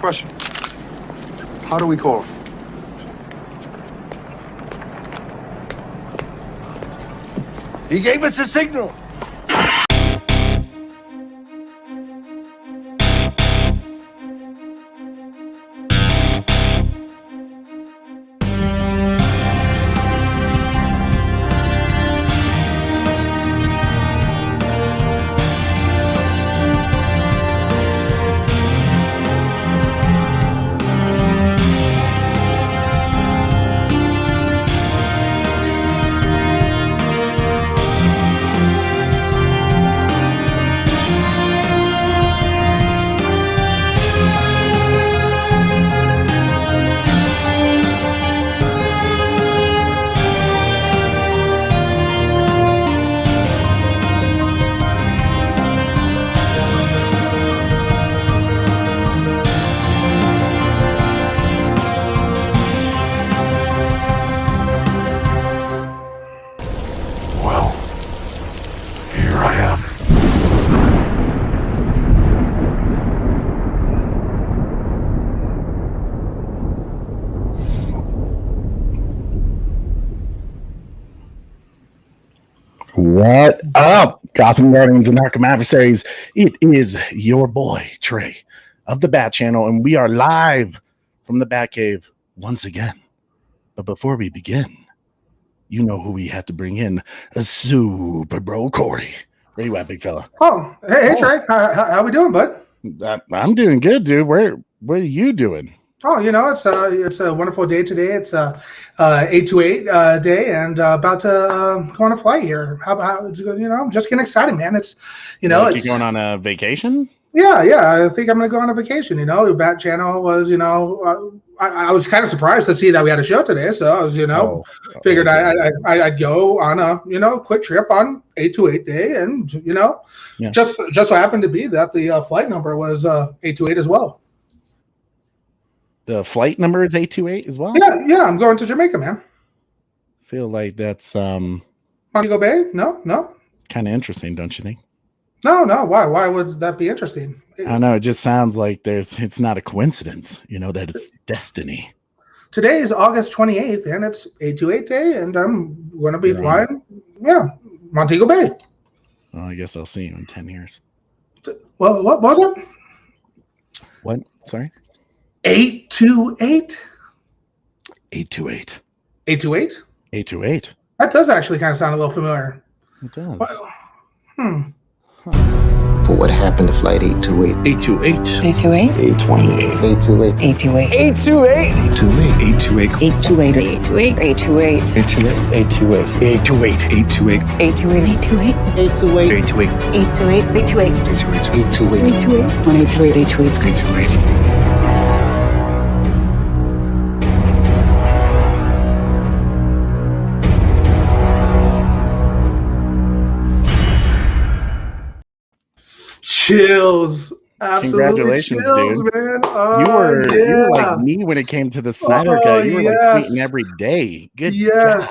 Question. How do we call him? He gave us a signal. What up, Gotham Guardians and Arkham Adversaries? It is your boy, Trey, of the Bat Channel, and we are live from the Batcave once again. But before we begin, you know who we had to bring in, a super bro, Corey. Where you at, big fella? Oh, hey, Trey. How we doing, bud? I'm doing good, dude. What are you doing? Oh, you know, it's a wonderful day today. It's 828 day, and about to go on a flight here. How it's, you know, just getting excited, man. It's, you know, you going on a vacation? Yeah. I think I'm gonna go on a vacation. You know, the Bat Channel was, you know, I was kind of surprised to see that we had a show today. So I was, you know, figured I'd go on a, you know, quick trip on 828 day, and you know, just so happened to be that the flight number was 828 as well. The flight number is 828 as well? Yeah, I'm going to Jamaica, man. Feel like that's Montego Bay? No. Kind of interesting, don't you think? No. Why would that be interesting? I don't know. It just sounds like it's not a coincidence, you know, that it's destiny. Today is August 28th, and it's 828 day, and I'm going to be flying, Montego Bay. Well, I guess I'll see you in 10 years. Well, what was it? What? Sorry? 828? 828. 828? 828. That does actually kind of sound a little familiar. It does. Well, But what happened to flight 828? 828. 828? 828. 828. 828. 828. 828. 828. 828. 828. 828. 828. 828. 828. 828. 828. Chills. Absolutely. Congratulations, chills, dude. Man. Oh, you were like me when it came to the Snyder Cut. You were like tweeting every day. Good God.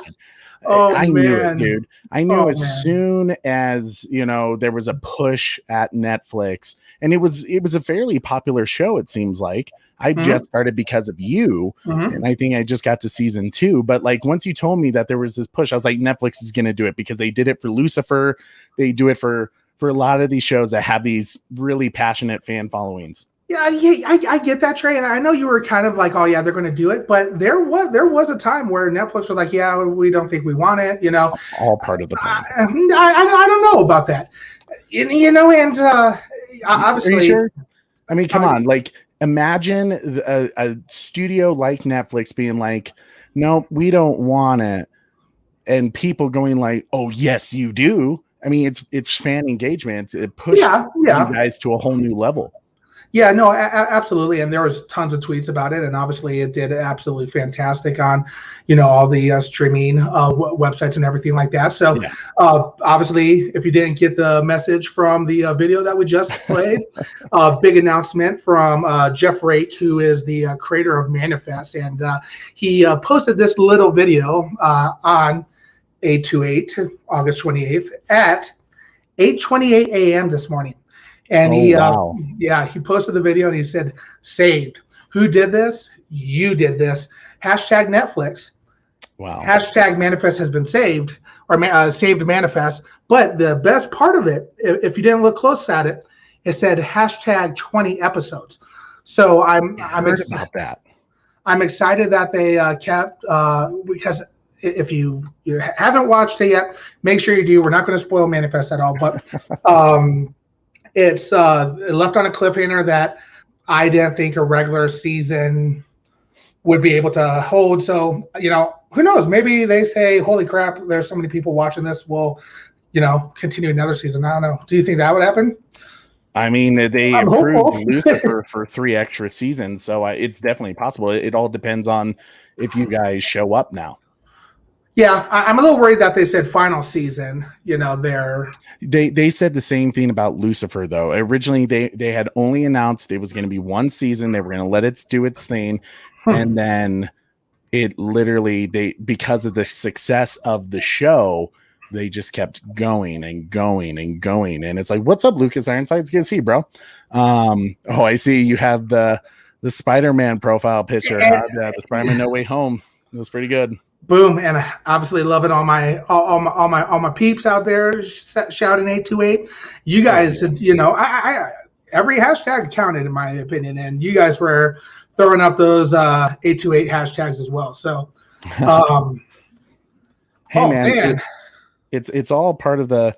I knew it, dude. I knew as soon as, you know, there was a push at Netflix, and it was a fairly popular show, it seems like. I just started because of you, and I think I just got to season 2. But like once you told me that there was this push, I was like, Netflix is going to do it because they did it for Lucifer. They do it for a lot of these shows that have these really passionate fan followings. Yeah, I get that, Trey, and I know you were kind of like, oh yeah, they're going to do it, but there was a time where Netflix was like, yeah, we don't think we want it, you know. All part of the plan. I don't know about that, you know, and obviously. Are you sure? I mean, come on, like imagine a studio like Netflix being like, no, we don't want it, and people going like, oh yes, you do. I mean, it's fan engagement. It pushed you guys to a whole new level. Yeah, no, absolutely. And there was tons of tweets about it. And obviously it did absolutely fantastic on, you know, all the streaming websites and everything like that. So obviously, if you didn't get the message from the video that we just played, big announcement from Jeff Rake, who is the creator of Manifest. And he posted this little video on 828, August 28th at 8:28 a.m. this morning. And he posted the video and he said, saved. Who did this? You did this. Hashtag Netflix. Wow. Hashtag Manifest has been saved, or saved Manifest. But the best part of it, if you didn't look close at it, it said hashtag 20 episodes. So I'm excited about that. I'm excited that they kept because if you haven't watched it yet, make sure you do. We're not going to spoil Manifest at all, but it's left on a cliffhanger that I didn't think a regular season would be able to hold. So, who knows? Maybe they say, holy crap, there's so many people watching this. We'll, continue another season. I don't know. Do you think that would happen? I mean, they improved Lucifer for 3 extra seasons, so it's definitely possible. It all depends on if you guys show up now. Yeah, I'm a little worried that they said final season. They said the same thing about Lucifer, though. Originally, they had only announced it was going to be 1 season. They were going to let it do its thing, and then it literally because of the success of the show, they just kept going and going and going. And it's like, what's up, Lucas Ironsides? Good to see you, bro. I see you have the Spider-Man profile picture. The Spider-Man No Way Home. It was pretty good. Boom. And obviously loving all my peeps out there shouting 828. You guys, I every hashtag counted in my opinion, and you guys were throwing up those 828 hashtags as well. So hey man. It's all part of the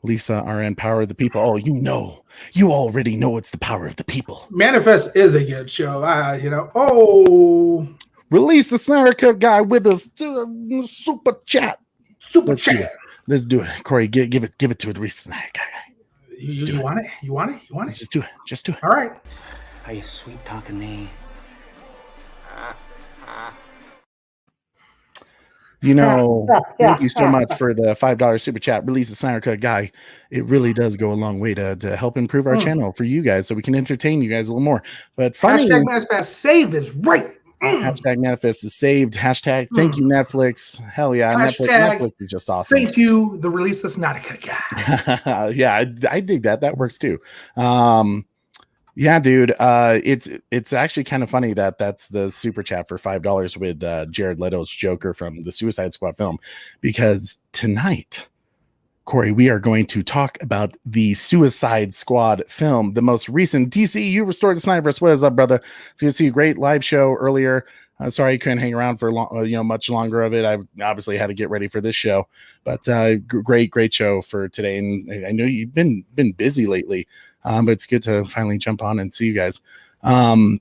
Lisa RN power of the people. Oh, you already know it's the power of the people. Manifest is a good show. Release the Snyder Cut guy with us. Super chat. Let's do it. Corey, give it to the Snyder guy. You want it? You want it? Let's just do it. All right. Are you sweet talking me? Thank you so much for the $5 super chat. Release the Snyder Cut guy. It really does go a long way to help improve our channel for you guys, so we can entertain you guys a little more. But funny, hashtag Manifest save is right. Hashtag Manifest is saved. Hashtag thank you Netflix. Hell yeah, Netflix is just awesome. Thank you, the Release the Snyder Cut guy. Yeah, I dig that. That works too. Yeah, dude. It's actually kind of funny that that's the super chat for $5 with Jared Leto's Joker from the Suicide Squad film, because tonight, Corey, we are going to talk about the Suicide Squad film, the most recent DCU restored to Snyderverse. What is up, brother? It's good to see a great live show earlier. Sorry you couldn't hang around for much longer of it. I obviously had to get ready for this show, but great show for today. And I know you've been busy lately. But it's good to finally jump on and see you guys. The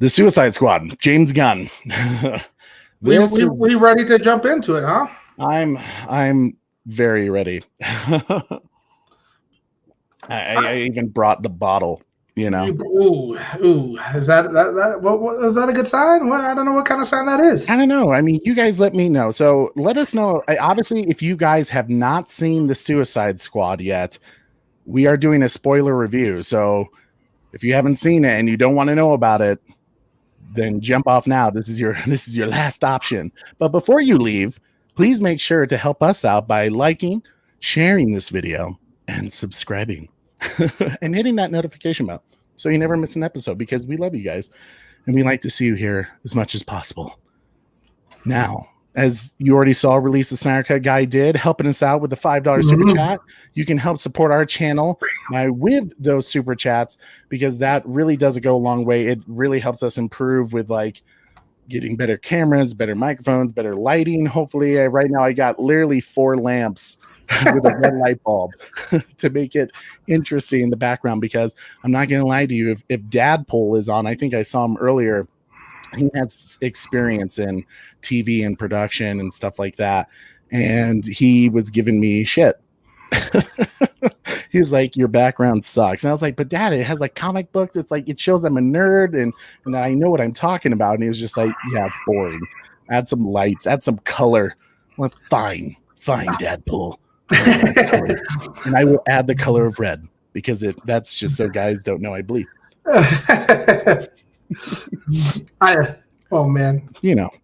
Suicide Squad, James Gunn. We ready to jump into it, huh? I'm very ready. I even brought the bottle. Ooh, is that what is that a good sign? Well, I don't know what kind of sign that is. I don't know. I mean, you guys let me know. So let us know. Obviously, if you guys have not seen the Suicide Squad yet, we are doing a spoiler review. So if you haven't seen it and you don't want to know about it, then jump off now. This is your last option. But before you leave, please make sure to help us out by liking, sharing this video, and subscribing and hitting that notification bell so you never miss an episode, because we love you guys and we like to see you here as much as possible. Now, as you already saw, Release the Snyder Cut guy did, helping us out with the $5 super chat. You can help support our channel with those super chats, because that really does go a long way. It really helps us improve with getting better cameras, better microphones, better lighting. Hopefully, right now I got literally 4 lamps with a red light bulb to make it interesting in the background, because I'm not going to lie to you. If Dadpole is on, I think I saw him earlier. He has experience in TV and production and stuff like that. And he was giving me shit. He's like, your background sucks. And I was like, but Dad, it has comic books. It's it shows I'm a nerd and that I know what I'm talking about. And he was just like, yeah, it's boring. Add some lights, add some color. Well, fine, Dadpole. And I will add the color of red, because that's just so guys don't know I bleed. Oh man,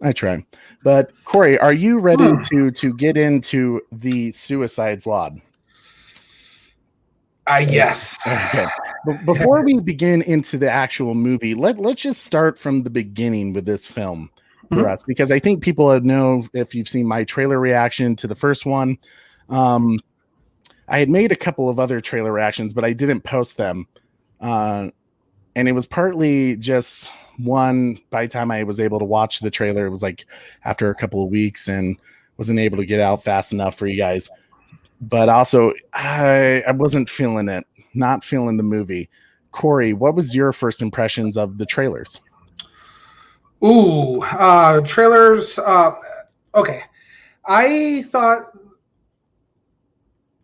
I try. But Corey, are you ready to get into the Suicide Squad? Yes. Okay. But before we begin into the actual movie, let's just start from the beginning with this film for us, because I think people know, if you've seen my trailer reaction to the first one. I had made a couple of other trailer reactions, but I didn't post them. And it was partly just one, by the time I was able to watch the trailer, it was like after a couple of weeks and wasn't able to get out fast enough for you guys. But also, I wasn't feeling it, not feeling the movie. Corey, what was your first impressions of the trailers? Ooh, trailers. Okay. I thought,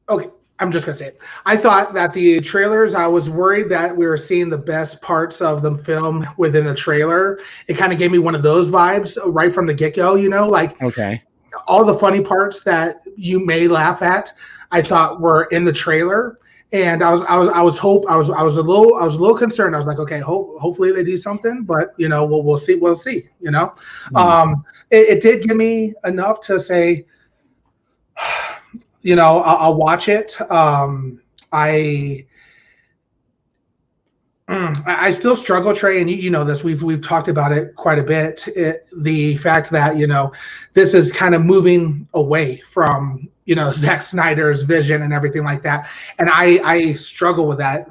okay, I'm just going to say it. I thought that the trailers, I was worried that we were seeing the best parts of the film within the trailer. It kind of gave me one of those vibes right from the get-go, like okay, all the funny parts that you may laugh at, I thought were in the trailer. And I was a little concerned. I was like, okay, hopefully they do something, but we'll see. It did give me enough to say, I'll watch it. I still struggle, Trey, and you know this. We've talked about it quite a bit. The fact that this is kind of moving away from Zack Snyder's vision and everything like that, and I struggle with that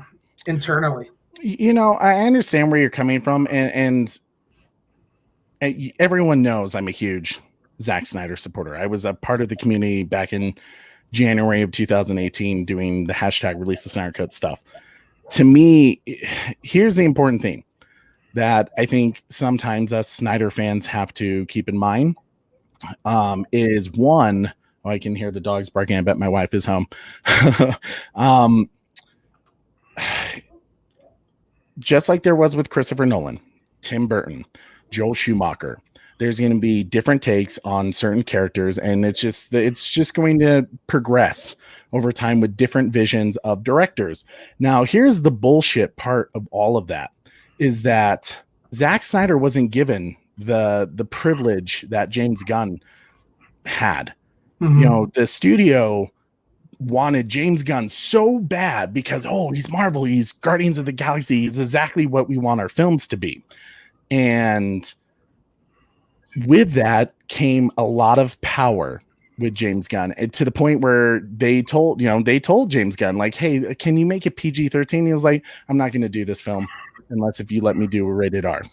internally. I understand where you're coming from, and everyone knows I'm a huge Zack Snyder supporter. I was a part of the community back in January of 2018 doing the hashtag Release the Snyder Cut stuff. To me, here's the important thing that I think sometimes us Snyder fans have to keep in mind is one, I can hear the dogs barking. I bet my wife is home. Just like there was with Christopher Nolan, Tim Burton, Joel Schumacher, there's going to be different takes on certain characters, and it's just going to progress over time with different visions of directors. Now, here's the bullshit part of all of that, is that Zack Snyder wasn't given the privilege that James Gunn had. Mm-hmm. The studio wanted James Gunn so bad because, he's Marvel, he's Guardians of the Galaxy, he's exactly what we want our films to be. And with that came a lot of power with James Gunn, to the point where they told James Gunn, like, hey, can you make it PG-13? He was like, I'm not going to do this film unless if you let me do a rated R.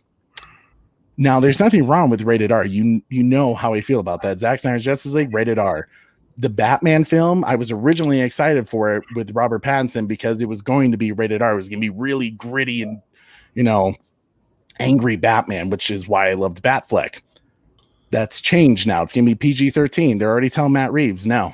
Now, there's nothing wrong with rated R. You know how I feel about that. Zack Snyder's Justice League, rated R. The Batman film, I was originally excited for it with Robert Pattinson because it was going to be rated R. It was going to be really gritty and, angry Batman, which is why I loved Batfleck. That's changed now. It's going to be PG-13. They're already telling Matt Reeves no.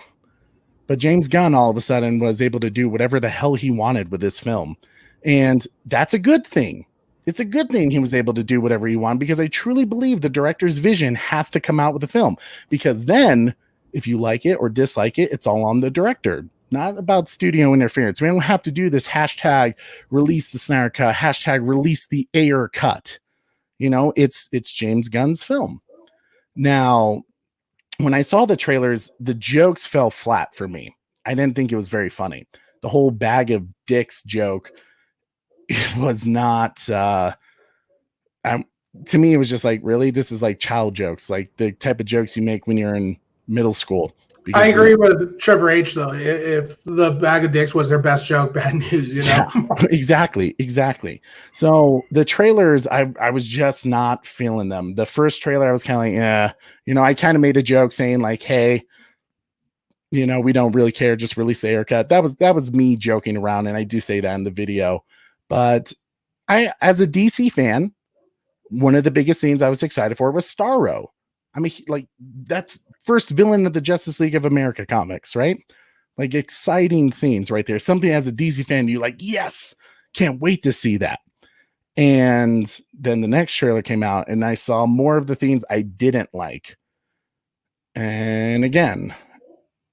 But James Gunn all of a sudden was able to do whatever the hell he wanted with this film. And that's a good thing. It's a good thing he was able to do whatever he wanted, because I truly believe the director's vision has to come out with the film. Because then, if you like it or dislike it, it's all on the director. Not about studio interference. We don't have to do this hashtag release the Snyder Cut, hashtag release the Ayer cut. It's James Gunn's film. Now, when I saw the trailers, the jokes fell flat for me. I didn't think it was very funny. The whole bag of dicks joke was not, to me, it was just like, really? This is like child jokes, like the type of jokes you make when you're in middle school. I agree with Trevor H, though. If the bag of dicks was their best joke, bad news, Yeah, exactly. So the trailers, I was just not feeling them. The first trailer, I was kind of like, yeah. I kind of made a joke saying like, hey, we don't really care. Just release the haircut. That was me joking around, and I do say that in the video. But as a DC fan, one of the biggest scenes I was excited for was Starro. I mean, that's first villain of the Justice League of America comics, right? Like, exciting things right there. Something as a DC fan, you like, yes, can't wait to see that. And then the next trailer came out, and I saw more of the things I didn't like. And again,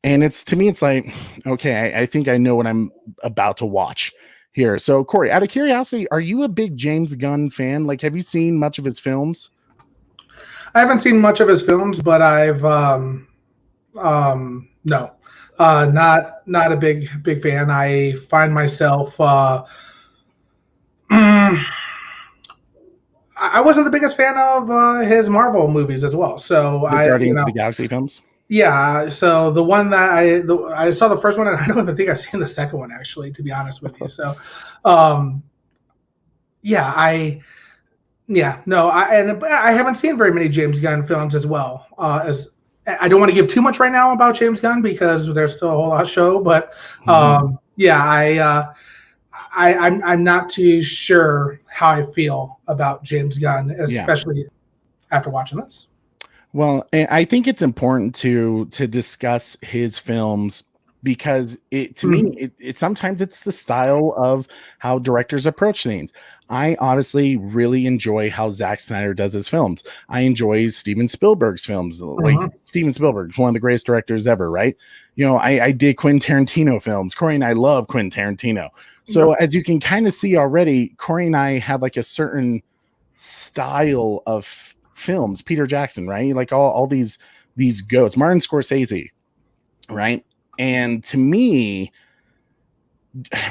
to me, it's like, okay, I think I know what I'm about to watch here. So, Corey, out of curiosity, are you a big James Gunn fan? Like, have you seen much of his films? I haven't seen much of his films, but I've not a big fan. I find myself I wasn't the biggest fan of his Marvel movies as well. So Guardians of the Galaxy films. Yeah. So the one that I saw the first one, and I don't even think I've seen the second one actually, to be honest with you. So, no, I haven't seen very many James Gunn films as well. As I don't want to give too much right now about James Gunn because there's still a whole lot of show, but I'm not too sure how I feel about James Gunn, especially after watching this. Well, I think it's important to discuss his films because to me, sometimes it's the style of how directors approach things. I honestly really enjoy how Zack Snyder does his films. I enjoy Steven Spielberg's films. Like Steven Spielberg, one of the greatest directors ever, right? You know, I did Quentin Tarantino films. Corey and I love Quentin Tarantino. So as you can kind of see already, Corey and I have like a certain style of films. Peter Jackson, right? Like all these goats. Martin Scorsese, right? And to me,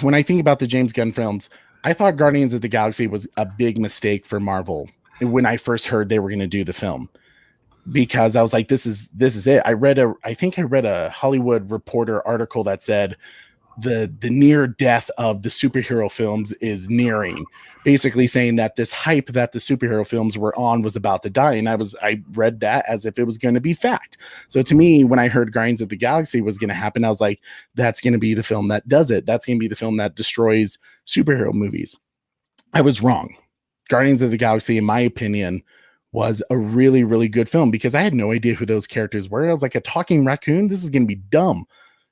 when I think about the James Gunn films, I thought Guardians of the Galaxy was a big mistake for Marvel when I first heard they were going to do the film, because I was like, this is it. I think I read a Hollywood Reporter article that said the near death of the superhero films is nearing, basically saying that this hype that the superhero films were on was about to die. And I read that as if it was going to be fact. So to me, when I heard Guardians of the Galaxy was going to happen, I was like, that's going to be the film that does it. That's going to be the film that destroys superhero movies. I was wrong. Guardians of the Galaxy, in my opinion, was a really, really good film because I had no idea who those characters were. I was like, a talking raccoon? This is going to be dumb.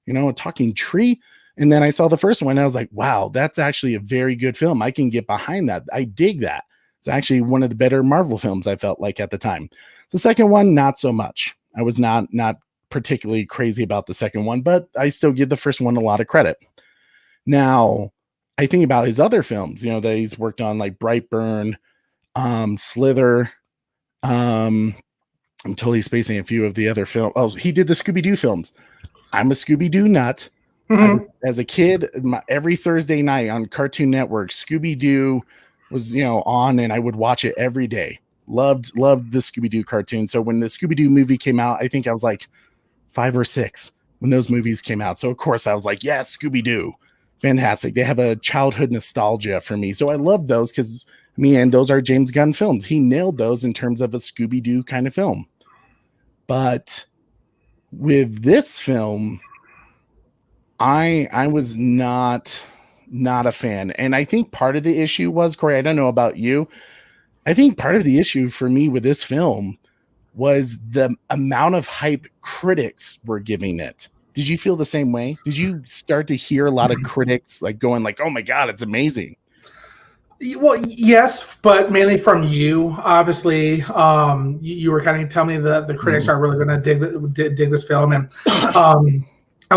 You know, a talking tree? And then I saw the first one and I was like, wow, that's actually a very good film. I can get behind that. I dig that. It's actually one of the better Marvel films I felt like at the time. The second one, not so much. I was not particularly crazy about the second one, but I still give the first one a lot of credit. Now, I think about his other films, you know, that he's worked on, like Brightburn, Slither. I'm totally spacing a few of the other films. Oh, he did the Scooby-Doo films. I'm a Scooby-Doo nut. As a kid, every Thursday night on Cartoon Network, Scooby-Doo was, you know, on, and I would watch it every day. Loved the Scooby-Doo cartoon. So when the Scooby-Doo movie came out, I think I was like 5 or 6 when those movies came out. So of course I was like, yeah, Scooby-Doo, fantastic. They have a childhood nostalgia for me. So I love those because and those are James Gunn films. He nailed those in terms of a Scooby-Doo kind of film. But with this film, I was not a fan. And I think part of the issue was, Corey, I don't know about you. I think part of the issue for me with this film was the amount of hype critics were giving it. Did you feel the same way? Did you start to hear a lot of critics like going like, oh my God, it's amazing? Well, yes, but mainly from you. Obviously, you were kind of telling me that the critics are really going to dig this film. And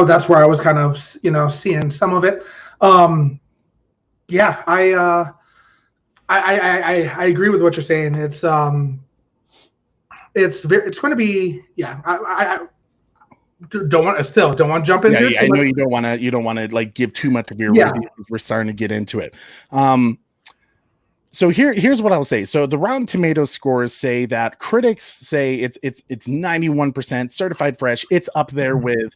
that's where I was kind of, you know, seeing some of it. I agree with what you're saying. It's going to be, I don't want to jump into it. I know you don't want to like give too much of your review. We're starting to get into it. So here's what I'll say. So the Rotten Tomatoes scores say that critics say it's 91% certified fresh. It's up there with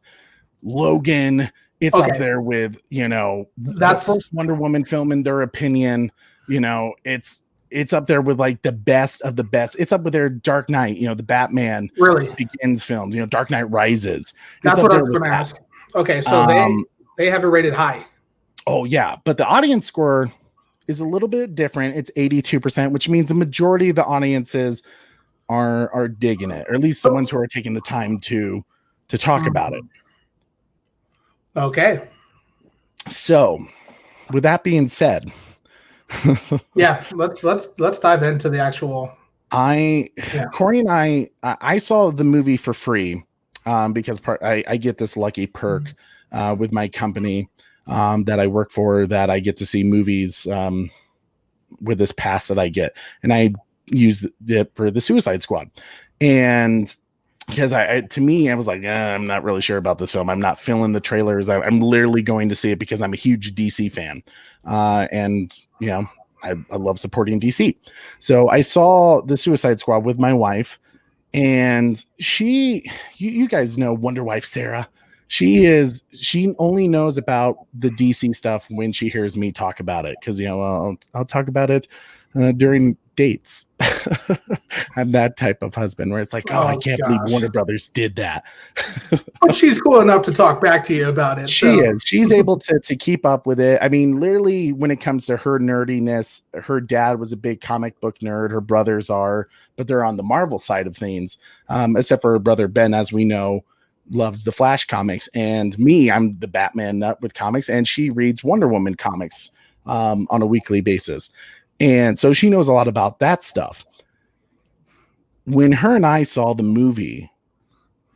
Logan. It's up there with, you know, the first Wonder Woman film in their opinion. You know, it's up there with like the best of the best. It's up with their Dark Knight, you know, the Batman Begins films, you know, Dark Knight Rises. That's what I was going to ask. Okay, so they have it rated high. Oh yeah, but the audience score is a little bit different. It's 82%, which means the majority of the audiences are digging it, or at least the ones who are taking the time to talk about it. Okay. So, with that being said, let's dive into the actual. Corey and I saw the movie for free because I get this lucky perk with my company that I work for, that I get to see movies with this pass that I get, and I used it for the Suicide Squad. And because to me, I was like, I'm not really sure about this film. I'm not feeling the trailers. I'm literally going to see it because I'm a huge DC fan. And, you know, I love supporting DC. So I saw the Suicide Squad with my wife, and you guys know Wonder Wife Sarah. She only knows about the DC stuff when she hears me talk about it, because I'll talk about it during dates. I'm that type of husband where it's like, I can't believe Warner Brothers did that. But she's cool enough to talk back to you about it. She is. She's able to keep up with it. I mean, literally, when it comes to her nerdiness, her dad was a big comic book nerd. Her brothers are, but they're on the Marvel side of things, except for her brother Ben, as we know, loves the Flash comics. And me, I'm the Batman nut with comics, and she reads Wonder Woman comics on a weekly basis. And so she knows a lot about that stuff. When her and I saw the movie,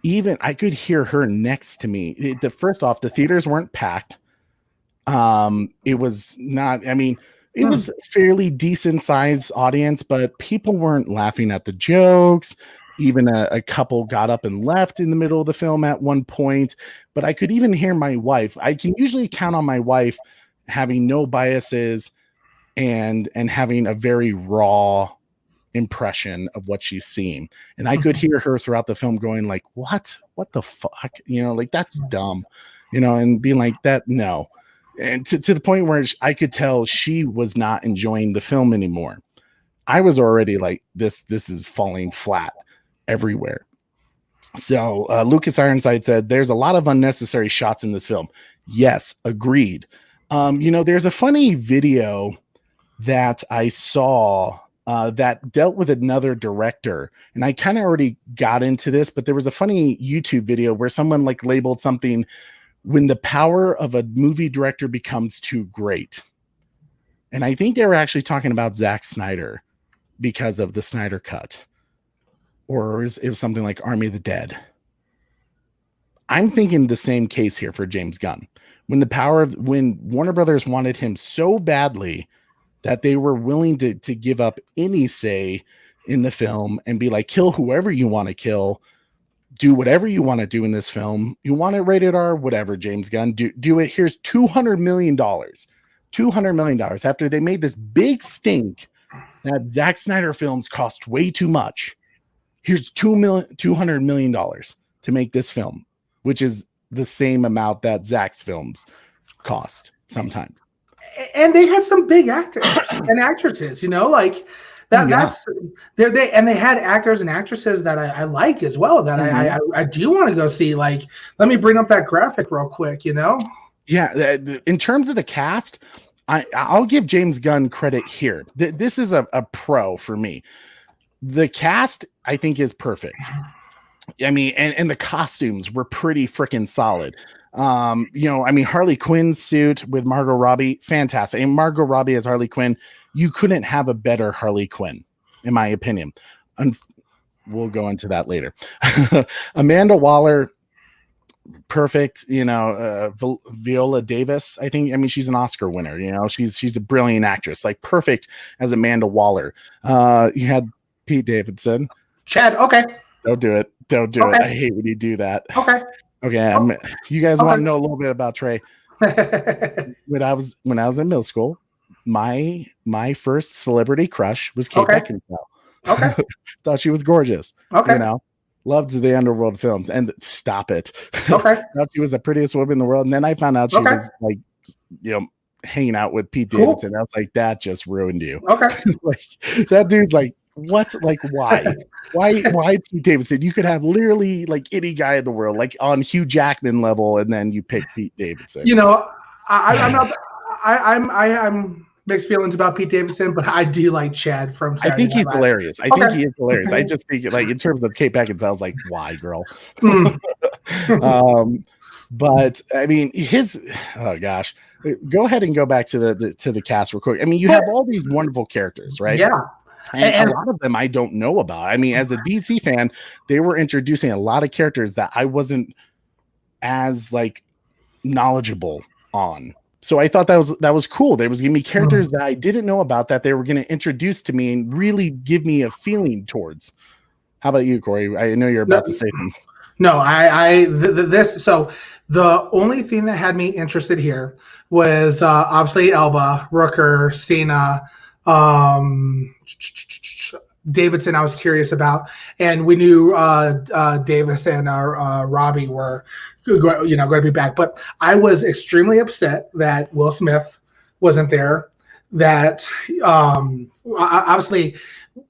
even I could hear her next to me. First off, the theaters weren't packed. It was not, I mean, it was a fairly decent sized audience, but people weren't laughing at the jokes. Even a couple got up and left in the middle of the film at one point. But I could even hear my wife. I can usually count on my wife having no biases and having a very raw impression of what she's seeing. And I could hear her throughout the film going like, what the fuck? Like, that's dumb, and being like that. No. And to the point where I could tell she was not enjoying the film anymore. I was already like, this is falling flat everywhere. So Lucas Ironside said, there's a lot of unnecessary shots in this film. Yes, agreed. There's a funny video that I saw that dealt with another director, and I kind of already got into this, but there was a funny YouTube video where someone like labeled something, when the power of a movie director becomes too great. And I think they were actually talking about Zack Snyder because of the Snyder Cut, or it was something like Army of the Dead. I'm thinking the same case here for James Gunn. When Warner Brothers wanted him so badly that they were willing to give up any say in the film and be like, kill whoever you want to kill, do whatever you want to do in this film. You want it rated R, whatever, James Gunn, do it. Here's $200 million. $200 million after they made this big stink that Zack Snyder films cost way too much. Here's $200 million to make this film, which is the same amount that Zack's films cost sometimes. And they had some big actors and actresses, like that. That's they had actors and actresses that I like as well. That I do want to go see. Like, let me bring up that graphic real quick. Yeah. In terms of the cast, I'll give James Gunn credit here. This is a pro for me. The cast, I think, is perfect. I mean, and the costumes were pretty freaking solid. Harley Quinn's suit with Margot Robbie, fantastic. And Margot Robbie as Harley Quinn, you couldn't have a better Harley Quinn, in my opinion. We'll go into that later. Amanda Waller, perfect. Viola Davis, I think. I mean, she's an Oscar winner. She's a brilliant actress, like perfect as Amanda Waller. You had Pete Davidson. Chad, okay. Don't do it. Don't do it. I hate when you do that. Okay. Okay. You guys want to know a little bit about Trey? When I was in middle school, my first celebrity crush was Kate Beckinsale. Okay. Thought she was gorgeous. Okay. Loved the Underworld films. And stop it. Okay. Thought she was the prettiest woman in the world. And then I found out she was like, hanging out with Pete Davidson. I was like, that just ruined you. Okay. Like, that dude's like, what? Like, why Pete Davidson? You could have literally like any guy in the world, like on Hugh Jackman level, and then you pick Pete Davidson. I'm mixed feelings about Pete Davidson, but I do like Chad from Saturday I think he's Night hilarious. I think he is hilarious. I just think, like, in terms of Kate Beckinsale, I was like, why, girl? But I mean, oh gosh, go ahead and go back to the cast real quick. I mean, you have all these wonderful characters, right? Yeah. And a lot of them I don't know about. I mean, as a DC fan, they were introducing a lot of characters that I wasn't as like knowledgeable on. So I thought that was cool. They was giving me characters that I didn't know about that they were going to introduce to me and really give me a feeling towards. How about you, Corey? I know you're about to say something. No, so the only thing that had me interested here was obviously Elba, Rooker, Cena, Davidson, I was curious about, and we knew Davis and Robbie were, going to be back. But I was extremely upset that Will Smith wasn't there. That obviously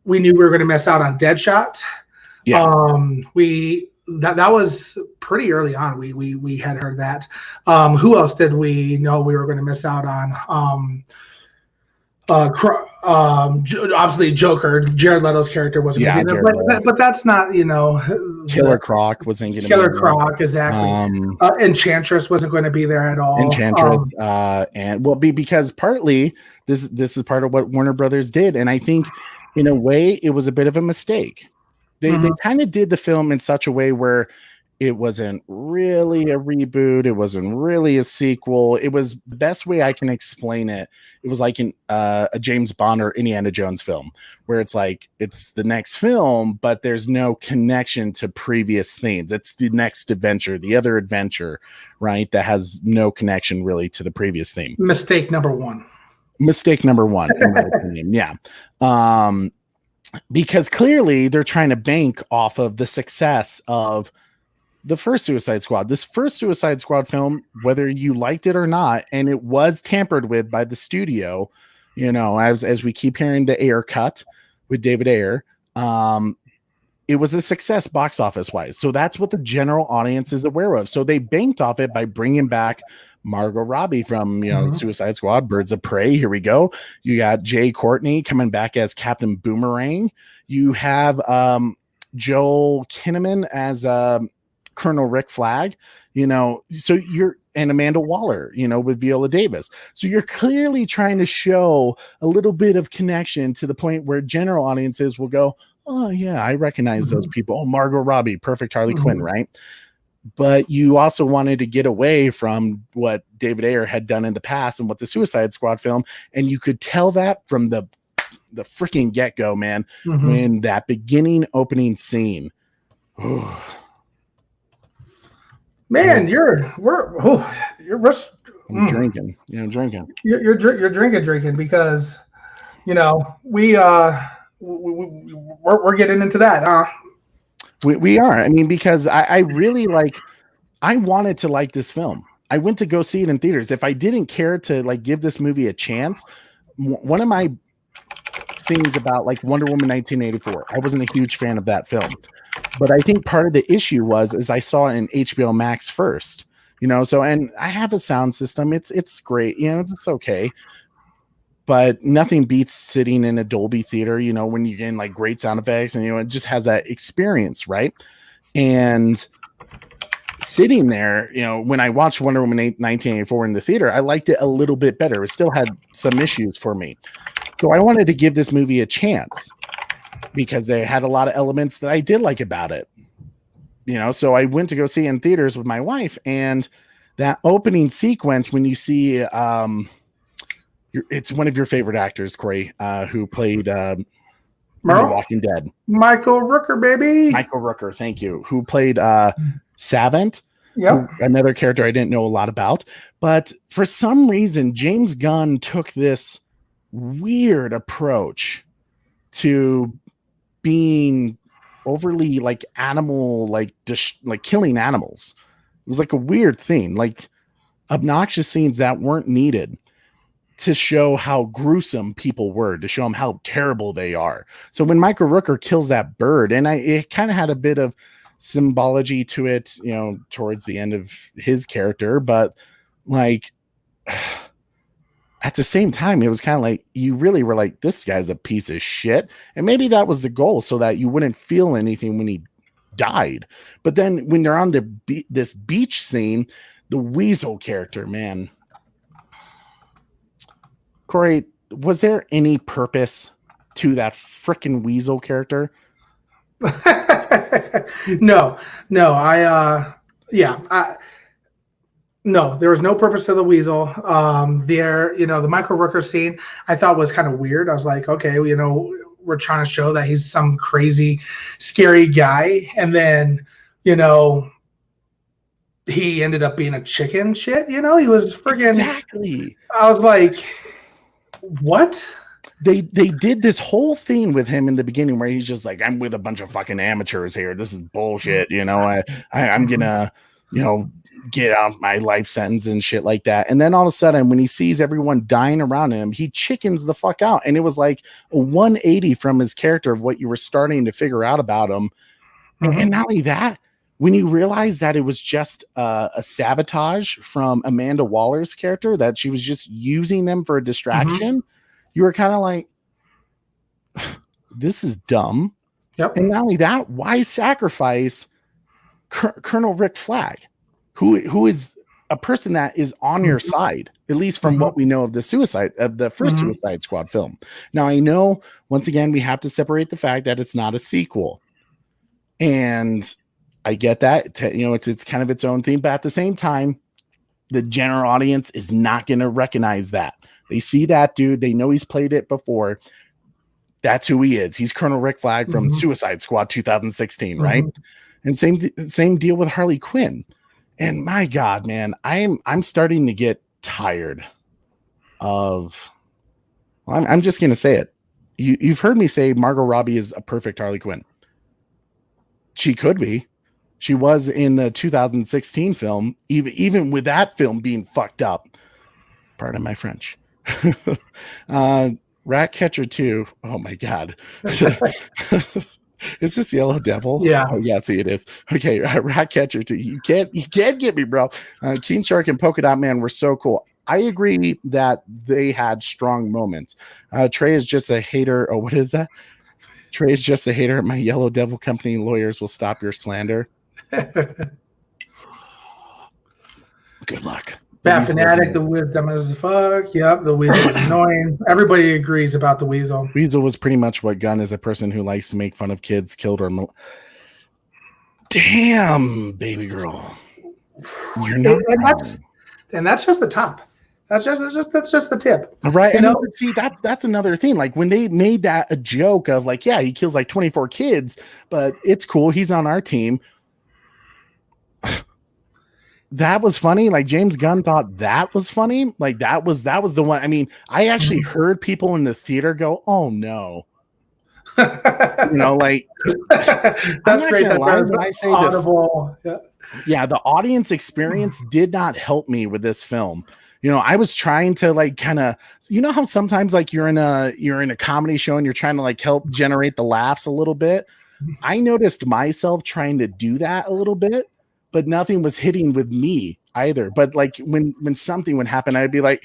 we knew we were going to miss out on Deadshot. Yeah. That was pretty early on. We had heard that. Who else did we know we were going to miss out on? Obviously Joker, Jared Leto's character wasn't going to be there, but that's not, Killer Croc wasn't going to be Killer there. Croc, exactly. Enchantress wasn't going to be there at all. Enchantress, because partly this is part of what Warner Brothers did, and I think in a way it was a bit of a mistake. They kind of did the film in such a way where it wasn't really a reboot. It wasn't really a sequel. It was the best way I can explain it. It was like a James Bond or Indiana Jones film, where it's like it's the next film, but there's no connection to previous things. It's the next adventure, the other adventure, right? That has no connection really to the previous theme. Mistake number one, in my opinion. Yeah. Because clearly they're trying to bank off of the success of the first Suicide Squad. This first Suicide Squad film, whether you liked it or not, and it was tampered with by the studio, as we keep hearing the Ayer cut with David Ayer, it was a success box office wise. So that's what the general audience is aware of. So they banked off it by bringing back Margot Robbie from Suicide Squad, Birds of Prey. Here we go. You got Jay Courtney coming back as Captain Boomerang. You have Joel Kinnaman as Colonel Rick Flag, so you're, and Amanda Waller, with Viola Davis. So you're clearly trying to show a little bit of connection to the point where general audiences will go, oh yeah, I recognize those people. Oh, Margot Robbie, perfect Harley Quinn, right? But you also wanted to get away from what David Ayer had done in the past and what the Suicide Squad film. And you could tell that from the freaking get-go, man, when that beginning opening scene. Man, you're drinking. I'm drinking. You're drinking because, we're getting into that, huh? We are. I mean, because I really I wanted to like this film. I went to go see it in theaters. If I didn't care to give this movie a chance, one of my things about Wonder Woman 1984, I wasn't a huge fan of that film. But I think part of the issue is I saw it in HBO Max first, so, and I have a sound system. It's great. It's okay. But nothing beats sitting in a Dolby theater, when you're getting great sound effects and, it just has that experience. Right. And sitting there, when I watched Wonder Woman 1984 in the theater, I liked it a little bit better. It still had some issues for me. So I wanted to give this movie a chance, because they had a lot of elements that I did like about it, so I went to go see it in theaters with my wife, and that opening sequence when you see, it's one of your favorite actors, Corey, who played The Walking Dead. Michael Rooker, baby. Michael Rooker, thank you. Who played Savant. Yep. Another character I didn't know a lot about, but for some reason, James Gunn took this weird approach to being overly animal, killing animals. It was a weird thing, obnoxious scenes that weren't needed to show how gruesome people were, to show them how terrible they are. So when Michael Rooker kills that bird, and it kind of had a bit of symbology to it, towards the end of his character, but at the same time, it was kind of you really were this guy's a piece of shit. And maybe that was the goal, so that you wouldn't feel anything when he died. But then when they're on this beach scene, the Weasel character, man. Corey, was there any purpose to that freaking Weasel character? No, no, there was no purpose to the Weasel. The Michael Rooker scene I thought was kind of weird. I was like, okay, we're trying to show that he's some crazy, scary guy, and then, he ended up being a chicken shit. He was freaking. Exactly. I was like, what? they did this whole thing with him in the beginning where he's just like, I'm with a bunch of fucking amateurs here. This is bullshit. You know, I'm gonna, you know, get out my life sentence and shit like that. And then all of a sudden, when he sees everyone dying around him, he chickens the fuck out. And it was like a 180 from his character of what you were starting to figure out about him. And not only that, when you realize that it was just a sabotage from Amanda Waller's character, that she was just using them for a distraction, you were kind of like, this is dumb. Yep. And not only that, why sacrifice Colonel Rick Flag, who is a person that is on your side, at least from what we know of the first Suicide Squad film. Now, I know, once again, we have to separate the fact that it's not a sequel. And I get that, you know, it's kind of its own thing, but at the same time, the general audience is not going to recognize that. They see that dude, they know he's played it before. That's who he is. He's Colonel Rick Flag from Suicide Squad 2016, right? And same deal with Harley Quinn. And my God, man, I'm starting to get tired of. Well, I'm just going to say it. You've heard me say Margot Robbie is a perfect Harley Quinn. She could be. She was in the 2016 film, even with that film being fucked up. Pardon my French. Ratcatcher 2. Oh my God. Is this Yellow Devil? Yeah. Oh, yeah, see it is. Okay, Ratcatcher 2. You can't get me, bro. King Shark and Polka Dot Man were so cool. I agree that they had strong moments. Trey is just a hater. Oh, what is that? Trey is just a hater. My Yellow Devil company lawyers will stop your slander. Good luck. Bat Fanatic, the wisdom as fuck. Yep, the Weasel is annoying. Everybody agrees about the Weasel. Weasel was pretty much what Gunn is, a person who likes to make fun of kids killed or damn, baby girl. You're not and that's just the top. That's just the tip. Right. You know? See, that's another thing. Like when they made that a joke of like, yeah, he kills like 24 kids, but it's cool. He's on our team. That was funny. Like James Gunn thought that was funny. Like that was the one. I mean, I actually heard people in the theater go, "Oh no," you know, like that's great. That when I say audible. Yeah, the audience experience did not help me with this film. You know, I was trying to like kind of, you know how sometimes like you're in a comedy show and you're trying to like help generate the laughs a little bit. I noticed myself trying to do that a little bit, but nothing was hitting with me either. But like when something would happen, I'd be like,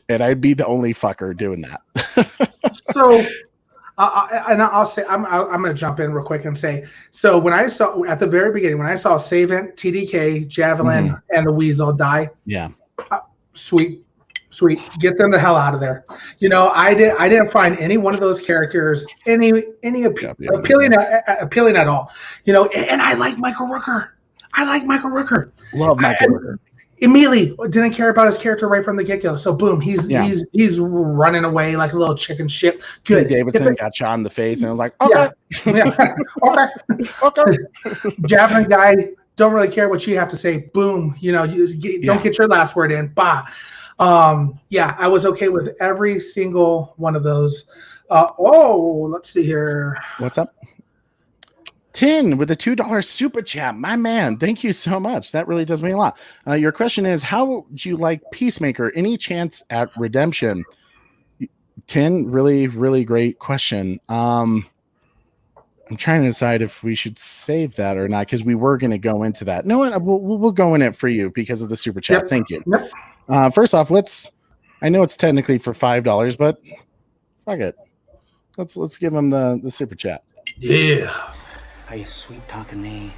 and I'd be the only fucker doing that. So, and I'll say, I'm going to jump in real quick and say, so when I saw at the very beginning, when I saw Savant, TDK, Javelin, and the Weasel die, yeah, sweet, get them the hell out of there. You know, I didn't find any one of those characters appealing at all. You know, and I like Michael Rooker. Love Michael Rooker. Immediately didn't care about his character right from the get-go. So boom, he's running away like a little chicken shit. Good. Davidson got shot in the face and I was like, okay. Okay. Javelin guy, don't really care what you have to say. Boom, you know, don't get your last word in. Bah. I was okay with every single one of those. Let's see here. What's up? 10 with a $2 super chat. My man, thank you so much. That really does mean a lot. Your question is, how would you like Peacemaker? Any chance at redemption? 10, really, really great question. I'm trying to decide if we should save that or not, because we were going to go into that. No, we'll go in it for you because of the super chat. Yep. Thank you. Yep. First off, I know it's technically for $5, but fuck it. Let's give him the super chat. Yeah. Are you sweet talking me?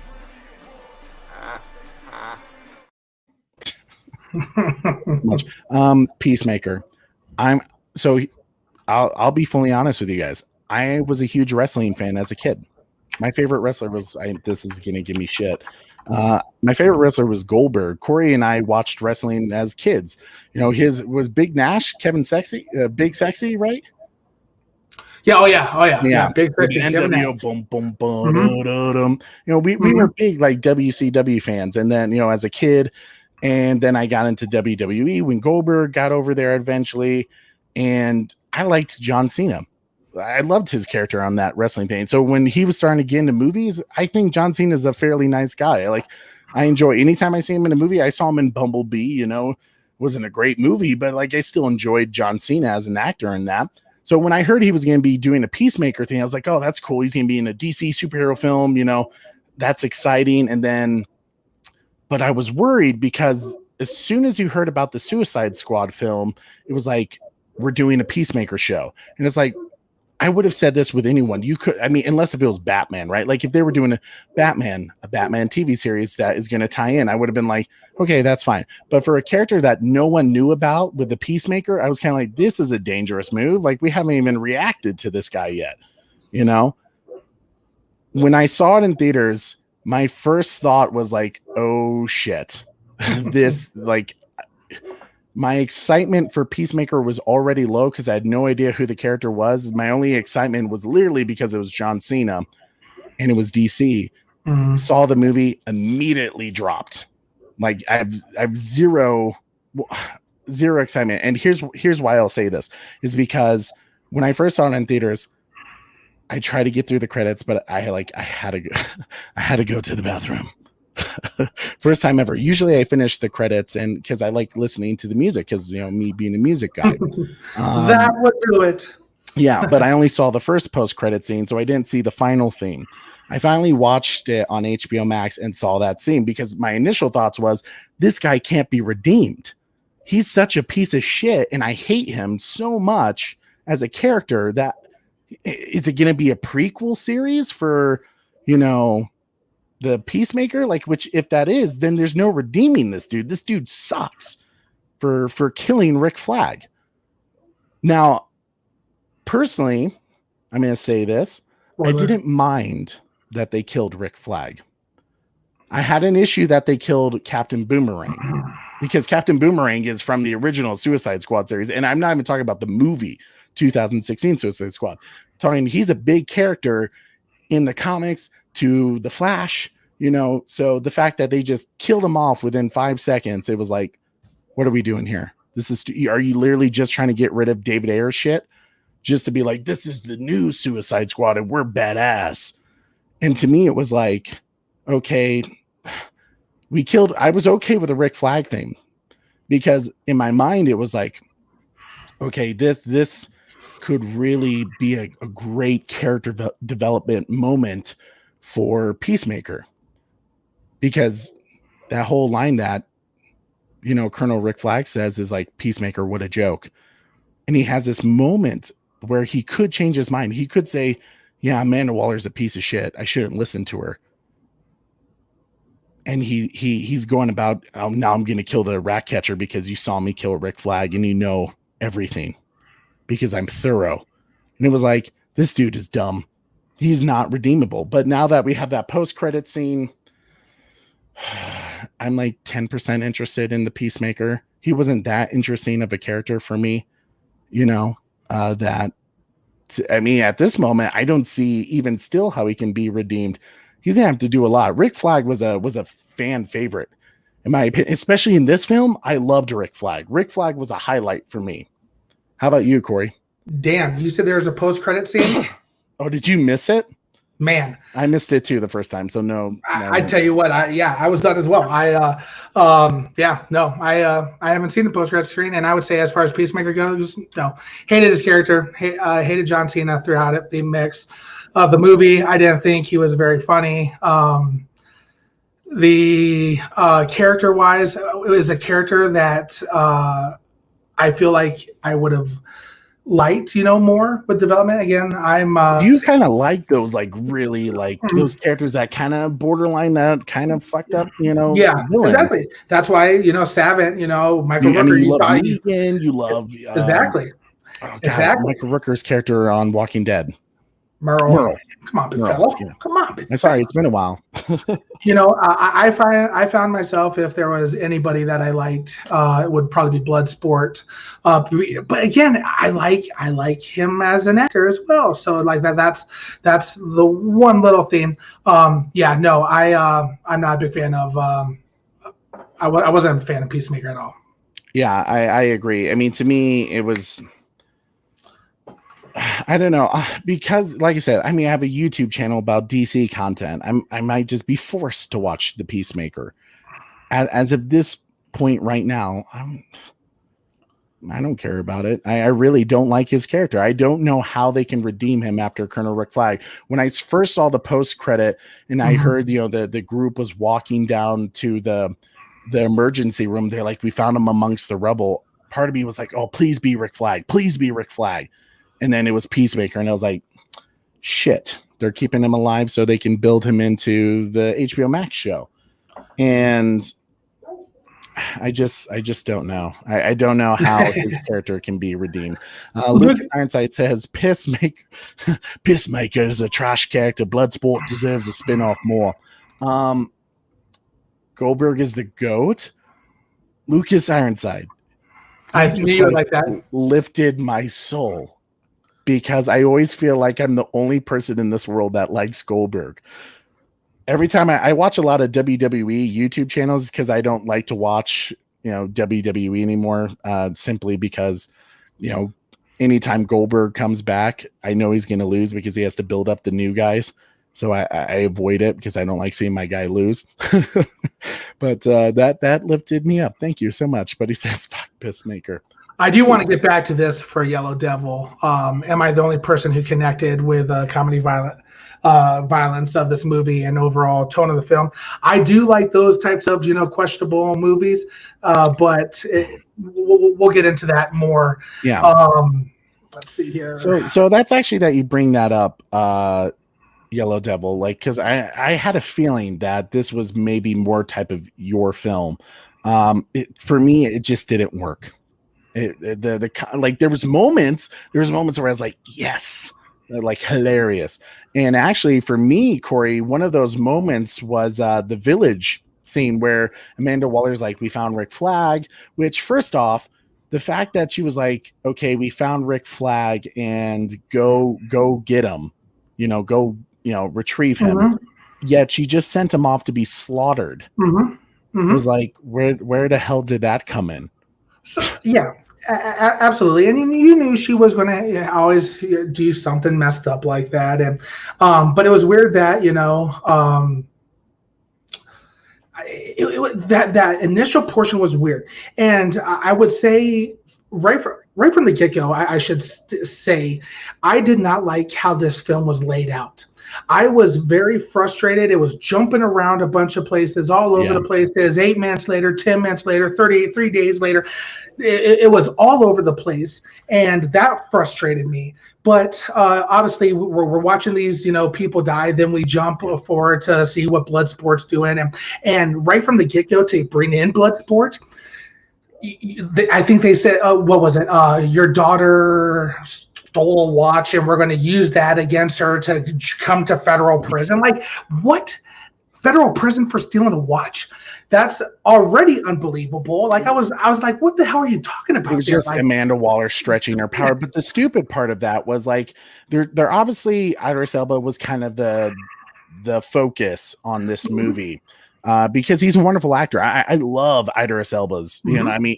Much. Peacemaker. I'll be fully honest with you guys. I was a huge wrestling fan as a kid. My favorite wrestler was this is gonna give me shit. My favorite wrestler was Goldberg. Corey and I watched wrestling as kids. You know, his was Big Nash, Kevin Sexy, Big Sexy, right? Yeah. Oh yeah. Big Sexy. NWO, boom, boom, boom. You know, we were big like WCW fans, and then you know, as a kid, and then I got into WWE when Goldberg got over there eventually. and I liked John Cena. I loved his character on that wrestling thing. So when he was starting to get into movies, I think John Cena is a fairly nice guy. I enjoy anytime I see him in a movie. I saw him in Bumblebee, wasn't a great movie, but I still enjoyed John Cena as an actor in that. So when I heard he was going to be doing a Peacemaker thing, I was like, oh, that's cool. He's going to be in a DC superhero film, that's exciting. But I was worried because as soon as you heard about the Suicide Squad film, it was like, we're doing a Peacemaker show. And it's like, I would have said this with anyone. You could, unless if it was Batman, right? Like if they were doing a Batman TV series that is going to tie in, I would have been like, okay, that's fine. But for a character that no one knew about with the Peacemaker, I was kind of like, this is a dangerous move. Like we haven't even reacted to this guy yet. When I saw it in theaters, my first thought was like, oh shit, this my excitement for Peacemaker was already low because I had no idea who the character was. My only excitement was literally because it was John Cena and it was DC. Saw the movie, immediately dropped. Like I have zero excitement. And here's why I'll say this is because when I first saw it in theaters, I tried to get through the credits, but I had to go to the bathroom. First time ever. Usually I finish the credits and because I like listening to the music because me being a music guy. That would do it. Yeah, but I only saw the first post-credit scene, so I didn't see the final theme. I finally watched it on HBO Max and saw that scene because my initial thoughts was this guy can't be redeemed. He's such a piece of shit and I hate him so much as a character that is it going to be a prequel series for, the Peacemaker, which if that is, then there's no redeeming this dude. This dude sucks for killing Rick Flag. Now, personally, I'm going to say this. I didn't mind that they killed Rick Flag. I had an issue that they killed Captain Boomerang because Captain Boomerang is from the original Suicide Squad series. And I'm not even talking about the movie 2016 Suicide Squad. He's a big character in the comics to the Flash, so the fact that they just killed him off within 5 seconds, it was like, what are we doing here? Are you literally just trying to get rid of David Ayer's shit just to be like, this is the new Suicide Squad and we're badass? And to me, it was like, okay, I was okay with the Rick Flag thing because in my mind, it was like, okay, this could really be a great character development moment for Peacemaker, because that whole line that Colonel Rick Flag says is like, Peacemaker, what a joke. And he has this moment where he could change his mind. He could say, yeah, Amanda Waller's a piece of shit, I shouldn't listen to her. And he's going about, oh, now I'm going to kill the rat catcher because you saw me kill Rick Flag and everything because I'm thorough. And it was like, this dude is dumb. He's not redeemable. But now that we have that post-credit scene, I'm like 10% interested in the Peacemaker. He wasn't that interesting of a character for me, at this moment, I don't see even still how he can be redeemed. He's gonna have to do a lot. Rick Flag was a fan favorite, in my opinion, especially in this film. I loved Rick Flag. Rick Flag was a highlight for me. How about you, Corey? Damn, you said there's a post-credit scene? Oh, did you miss it? Man, I missed it too the first time. So no. I tell you what, I was done as well. I haven't seen the post-credit screen, and I would say as far as Peacemaker goes, no. Hated his character. Hated John Cena throughout it. The mix of the movie, I didn't think he was very funny. The character-wise, it was a character that I feel like I would have liked, more with development. Again, do you kind of like those really those characters that kind of borderline that kind of fucked up, Yeah, villain. exactly. That's why, Savant, Michael Rooker, you love Negan, you love exactly. Oh God, Exactly. Michael Rooker's character on Walking Dead. Merle. Come on, big fella. Yeah. Come on, big Sorry, it's been a while. I found myself, if there was anybody that I liked, it would probably be Bloodsport. But again, I like him as an actor as well. So that's the one little theme. I'm not a big fan of. I wasn't a fan of Peacemaker at all. Yeah, I agree. I mean, to me, it was I don't know, because like I said, I mean, I have a YouTube channel about DC content. I might just be forced to watch The Peacemaker. As of this point right now, I don't care about it. I really don't like his character. I don't know how they can redeem him after Colonel Rick Flag. When I first saw the post credit and I heard, the group was walking down to the emergency room, they're like, we found him amongst the rubble. Part of me was like, oh, please be Rick Flag. Please be Rick Flag. And then it was Peacemaker. And I was like, shit, they're keeping him alive so they can build him into the HBO Max show. And I just don't know. I don't know how his character can be redeemed. Lucas Ironside says Peacemaker is a trash character. Bloodsport deserves a spin-off more. Goldberg is the GOAT. Lucas Ironside. I knew you like that. Lifted my soul because I always feel like I'm the only person in this world that likes Goldberg. Every time I watch a lot of WWE YouTube channels because I don't like to watch, WWE anymore, simply because, anytime Goldberg comes back, I know he's going to lose because he has to build up the new guys. So I avoid it because I don't like seeing my guy lose. But that lifted me up. Thank you so much. But he says, fuck Peacemaker. I do want to get back to this for Yellow Devil. Am I the only person who connected with comedy violence of this movie and overall tone of the film? I do like those types of questionable movies, but we'll get into that more. Yeah. Let's see here. So that's actually that you bring that up, Yellow Devil, like, because I had a feeling that this was maybe more type of your film. For me, it just didn't work. There was moments where I was like, yes, like hilarious. And actually for me, Corey, one of those moments was the village scene where Amanda Waller's like, we found Rick Flag, which first off, the fact that she was like, okay, we found Rick Flag and go get him, retrieve him. Mm-hmm. Yet she just sent him off to be slaughtered. Mm-hmm. Mm-hmm. It was like, where the hell did that come in? So, yeah, absolutely. And you knew she was going to always do something messed up like that. And but it was weird that that initial portion was weird. And I would say right from the get-go, I should say I did not like how this film was laid out. I was very frustrated. It was jumping around a bunch of places, all over the place. There's 8 minutes later, 10 minutes later, 3 days later. It was all over the place, and that frustrated me. But obviously, we're watching these, people die. Then we jump forward to see what Bloodsport's doing, and right from the get-go to bring in Bloodsport. I think they said, what was it? Your daughter stole a watch and we're going to use that against her to come to federal prison. Like, what? Federal prison for stealing a watch? That's already unbelievable. Like, I was like, what the hell are you talking about? It was just like, Amanda Waller stretching her power. But the stupid part of that was like, they're obviously Idris Elba was kind of the focus on this movie. Because he's a wonderful actor. I love Idris Elba's,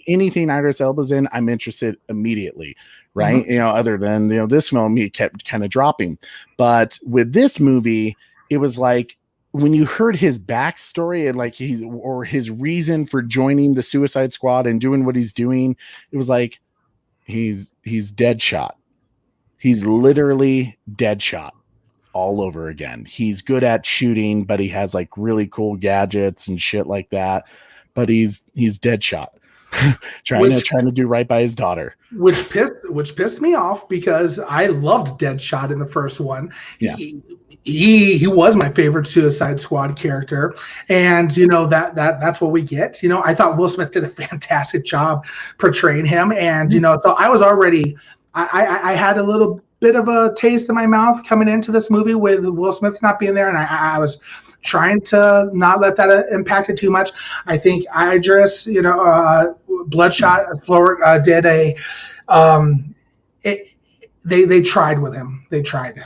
anything Idris Elba's in, I'm interested immediately. Right. Mm-hmm. Other than, this film, he kept kind of dropping. But with this movie, it was like when you heard his backstory and like his reason for joining the Suicide Squad and doing what he's doing, it was like, he's Deadshot. He's literally Deadshot all over again. He's good at shooting, but he has like really cool gadgets and shit like that. But he's Deadshot, trying to do right by his daughter. Which pissed me off because I loved Deadshot in the first one. Yeah. He was my favorite Suicide Squad character, and that's what we get. I thought Will Smith did a fantastic job portraying him, and so I was already I had a little bit of a taste in my mouth coming into this movie with Will Smith not being there, and I was trying to not let that impact it too much. I think Idris, Bloodshot, Floor did a they tried with him. They tried.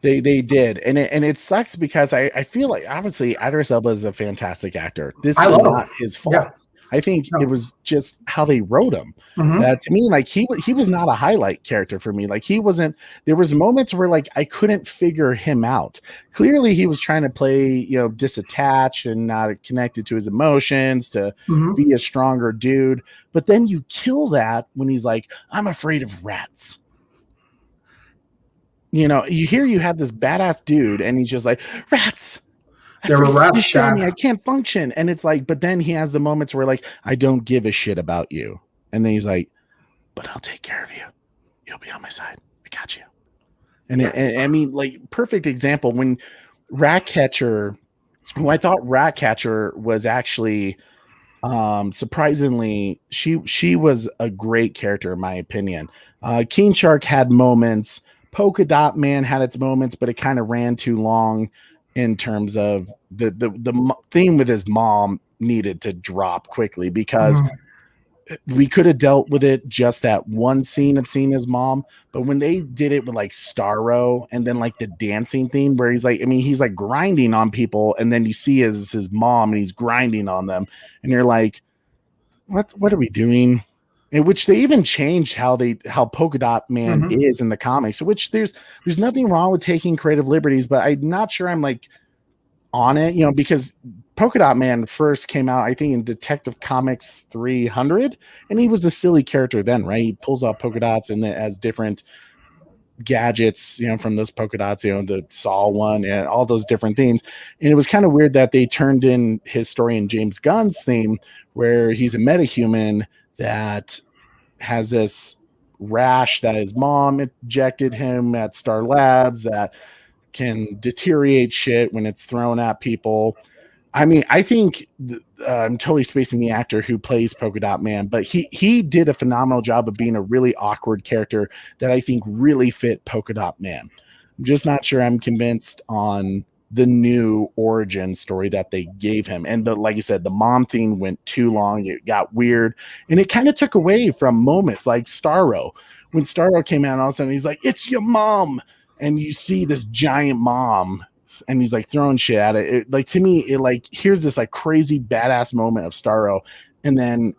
They did, and it sucks because I feel like obviously Idris Elba is a fantastic actor. This is not his fault. I think it was just how they wrote him. To me, like he was not a highlight character for me. Like he wasn't. There was moments where like I couldn't figure him out. Clearly, he was trying to play disattached and not connected to his emotions to be a stronger dude. But then you kill that when he's like, "I'm afraid of rats." You have this badass dude, and he's just like, "Rats." There were rats. I can't function. And it's like, but then he has the moments where like, I don't give a shit about you. And then he's like, but I'll take care of you. You'll be on my side. I got you. And I mean, like, perfect example when Ratcatcher, who I thought Ratcatcher was actually surprisingly, she was a great character in my opinion. King Shark had moments. Polka Dot Man had its moments, but it kind of ran too long. In terms of the theme with his mom needed to drop quickly because we could have dealt with it just that one scene of seeing his mom. But when they did it with like Starro and then like the dancing theme where he's like, I mean, he's like grinding on people and then you see his mom and he's grinding on them and you're like, what are we doing? In which they even changed how Polka Dot Man is in the comics, which there's nothing wrong with taking creative liberties, but I'm not sure I'm like on it, because Polka Dot Man first came out, I think in Detective Comics 300, and he was a silly character then, right? He pulls out polka dots and as different gadgets, from those polka dots, the Saw one and all those different things. And it was kind of weird that they turned in his story in James Gunn's theme where he's a metahuman that has this rash that his mom injected him at Star Labs that can deteriorate shit when it's thrown at people. I mean, I think I'm totally spacing the actor who plays Polka Dot Man, but he did a phenomenal job of being a really awkward character that I think really fit Polka Dot Man. I'm just not sure I'm convinced on the new origin story that they gave him. And like you said, the mom thing went too long. It got weird and it kind of took away from moments like Starro. When Starro came out, all of a sudden he's like, it's your mom. And you see this giant mom and he's like throwing shit at it. Like to me, it like, here's this like crazy badass moment of Starro and then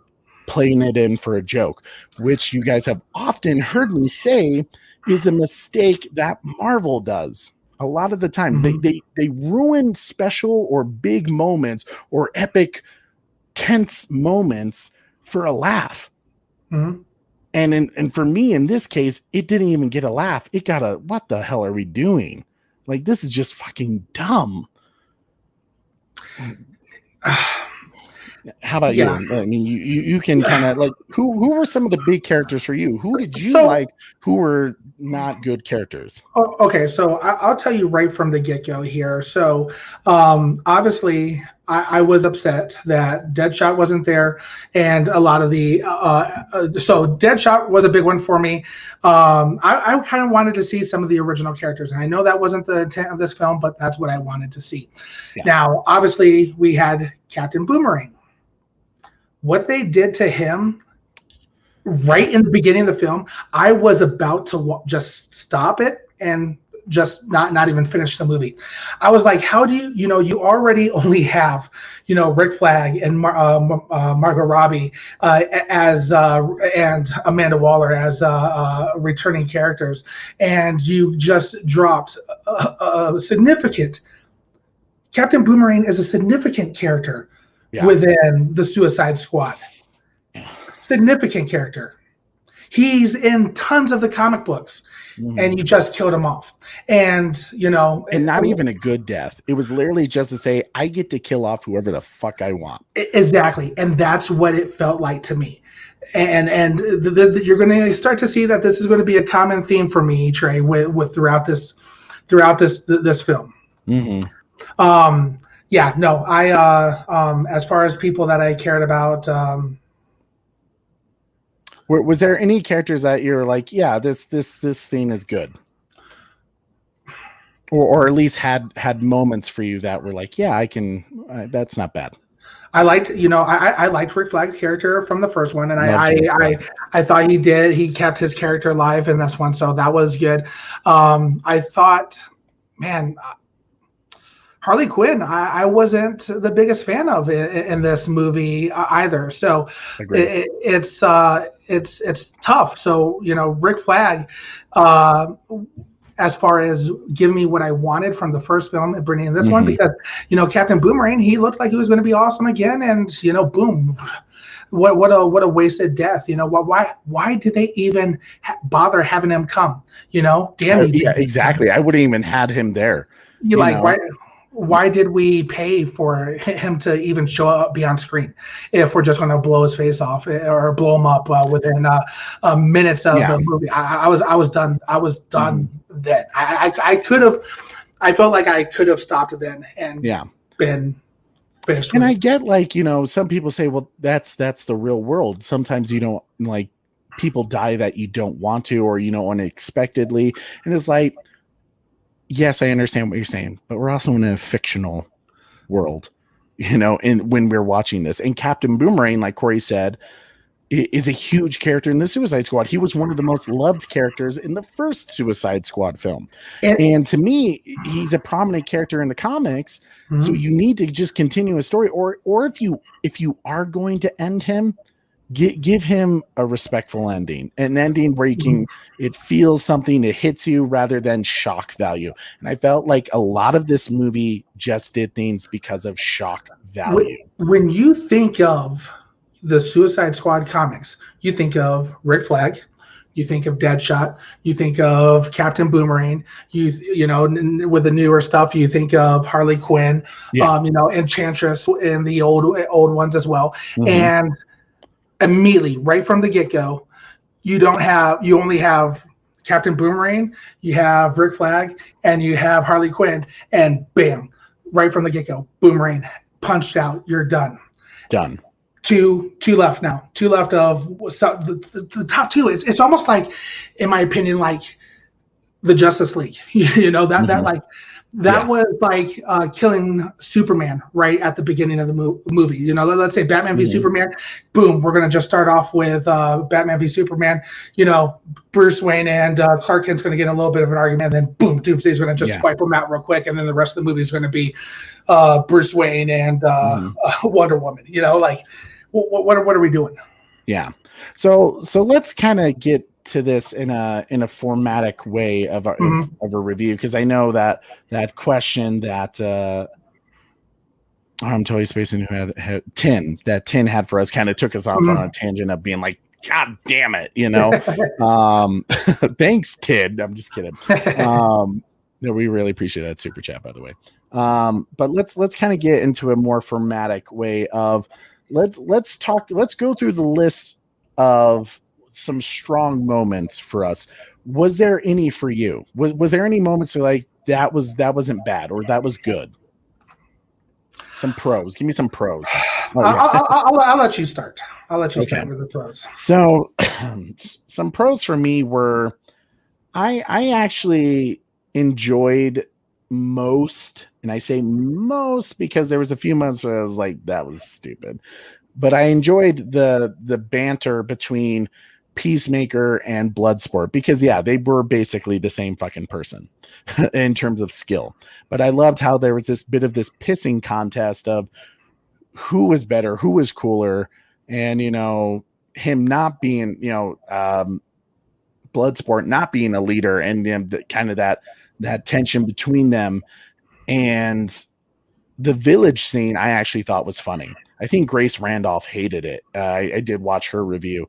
playing it in for a joke, which you guys have often heard me say is a mistake that Marvel does. A lot of the times they ruin special or big moments or epic tense moments for a laugh. And for me in this case, it didn't even get a laugh. It got a, what the hell are we doing? Like, this is just fucking dumb. How about you? I mean, you can kind of like, who were some of the big characters for you? Who did you like who were not good characters? Okay, so I'll tell you right from the get-go here. So obviously I was upset that Deadshot wasn't there, and a lot of the so Deadshot was a big one for me. I kind of wanted to see some of the original characters, and I know that wasn't the intent of this film, but that's what I wanted to see. Now, obviously, we had Captain Boomerang. What they did to him right in the beginning of the film, I was about to just stop it and just not even finish the movie. I was like, how do you already only have, Rick Flag and Margot Robbie as and Amanda Waller as returning characters, and you just dropped a significant. Captain Boomerang is a significant character within the Suicide Squad. Significant character. He's in tons of the comic books, and you just killed him off. And not even a good death. It was literally just to say, I get to kill off whoever the fuck I want. Exactly, and that's what it felt like to me. And you're going to start to see that this is going to be a common theme for me, Trey, with throughout this film. As far as people that I cared about. Was there any characters that you're like, yeah, this thing is good, or at least had moments for you that were like, yeah, I can. That's not bad. I liked, I liked Rick Flag's character from the first one, and I thought he kept his character alive in this one, so that was good. I thought, man, Harley Quinn, I wasn't the biggest fan of in this movie either. So it's tough. So Rick Flag, as far as giving me what I wanted from the first film and bringing in this one, because Captain Boomerang, he looked like he was going to be awesome again, and boom. What a wasted death. Why did they even bother having him come? Damn you. Yeah, exactly. I wouldn't even had him there. Why did we pay for him to even show up, be on screen, if we're just going to blow his face off or blow him up within minutes of the movie? I was done. I was done then. I felt like I could have stopped then and been finished. And I get some people say, well, that's the real world. Sometimes you don't people die that you don't want to, or unexpectedly, and it's like, yes, I understand what you're saying, but we're also in a fictional world, when we're watching this. And Captain Boomerang, like Corey said, is a huge character in the Suicide Squad. He was one of the most loved characters in the first Suicide Squad film. And to me, he's a prominent character in the comics. So you need to just continue a story, or if you are going to end him, give him a respectful ending, an ending where you can, it feels something, it hits you rather than shock value. And I felt like a lot of this movie just did things because of shock value. When you think of the Suicide Squad comics, you think of Rick Flag, you think of Deadshot, you think of Captain Boomerang, with the newer stuff, you think of Harley Quinn, Enchantress and the old ones as well. And immediately, right from the get-go, you only have Captain Boomerang, you have Rick Flag, and you have Harley Quinn, and bam, right from the get-go, Boomerang punched out, you're done. Two left now. Two left of the top two. It's almost like, in my opinion, like the Justice League. That was like killing Superman right at the beginning of the movie. Let's say Batman v Superman. Boom, we're gonna just start off with Batman v Superman. Bruce Wayne and Clark Kent's gonna get in a little bit of an argument, and then boom, Doomsday's gonna just wipe them out real quick, and then the rest of the movie is gonna be Bruce Wayne and Wonder Woman. What are we doing? Yeah. So let's kind of get to this in a formatic way of a review, because I know that question that I'm totally spacing who had Tin had for us kind of took us off on a tangent of being like, God damn it, thanks, Tin. I'm just kidding. No, we really appreciate that super chat, by the way. But let's kind of get into a more formatic way of let's go through the list of some strong moments for us. Was there any for you? Was there any moments where like that wasn't bad or that was good? Some pros. Give me some pros. I'll let you start. I'll let you start with the pros. So some pros for me were I actually enjoyed most, and I say most because there was a few months where I was like, that was stupid. But I enjoyed the banter between Peacemaker and Bloodsport because they were basically the same fucking person in terms of skill. But I loved how there was this bit of this pissing contest of who was better, who was cooler, and him not being Bloodsport not being a leader, and kind of that tension between them. And the village scene I actually thought was funny. I think Grace Randolph hated it. I did watch her review,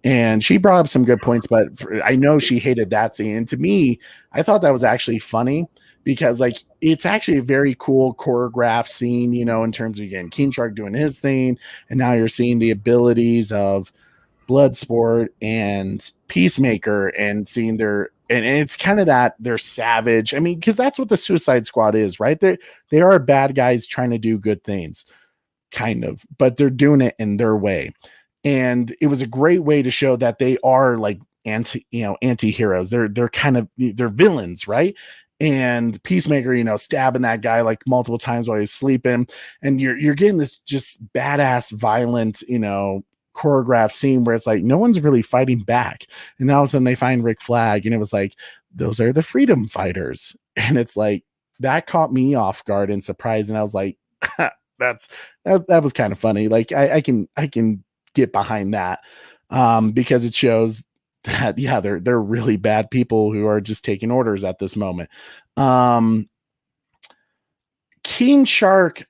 and she brought up some good points, but I know she hated that scene. And to me, I thought that was actually funny because it's actually a very cool choreographed scene, in terms of, again, King Shark doing his thing. And now you're seeing the abilities of Bloodsport and Peacemaker and seeing and it's kind of that they're savage. I mean, because that's what the Suicide Squad is, right? They are bad guys trying to do good things, kind of, but they're doing it in their way. And it was a great way to show that they are like anti-heroes. They're kind of, they're villains, right? And Peacemaker, stabbing that guy like multiple times while he's sleeping, and you're getting this just badass, violent, choreographed scene where it's like no one's really fighting back, and all of a sudden they find Rick Flag, and it was like, those are the freedom fighters, and it's like, that caught me off guard and surprised, and I was like, that was kind of funny. Like I can get behind that, because it shows that they're really bad people who are just taking orders at this moment. King Shark,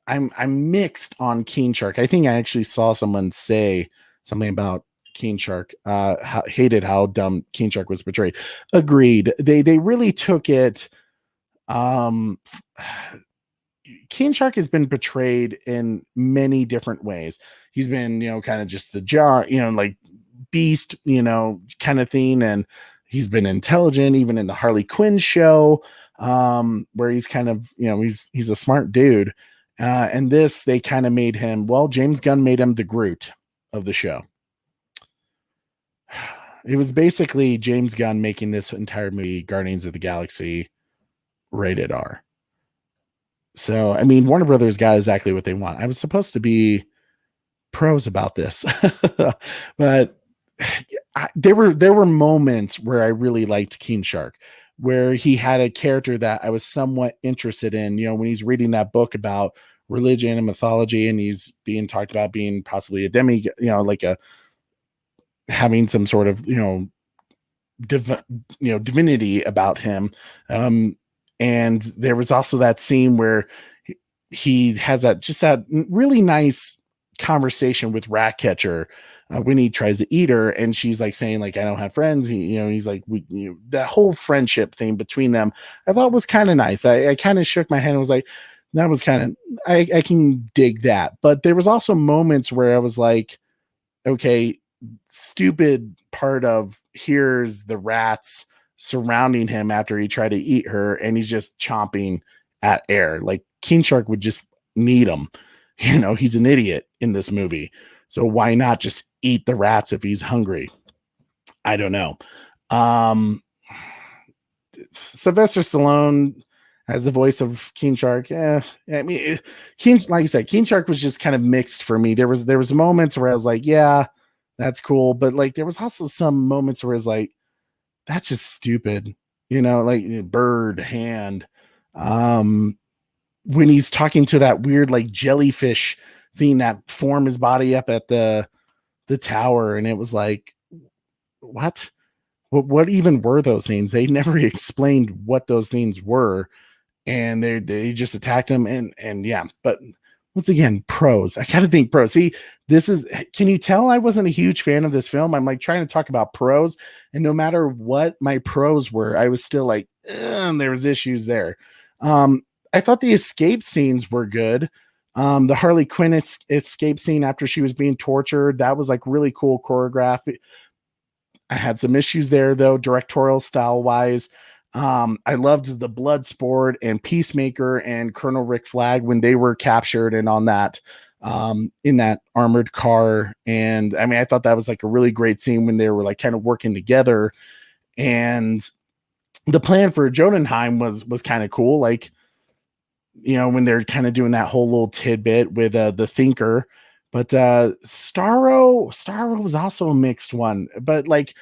I'm mixed on King Shark. I think I actually saw someone say something about King Shark, hated how dumb King Shark was portrayed. Agreed. They really took it. King Shark has been portrayed in many different ways. He's been, kind of just the jaw, like beast, kind of thing. And he's been intelligent, even in the Harley Quinn show, where he's kind of, he's a smart dude. And this, they kind of made him, James Gunn made him the Groot of the show. It was basically James Gunn making this entire movie, Guardians of the Galaxy, rated R. So, I mean, Warner Brothers got exactly what they want. I was supposed to be pros about this, but there were moments where I really liked King Shark, where he had a character that I was somewhat interested in. When he's reading that book about religion and mythology, and he's being talked about being possibly a demi, like having some sort of divinity about him. And there was also that scene where he has that really nice conversation with Ratcatcher when he tries to eat her, and she's like saying like, I don't have friends. He's like, that whole friendship thing between them, I thought was kind of nice. I kind of shook my head and was like, that was kind of, I can dig that. But there was also moments where I was like, okay, stupid part of here's the rats surrounding him after he tried to eat her, and he's just chomping at air. Like King Shark would just need him. He's an idiot in this movie. So why not just eat the rats if he's hungry? I don't know. Sylvester Stallone as the voice of King Shark. I mean, like you said, King Shark was just kind of mixed for me. There was moments where I was like, yeah, that's cool. But like, there was also some moments where I was like, that's just stupid, like bird hand. When he's talking to that weird, like jellyfish thing that form his body up at the tower. And it was like, what even were those things? They never explained what those things were. And they just attacked him. And yeah, but once again, pros. I kind of think pros. See, can you tell I wasn't a huge fan of this film? I'm like trying to talk about pros, and no matter what my pros were, I was still like, there was issues there. I thought the escape scenes were good. The Harley Quinn escape scene after she was being tortured, that was like really cool choreography. I had some issues there though, directorial style wise. I loved the Bloodsport and Peacemaker and Colonel Rick Flag when they were captured and on that, in that armored car. And I mean, I thought that was like a really great scene when they were like kind of working together. And the plan for Jotunheim was kind of cool. Like, when they're kind of doing that whole little tidbit with the Thinker. But Starro was also a mixed one. But like,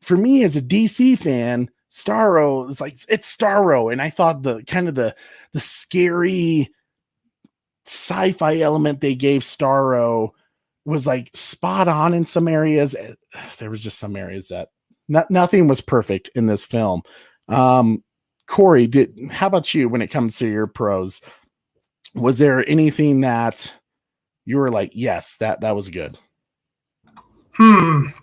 for me as a DC fan, Starro, it's Starro. And I thought the scary sci-fi element they gave Starro was like spot on in some areas. There was just some areas that nothing was perfect in this film. Corey, how about you when it comes to your pros? Was there anything that you were like, yes, that was good? I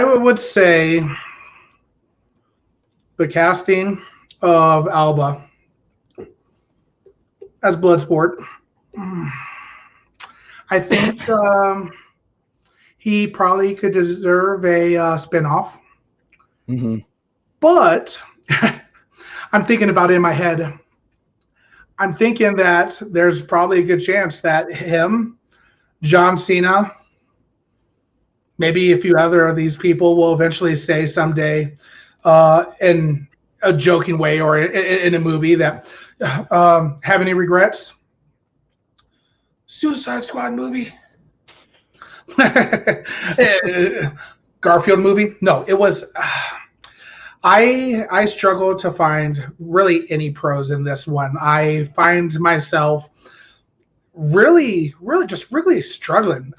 would say the casting of Alba as Bloodsport. I think he probably could deserve a spinoff. Mm-hmm. But I'm thinking about it in my head. I'm thinking that there's probably a good chance that him, John Cena, maybe a few other of these people will eventually say someday in a joking way or in a movie that have any regrets? Suicide Squad movie? Garfield movie? No, it was I struggle to find really any pros in this one. I find myself really struggling.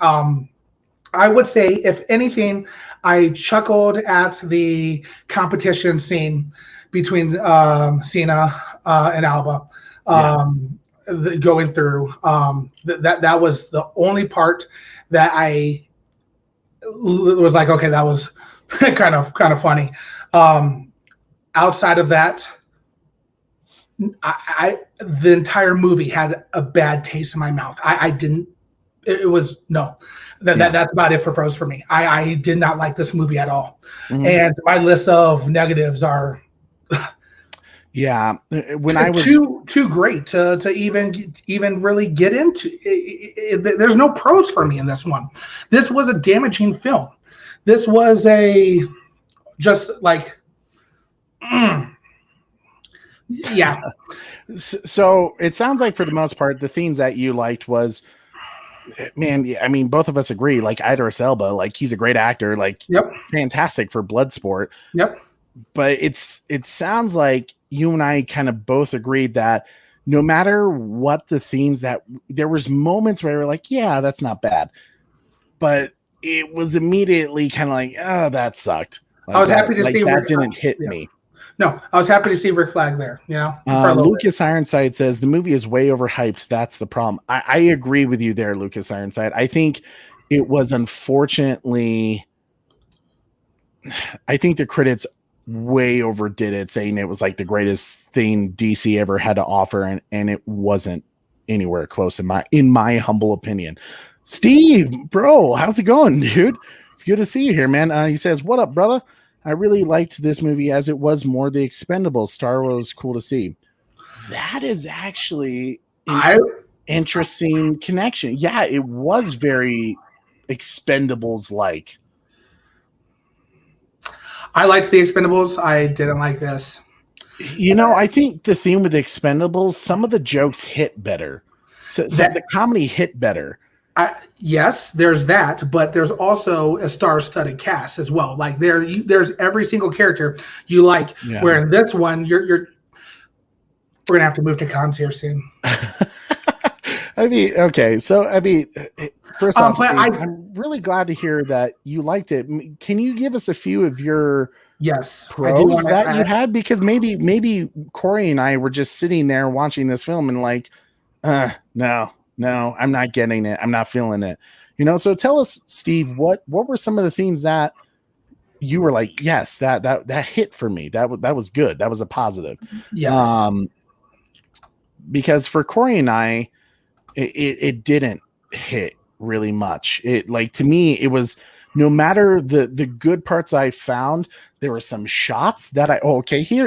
I would say, if anything, I chuckled at the competition scene between Cena and Alba going through. That was the only part that I was like, okay, that was kind of funny. Outside of that, the entire movie had a bad taste in my mouth. I didn't. It was no. That's about it for pros for me. I did not like this movie at all, and my list of negatives are. Yeah, when I was too great to even really get into. There's no pros for me in this one. This was a damaging film. This was a just like. Yeah. So it sounds like for the most part, the themes that you liked was, man, I mean, both of us agree, like Idris Elba, like he's a great actor, like fantastic for Bloodsport. Yep. But it sounds like you and I kind of both agreed that no matter what the themes, that there was moments where we were like, yeah, that's not bad. But it was immediately kind of like, oh, that sucked. Like, I was happy to see that didn't hit me. No, I was happy to see Rick Flag there. You know, Lucas Ironside says the movie is way overhyped. That's the problem. I agree with you there, Lucas Ironside. I think it was unfortunately. I think the critics way overdid it, saying it was like the greatest thing DC ever had to offer, and it wasn't anywhere close in my humble opinion. Steve, bro, how's it going, dude? It's good to see you here, man. He says, "What up, brother? I really liked this movie as it was more the Expendables. Star Wars was cool to see." That is actually an interesting connection. Yeah, it was very Expendables-like. I liked the Expendables. I didn't like this. You know, I think the theme with the Expendables, some of the jokes hit better. So the comedy hit better. Yes, there's that, but there's also a star-studded cast as well. Like there's every single character you like. Yeah. Where in this one, we're gonna have to move to cons here soon. I mean, okay, so I mean, first off, Steve, I'm really glad to hear that you liked it. Can you give us a few of your pros that you had? Because maybe Corey and I were just sitting there watching this film and like, no, I'm not getting it. I'm not feeling it. You know, so tell us, Steve, what were some of the things that you were like, yes, that hit for me. That was good. That was a positive. Yes. Because for Corey and I, it didn't hit really much. It, like, to me, it was, no matter the good parts I found, there were some shots that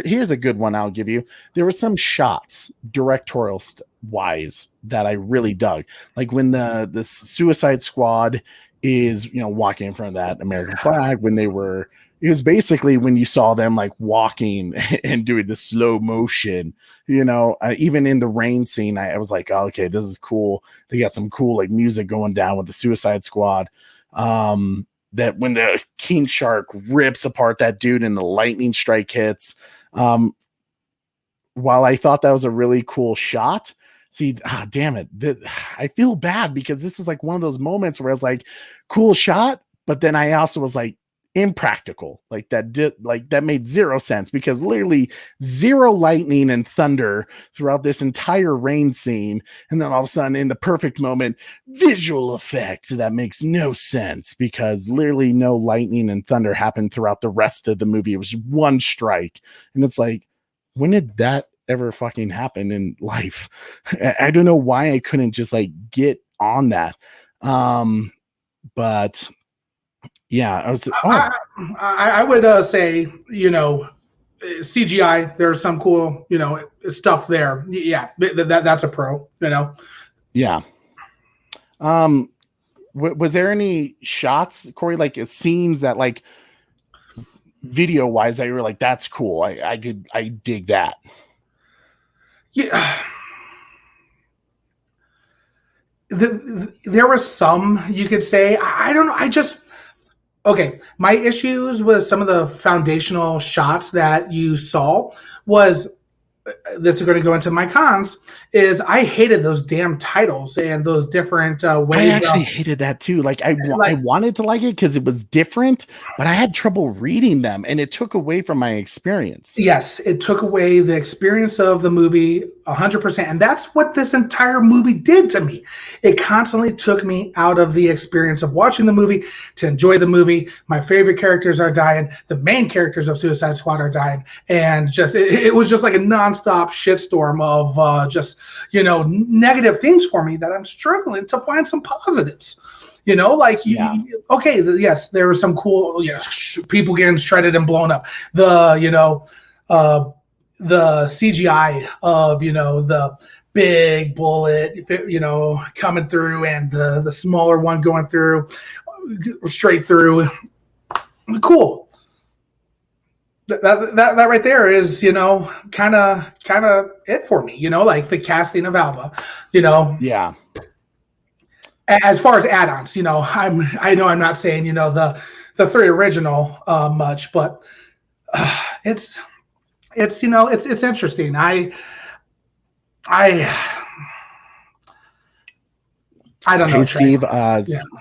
here's a good one I'll give you. There were some shots directorial wise that I really dug. Like when the Suicide Squad is, you know, walking in front of that American flag, it was basically when you saw them like walking and doing the slow motion, you know, even in the rain scene, I was like, oh, okay, this is cool. They got some cool like music going down with the Suicide Squad. That when the king shark rips apart that dude and the lightning strike hits, while I thought that was a really cool shot, damn it, I feel bad because this is like one of those moments where I was like, cool shot, but then I also was like, impractical, like that made zero sense, because literally zero lightning and thunder throughout this entire rain scene, and then all of a sudden in the perfect moment, visual effects that makes no sense, because literally no lightning and thunder happened throughout the rest of the movie. It was one strike, and it's like, when did that ever fucking happen in life? I don't know why I couldn't just like get on that. But yeah, I would say, you know, CGI, there's some cool, you know, stuff there. Yeah, that's a pro, you know. Yeah. Was there any shots, Corey, like scenes that like video wise that you were like, that's cool, I dig that? Yeah. There was some, you could say. I don't know. Okay, my issues with some of the foundational shots that you saw was this is going to go into my cons is I hated those damn titles and those different ways. I actually hated that too. Like I wanted to like it because it was different, but I had trouble reading them, and it took away from my experience. Yes, it took away the experience of the movie 100%, and that's what this entire movie did to me. It constantly took me out of the experience of watching the movie to enjoy the movie. My favorite characters are dying. The main characters of Suicide Squad are dying, and just it was just like a nonstop shitstorm of just negative things for me that I'm struggling to find some positives. Okay, yes, there was some cool, people getting shredded and blown up. The CGI of the big bullet, coming through, and the smaller one going through, straight through. Cool. That right there is kind of it for me. Like the casting of Alba. Yeah. As far as add-ons, I know I'm not saying the three original much, but it's interesting. I don't know. Hey, Steve.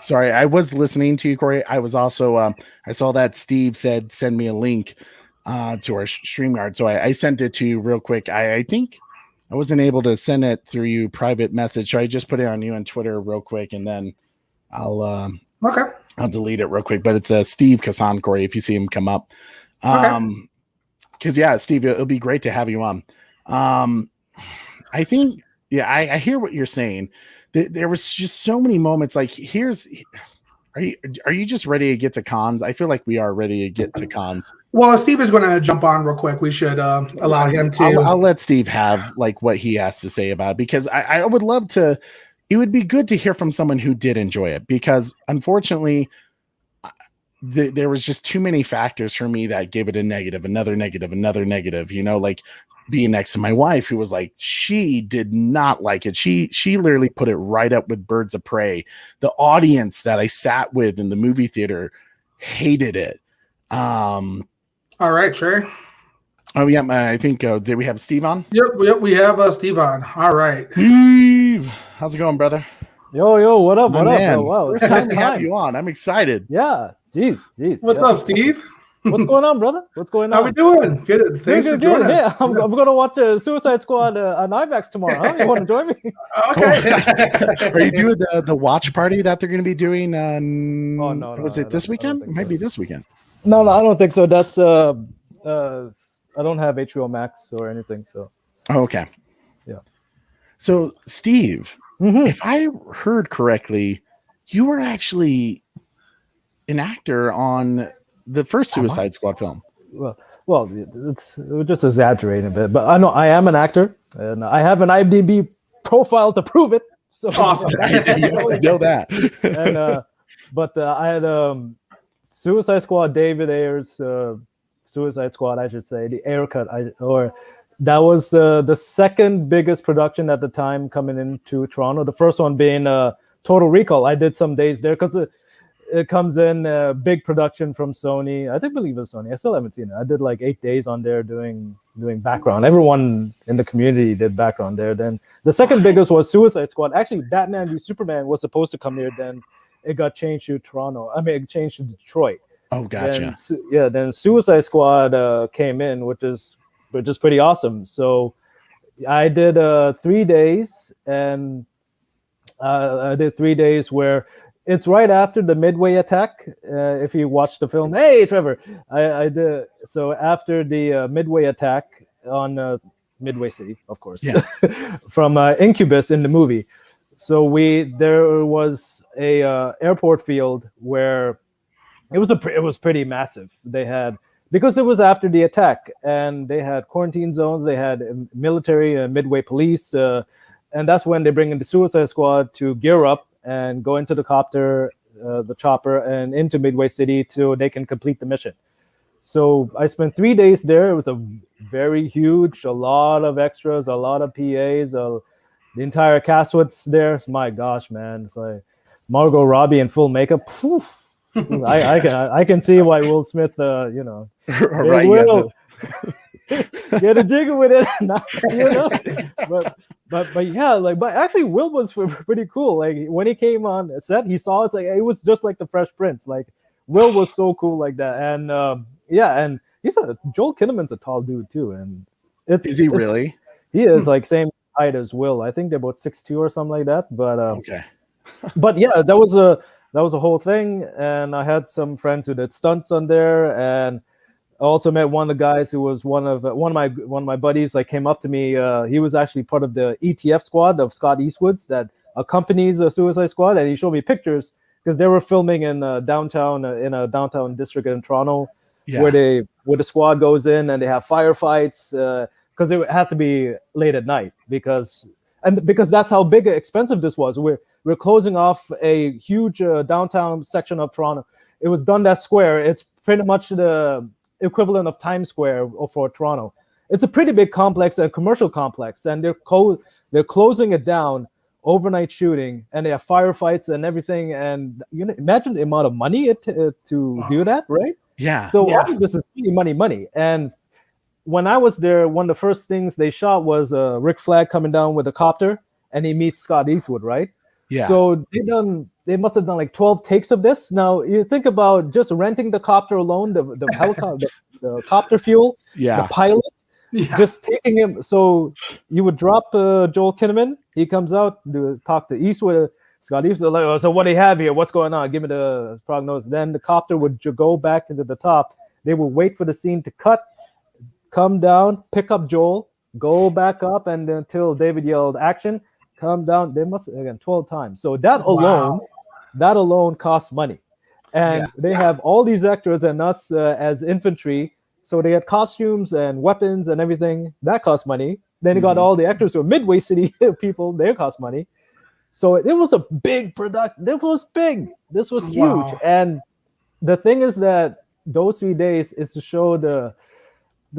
Sorry, I was listening to you, Corey. I was also I saw that Steve said send me a link to our StreamYard, so I sent it to you real quick. I think I wasn't able to send it through you private message, so I just put it on you on Twitter real quick, and then I'll delete it real quick. But it's Steve Kassan, Corey, if you see him come up. Because Steve, it'll be great to have you on. I think I hear what you're saying. There was just so many moments. Like are you just ready to get to cons? I feel like we are ready to get to cons. Well, Steve is going to jump on real quick. We should allow him to. I'll let Steve have like what he has to say about it, because I would love to. It would be good to hear from someone who did enjoy it, because unfortunately, there was just too many factors for me that gave it a negative, another negative, another negative. Like being next to my wife, who was like, she did not like it. She literally put it right up with Birds of Prey. The audience that I sat with in the movie theater hated it. All right, Trey. Oh yeah, I think did we have Steve on? Yep, we have Steve on. All right, Steve, how's it going, brother? Yo, what up? My what man. up? Wow, first time to have you on. I'm excited. Yeah, jeez. What's up, Steve? What's going on, brother? What's going on? How we doing? Good. Thanks for joining us. Yeah, I'm gonna watch Suicide Squad on IMAX tomorrow. Huh? You want to join me? Okay. Are you doing the watch party that they're going to be doing? No. Was it this weekend? It might be this weekend. No, I don't think so. That's I don't have HBO Max or anything. So. Oh, okay. Yeah. So, Steve, if I heard correctly, you were actually an actor on the first Suicide Squad film. Well, it's just exaggerating a bit, but I know I am an actor, and I have an IMDb profile to prove it. So Awesome. I know that. And but I had Suicide Squad, David Ayer's Suicide Squad, I should say, the Ayer cut, that was the second biggest production at the time coming into Toronto. The first one being Total Recall. I did some days there because it comes in big production from Sony. I believe it was Sony. I still haven't seen it. I did like 8 days on there doing background. Everyone in the community did background there. Then the second biggest was Suicide Squad. Actually, Batman v Superman was supposed to come here. Then it got changed to Toronto. It changed to Detroit. Oh, gotcha. Then Suicide Squad came in, which is pretty awesome. So I did 3 days, and I did 3 days where it's right after the Midway attack. If you watch the film, hey Trevor, I did so after the Midway attack on Midway City, of course, from Incubus in the movie. So there was a airport field where it was pretty massive. They had, because it was after the attack, and they had quarantine zones. They had military, Midway police, and that's when they bring in the Suicide Squad to gear up and go into the chopper, and into Midway City so they can complete the mission. So I spent 3 days there. It was a very huge, a lot of extras, a lot of PAs, the entire cast was there. My gosh, man. It's like Margot Robbie in full makeup. Poof, I can see why Will Smith, you know, Right, Will, get a jigger with it, you know. But yeah, like, but actually, Will was pretty cool. Like when he came on set, he saw it's like it was just like the Fresh Prince. Like Will was so cool like that, and yeah, and Joel Kinnaman's a tall dude too, and is he really? He is like same height as Will. I think they're about 6'2" or something like that. But okay. But yeah, that was a whole thing, and I had some friends who did stunts on there, and I also met one of the guys who was one of my buddies. Like came up to me. He was actually part of the ETF squad of Scott Eastwood's that accompanies the Suicide Squad, and he showed me pictures because they were filming in downtown in a downtown district in Toronto, where the squad goes in and they have firefights because it had to be late at night because that's how big and expensive this was. We're closing off a huge downtown section of Toronto. It was Dundas Square. It's pretty much the equivalent of Times Square for Toronto. It's a pretty big complex, a commercial complex, and they're closing it down, overnight shooting, and they have firefights and everything. And you know, imagine the amount of money to do that, right? Yeah. So all of this is money. And when I was there, one of the first things they shot was Rick Flag coming down with a copter, and he meets Scott Eastwood, right? Yeah. So they must have done like 12 takes of this. Now you think about just renting the copter alone, the helicopter, the copter fuel, the pilot, just taking him. So you would drop Joel Kinnaman. He comes out to talk to Eastwood. Scott Eastwood, like, oh, so what do you have here? What's going on? Give me the prognosis. Then the copter would go back into the top. They would wait for the scene to cut, come down, pick up Joel, go back up, and until David yelled action, come down. They must again 12 times. So that alone costs money, and they have all these actors and us as infantry. So they had costumes and weapons and everything that costs money. Then you got all the actors who are Midway City people. They cost money. So it was a big production. This was big. This was huge. And the thing is that those 3 days is to show the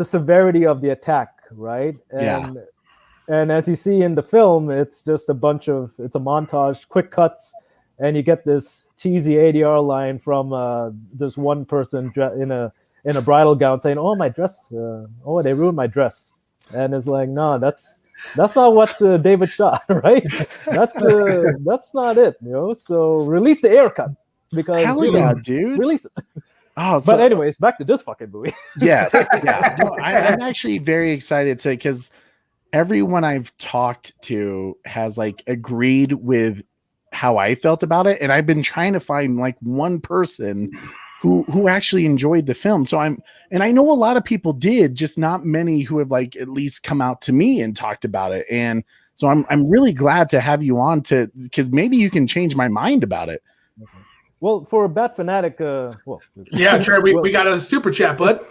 severity of the attack, right? And as you see in the film, it's just it's a montage, quick cuts, and you get this cheesy ADR line from this one person in a bridal gown saying, "Oh, my dress! They ruined my dress," and it's like, no, that's not what David shot, right? That's not it, you know. So release the air cut because hell yeah, dude, release it. Oh, but anyways, back to this fucking movie. Yes, yeah. No, I'm actually very excited because everyone I've talked to has like agreed with how I felt about it, and I've been trying to find like one person who actually enjoyed the film. So I know a lot of people did, just not many who have like at least come out to me and talked about it. And so I'm really glad to have you on because maybe you can change my mind about it. Okay. Well, for a Bat Fanatic, yeah, sure. We got a super chat, bud.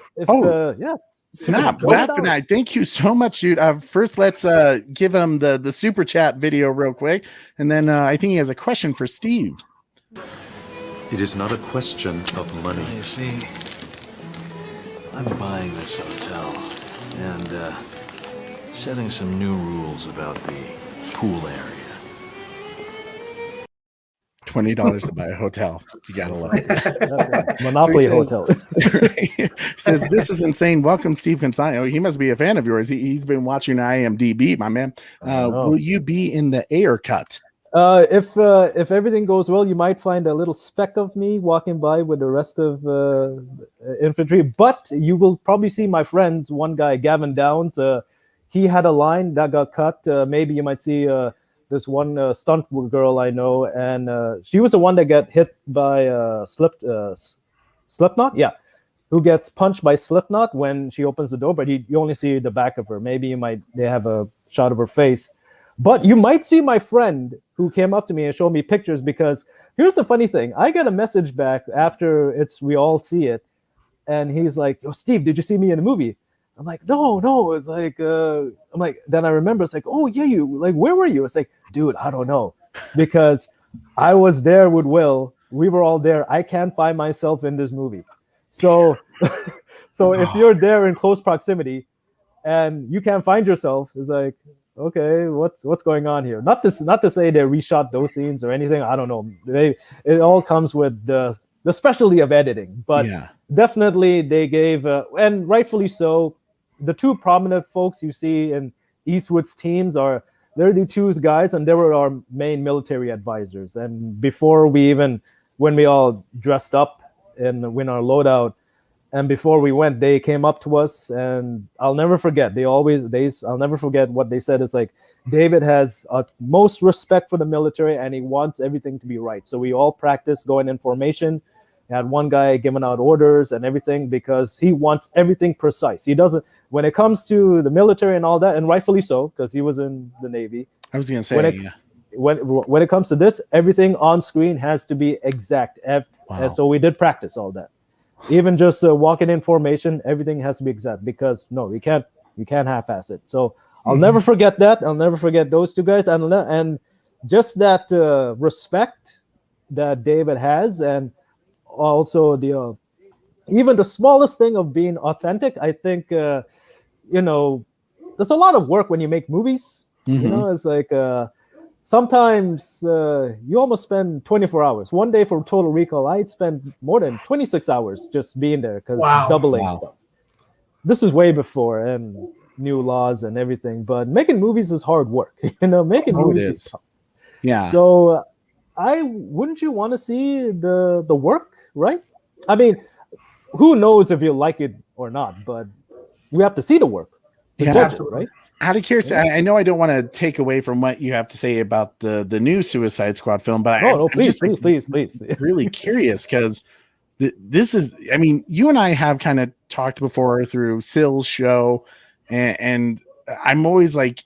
Snap. Bat Fanatic. Thank you so much, dude. First, let's give him the super chat video real quick, and then I think he has a question for Steve. It is not a question of money. You see, I'm buying this hotel and setting some new rules about the pool area. $20 to buy a hotel. You gotta love it. Monopoly hotel. He says, "This is insane. Welcome, Steve Consano." He must be a fan of yours. He's been watching IMDb, my man. Will you be in the air cut? If everything goes well, you might find a little speck of me walking by with the rest of infantry. But you will probably see my friends. One guy, Gavin Downs, he had a line that got cut. Maybe you might see this one stunt girl I know, and she was the one that got hit by Slipknot. Yeah, who gets punched by Slipknot when she opens the door. But you only see the back of her. Maybe they have a shot of her face. But you might see my friend who came up to me and showed me pictures, because here's the funny thing. I got a message back after we all see it. And he's like, "Yo, Steve, did you see me in the movie?" I'm like, no. It's like, I'm like, then I remember it's like, "Oh yeah, where were you?" It's like, dude, I don't know. Because I was there with Will. We were all there. I can't find myself in this movie. So, if you're there in close proximity and you can't find yourself, it's like, okay, what's going on here? Not to say they reshot those scenes or anything. I don't know. It all comes with the the specialty of editing. But definitely they gave, and rightfully so, the two prominent folks you see in Eastwood's teams they're the two guys, and they were our main military advisors. And before when we all dressed up and in our loadout, and before we went, they came up to us, and I'll never forget. I'll never forget what they said. It's like, David has most respect for the military, and he wants everything to be right. So we all practiced going in formation. Had one guy giving out orders and everything because he wants everything precise. He doesn't, when it comes to the military and all that, and rightfully so, because he was in the Navy. I was going to say, when it comes to this, everything on screen has to be exact. And so we did practice all that. Even just walking in formation, everything has to be exact, because you can't half-ass it. So I'll never forget that. I'll never forget those two guys, and just that respect that David has, and also the even the smallest thing of being authentic. I think there's a lot of work when you make movies. It's like sometimes you almost spend 24 hours. One day for Total Recall, I'd spend more than 26 hours just being there because doubling stuff. This is way before and new laws and everything, but making movies is hard work. Making movies is tough. Yeah. So wouldn't you want to see the work, right? I mean, who knows if you like it or not, but we have to see the work. Right? Out of curiosity, I know I don't want to take away from what you have to say about the new Suicide Squad film, but please. Really curious, because this is, I mean, you and I have kind of talked before through Sill's show, and I'm always like,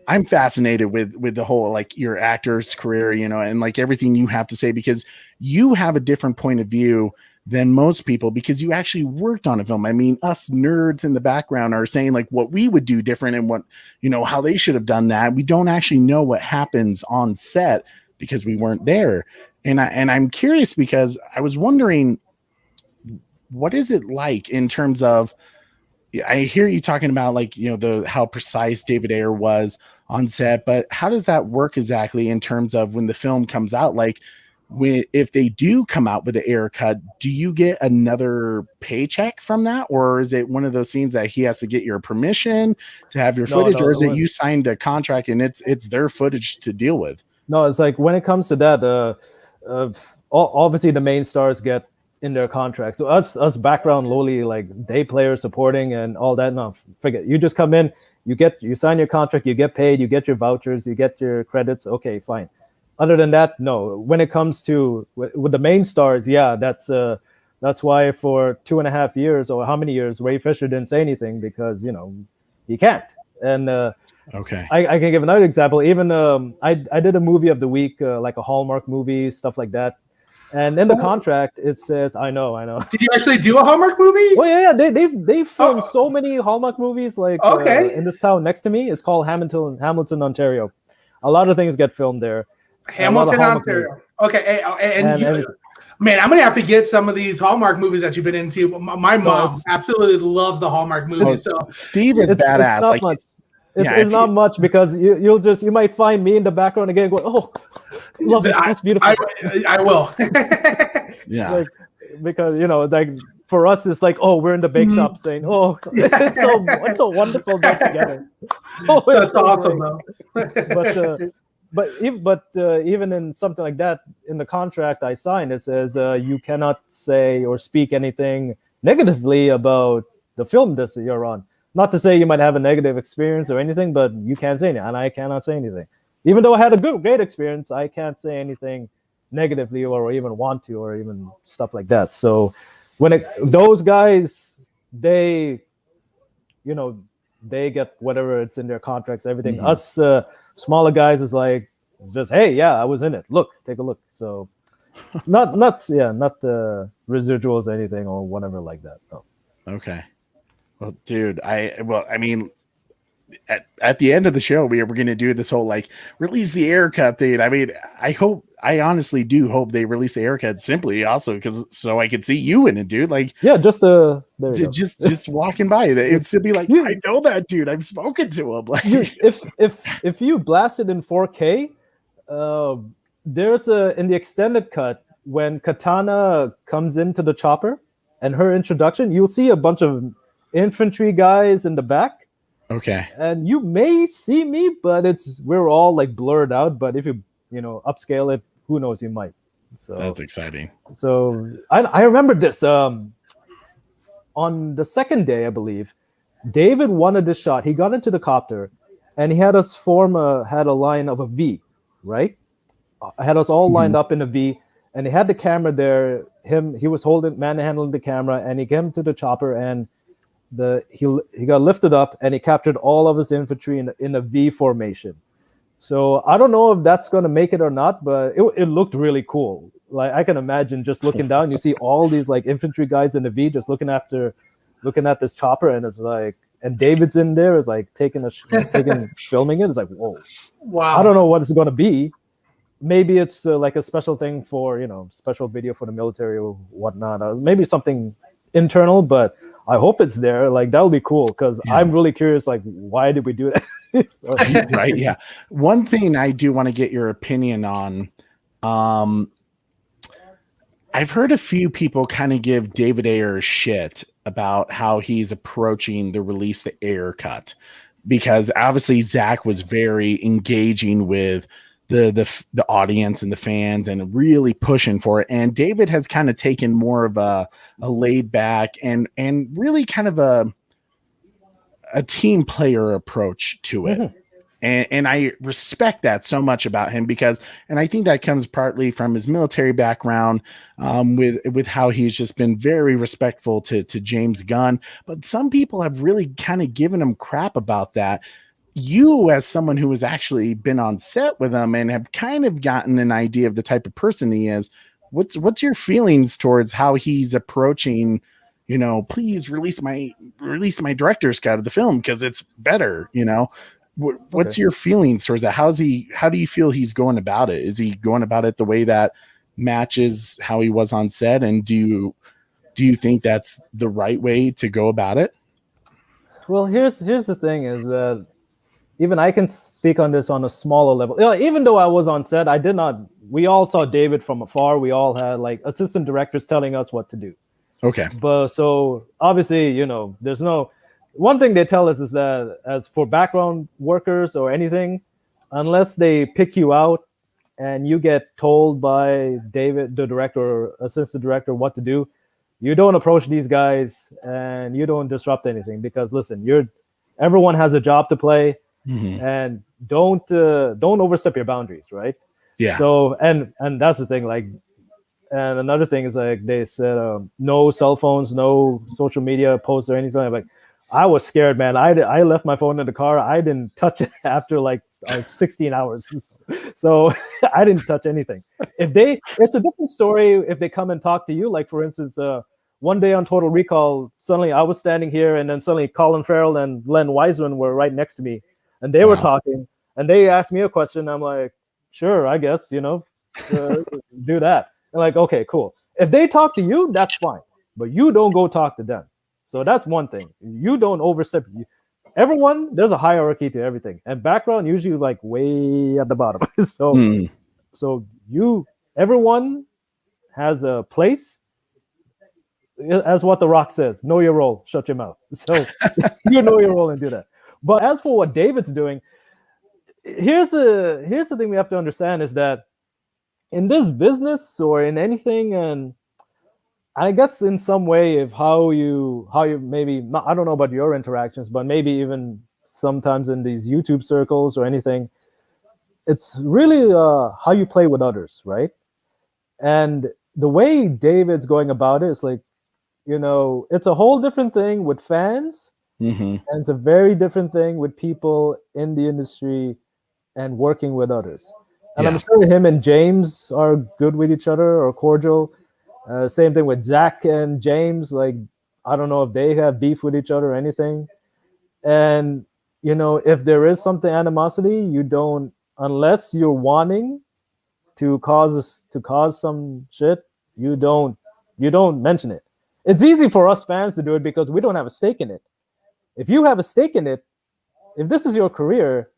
I'm fascinated with the whole, like, your actor's career, and like everything you have to say, because you have a different point of view than most people, because you actually worked on a film. I mean, us nerds in the background are saying like what we would do different and what, how they should have done that. We don't actually know what happens on set because we weren't there. And I'm curious, because I was wondering, what is it like in terms of, I hear you talking about like, how precise David Ayer was on set, but how does that work exactly in terms of when the film comes out? Like, if they do come out with an Ayer cut, do you get another paycheck from that, or is it one of those scenes that he has to get your permission to have your footage, or is it you signed a contract and it's their footage to deal with? No, it's like when it comes to that, obviously the main stars get in their contract. So us background lowly, like day players supporting and all that, no, forget. You just come in, you sign your contract, you get paid, you get your vouchers, you get your credits. Okay, fine. Other than that, no. When it comes to with the main stars, that's why for 2.5 years or how many years Ray Fisher didn't say anything, because he can't. And okay, I can give another example. Even I did a movie of the week, like a Hallmark movie, stuff like that. And in the contract it says, I know. Did you actually do a Hallmark movie? Well, yeah. They filmed so many Hallmark movies, like in this town next to me. It's called Hamilton, Ontario. A lot of things get filmed there. Hamilton, Ontario. Okay, man, I'm gonna have to get some of these Hallmark movies that you've been into. My mom absolutely loves the Hallmark movies. So Steve is badass. It's not much. It's not much, because you might find me in the background again going, oh, love it, that's beautiful. I will. Yeah, because like for us it's like, oh, we're in the bake shop saying, oh, it's so wonderful done together. Oh, that's so awesome though. But even in something like that, in the contract I signed, it says you cannot say or speak anything negatively about the film that you're on. Not to say you might have a negative experience or anything, but you can't say anything, and I cannot say anything. Even though I had a great experience, I can't say anything negatively or even want to, or even stuff like that. So those guys, they get whatever it's in their contracts, everything. Mm-hmm. Us smaller guys is like, just, hey, I was in it. Look, take a look. So not residuals or anything or whatever like that. No. Okay. Well, dude, I mean, at the end of the show, we're going to do this whole like release the Ayer cut thing. I mean, I honestly do hope they release the Ayer cut simply also so I can see you in it, dude. Like, just just walking by, it's to be like, I know that dude. I've spoken to him. Like, if you blast it in 4K, there's in the extended cut, when Katana comes into the chopper and her introduction, you'll see a bunch of infantry guys in the back. Okay. And you may see me, but we're all like blurred out. But if you upscale it, who knows, you might. So that's exciting. So I remember this. On the second day, I believe, David wanted this shot. He got into the copter, and he had us had a line of a V, right? Had us all lined up in a V, and he had the camera there. He was manhandling the camera, and he came to the chopper, and he got lifted up, and he captured all of his infantry in a V formation. So I don't know if that's going to make it or not, but it looked really cool. Like I can imagine just looking down, you see all these like infantry guys in the V just looking at this chopper, and it's like, and David's in there is like filming it. It's like, whoa, wow. I don't know what it's going to be. Maybe it's like a special thing for special video for the military or whatnot. Maybe something internal, but I hope it's there. Like that would be cool because I'm really curious. Like, why did we do that? Right? Yeah. One thing I do want to get your opinion on. I've heard a few people kind of give David Ayer shit about how he's approaching the release the Ayer cut, because obviously Zach was very engaging with the audience and the fans and really pushing for it. And David has kind of taken more of a laid back and really kind of a team player approach to it. Mm-hmm. And I respect that so much about him and I think that comes partly from his military background, with how he's just been very respectful to James Gunn. But some people have really kind of given him crap about that. You, as someone who has actually been on set with him and have kind of gotten an idea of the type of person he is, what's your feelings towards how he's approaching, please release my director's cut of the film because it's better, What's your feelings towards that? How do you feel he's going about it? Is he going about it the way that matches how he was on set? And do you think that's the right way to go about it? Well, here's the thing is that even I can speak on this on a smaller level. Even though I was on set, we all saw David from afar. We all had like assistant directors telling us what to do. Okay. But so obviously, there's one thing they tell us is that as for background workers or anything, unless they pick you out and you get told by David, the director or assistant director, what to do, you don't approach these guys and you don't disrupt anything because listen, everyone has a job to play. Mm-hmm. And don't overstep your boundaries, right? Yeah. So and that's the thing. Like, and another thing is like they said, no cell phones, no social media posts or anything. I'm like, I was scared, man. I left my phone in the car. I didn't touch it after like 16 hours. So I didn't touch anything. It's a different story if they come and talk to you. Like for instance, one day on Total Recall, suddenly I was standing here, and then suddenly Colin Farrell and Len Wiseman were right next to me. And they were talking, and they asked me a question. I'm like, sure, I guess, do that. I'm like, okay, cool. If they talk to you, that's fine. But you don't go talk to them. So that's one thing. You don't overstep. Everyone, there's a hierarchy to everything. And background usually like way at the bottom. So everyone has a place. As what The Rock says, know your role, shut your mouth. So you know your role and do that. But as for what David's doing, here's the thing we have to understand is that in this business or in anything, and I guess in some way, if how you maybe not, I don't know about your interactions, but maybe even sometimes in these YouTube circles or anything, it's really how you play with others, right? And the way David's going about it is like, it's a whole different thing with fans. Mm-hmm. And it's a very different thing with people in the industry and working with others. And I'm sure him and James are good with each other or cordial. Same thing with Zach and James. Like, I don't know if they have beef with each other or anything. And, if there is something animosity, you don't, unless you're wanting to cause some shit, you don't mention it. It's easy for us fans to do it because we don't have a stake in it. If you have a stake in it, if this is your career,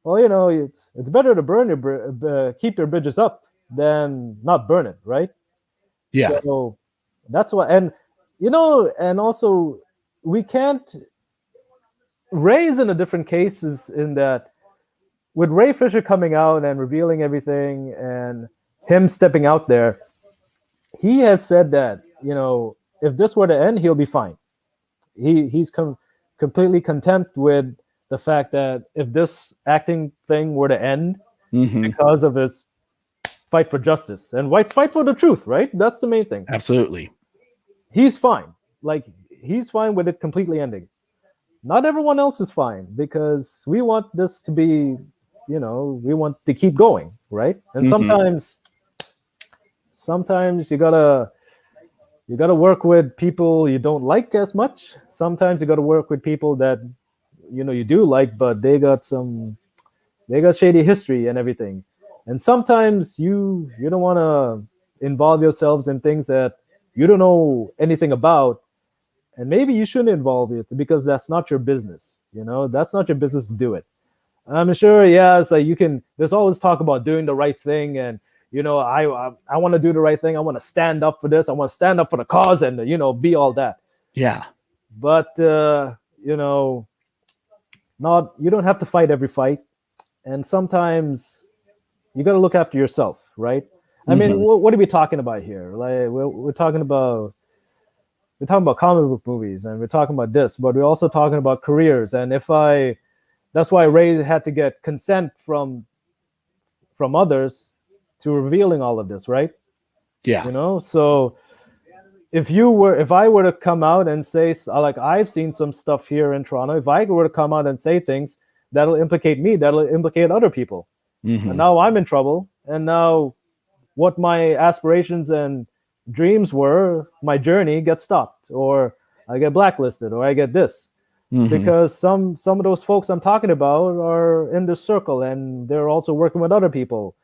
well, it's better to keep your bridges up then not burn it, right? Yeah. So that's why, and and also we can't raise in a different cases in that with Ray Fisher coming out and revealing everything and him stepping out there, he has said that, if this were to end, he'll be fine. He's completely content with the fact that if this acting thing were to end because of his fight for justice and fight for the truth, right? That's the main thing. Absolutely. He's fine. Like, he's fine with it completely ending. Not everyone else is fine because we want this to be, we want to keep going, right? And sometimes you gotta work with people you don't like as much. Sometimes you gotta work with people that you do like, but they got shady history and everything. And sometimes you don't want to involve yourselves in things that you don't know anything about, and maybe you shouldn't involve it because that's not your business. That's not your business to do it. I'm sure, yeah, it's like there's always talk about doing the right thing, and I want to do the right thing. I want to stand up for this. I want to stand up for the cause, and be all that. Yeah. But you don't have to fight every fight, and sometimes you got to look after yourself, right? I mean, what are we talking about here? Like, we're talking about comic book movies, and we're talking about this, but we're also talking about careers. And that's why Ray had to get consent from others to revealing all of this, right? Yeah. So if I were to come out and say, like, I've seen some stuff here in Toronto, if I were to come out and say things that'll implicate me, that'll implicate other people, and now I'm in trouble, and now what my aspirations and dreams were, my journey gets stopped, or I get blacklisted, or I get this. Because some of those folks I'm talking about are in this circle, and they're also working with other people.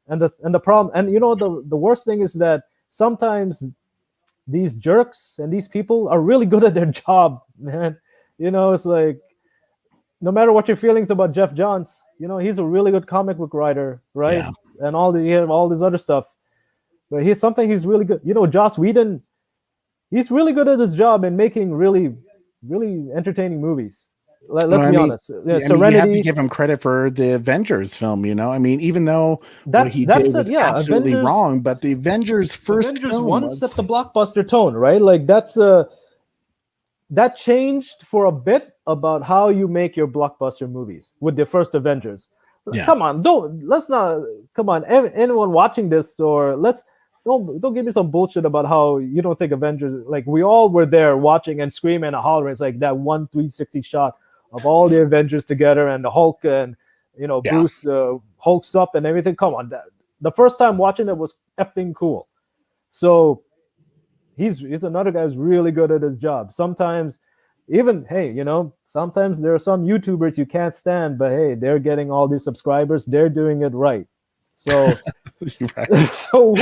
And the problem, and the worst thing is that sometimes these jerks and these people are really good at their job, man. It's like, no matter what your feelings about Jeff Johns, he's a really good comic book writer, right? Yeah. And all this other stuff. But he's really good. Joss Whedon, he's really good at his job in making really, really entertaining movies. Let's be honest. Yeah, Serenity. You have to give him credit for the Avengers film. I mean, even though what he did was absolutely wrong, but the Avengers first film one set the blockbuster tone, right? Like, that changed for a bit about how you make your blockbuster movies with the first Avengers. Yeah. Come on, anyone watching this, or don't give me some bullshit about how you don't think Avengers, like, we all were there watching and screaming and hollering. It's like that 360 shot of all the Avengers together, and the Hulk, and Bruce hulks up and everything. Come on, the first time watching it was effing cool. So he's another guy who's really good at his job. Sometimes sometimes there are some YouTubers you can't stand, but hey, they're getting all these subscribers. They're doing it right. So so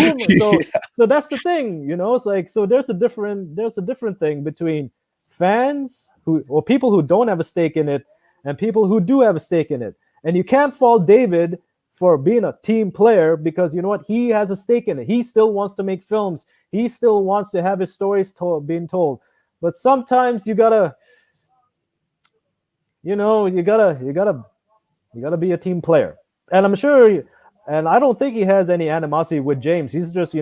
that's the thing, It's like, so there's a different thing between fans or people who don't have a stake in it and people who do have a stake in it. And you can't fault David for being a team player, because you know what? He has a stake in it. He still wants to make films. He still wants to have his stories being told. But sometimes you gotta be a team player. And I'm sure, and I don't think he has any animosity with James. He's just,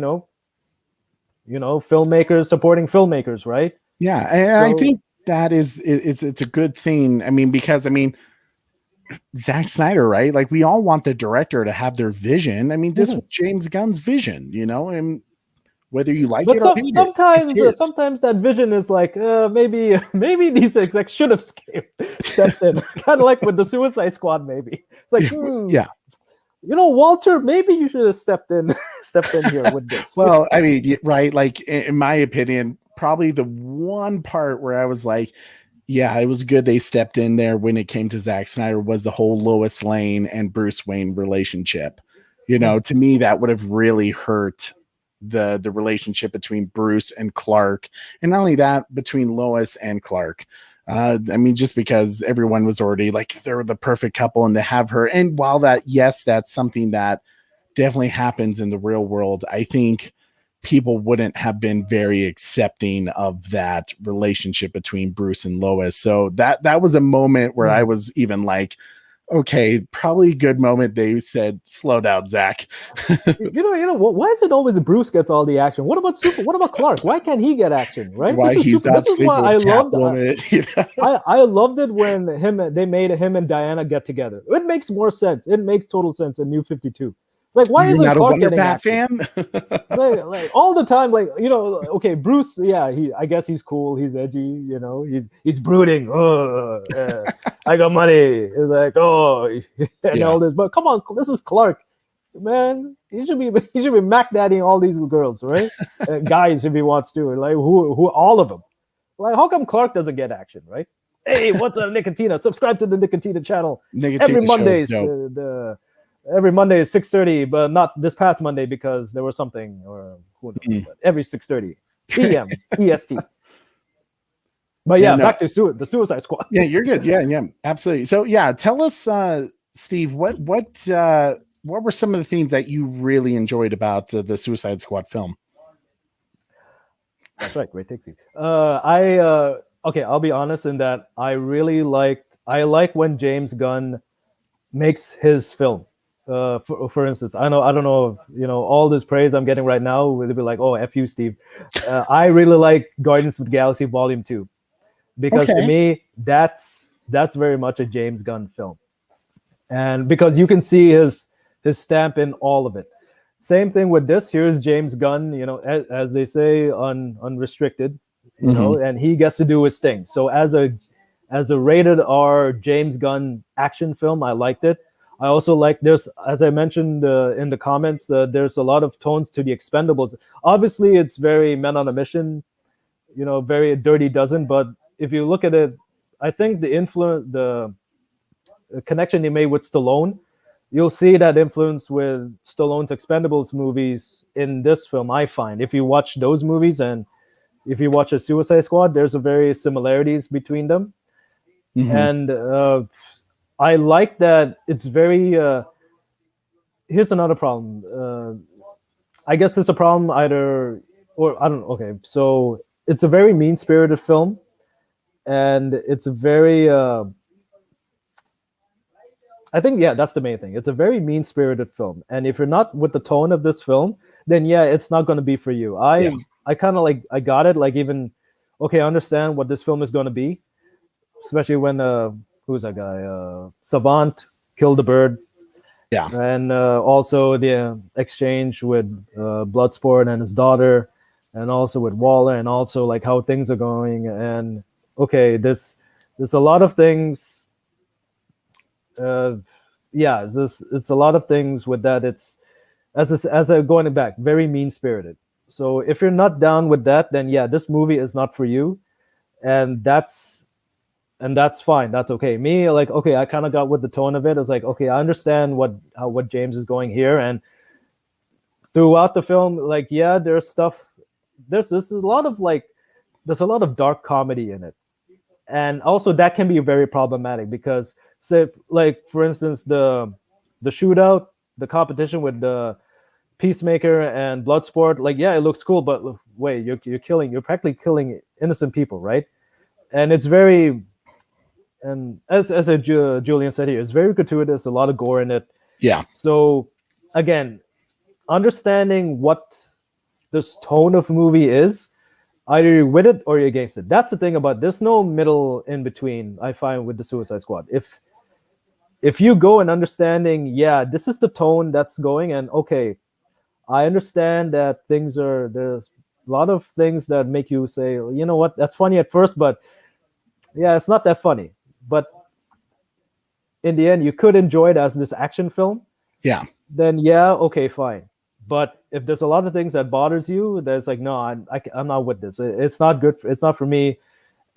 filmmakers supporting filmmakers, right? Yeah, and I think that it's a good thing. I mean, because Zack Snyder, right? Like, we all want the director to have their vision. I mean, this was James Gunn's vision, and whether you like it or hate it. Sometimes that vision is like, maybe these execs should have stepped in, kind of like with the Suicide Squad. Maybe it's like, Walter, maybe you should have stepped in here with this. Well, I mean, right? Like, in my opinion, probably the one part where I was like, yeah, it was good they stepped in there when it came to Zack Snyder was the whole Lois Lane and Bruce Wayne relationship. To me, that would have really hurt the relationship between Bruce and Clark, and not only that, between Lois and Clark. I mean, just because everyone was already like, they're the perfect couple, and to have her, and while that's something that definitely happens in the real world, I think people wouldn't have been very accepting of that relationship between Bruce and Lois. So that was a moment where I was even like, okay, probably a good moment. They said, slow down, Zach. Why is it always Bruce gets all the action? What about Clark? Why can't he get action? Right? Why this is why I loved it. I loved it when they made him and Diana get together. It makes more sense. It makes total sense in New 52. Like, why isn't Clark getting action? fan? like all the time, like, okay, Bruce, yeah, I guess he's cool, he's edgy, he's brooding. I got money. It's like, all this, but come on, this is Clark, man. He should be Mac Daddy all these girls, right? Guys, if he wants to, like, who all of them. Like, how come Clark doesn't get action, right? Hey, what's up, Nicotina? Subscribe to the Nicotina channel. Every Mondays. Every Monday is 6:30, but not this past Monday because there was something, or who knows, but every 6:30 p.m. EST. But back to the Suicide Squad. Yeah, you're good. Yeah, absolutely. So tell us, Steve, what were some of the things that you really enjoyed about the Suicide Squad film? That's right, great take, Steve. I'll be honest in that I like when James Gunn makes his film. For instance, I don't know if, all this praise I'm getting right now will be like, oh, F you, Steve. I really like Guardians of the Galaxy Volume 2 because to me that's very much a James Gunn film, and because you can see his stamp in all of it. Same thing with this. Here's James Gunn, as they say, unrestricted, and he gets to do his thing. So as a rated R James Gunn action film, I liked it. I also like, as I mentioned in the comments, there's a lot of tones to the Expendables. Obviously, it's very Men on a Mission, very Dirty Dozen. But if you look at it, I think the connection they made with Stallone, you'll see that influence with Stallone's Expendables movies in this film. I find if you watch those movies and if you watch a Suicide Squad, there's a very similarities between them, and. I like that it's very. Here's another problem. I guess it's a problem either, or I don't know. Okay, so it's a very mean-spirited film, and it's a very. I think that's the main thing. It's a very mean-spirited film, and if you're not with the tone of this film, then it's not going to be for you. I kind of I got it. Like, even I understand what this film is going to be, especially when. Who's that guy? Savant killed the bird. Yeah. And also the exchange with Bloodsport and his daughter, and also with Waller, and also like how things are going. And there's a lot of things. It's a lot of things with that. It's as a going back, very mean spirited. So if you're not down with that, then this movie is not for you, and that's fine. That's okay. Me, like, I kind of got with the tone of it. It's like, I understand what James is going here, and throughout the film, like, there's stuff. There's a lot of dark comedy in it, and also that can be very problematic because, say, like, for instance, the shootout, the competition with the Peacemaker and Bloodsport, like, it looks cool, but wait, you're practically killing innocent people, right? And it's very. And as Julian said here, it's very gratuitous, a lot of gore in it. Yeah. So again, understanding what this tone of movie is, either you're with it or you're against it. That's the thing about, there's no middle in between, I find, with the Suicide Squad. If you go and understanding, this is the tone that's going, and I understand that there's a lot of things that make you say, you know what, that's funny at first, but it's not that funny. But in the end, you could enjoy it as this action film. Yeah. Then fine. But if there's a lot of things that bothers you, there's like, no, I'm not with this. It's not good. It's not for me,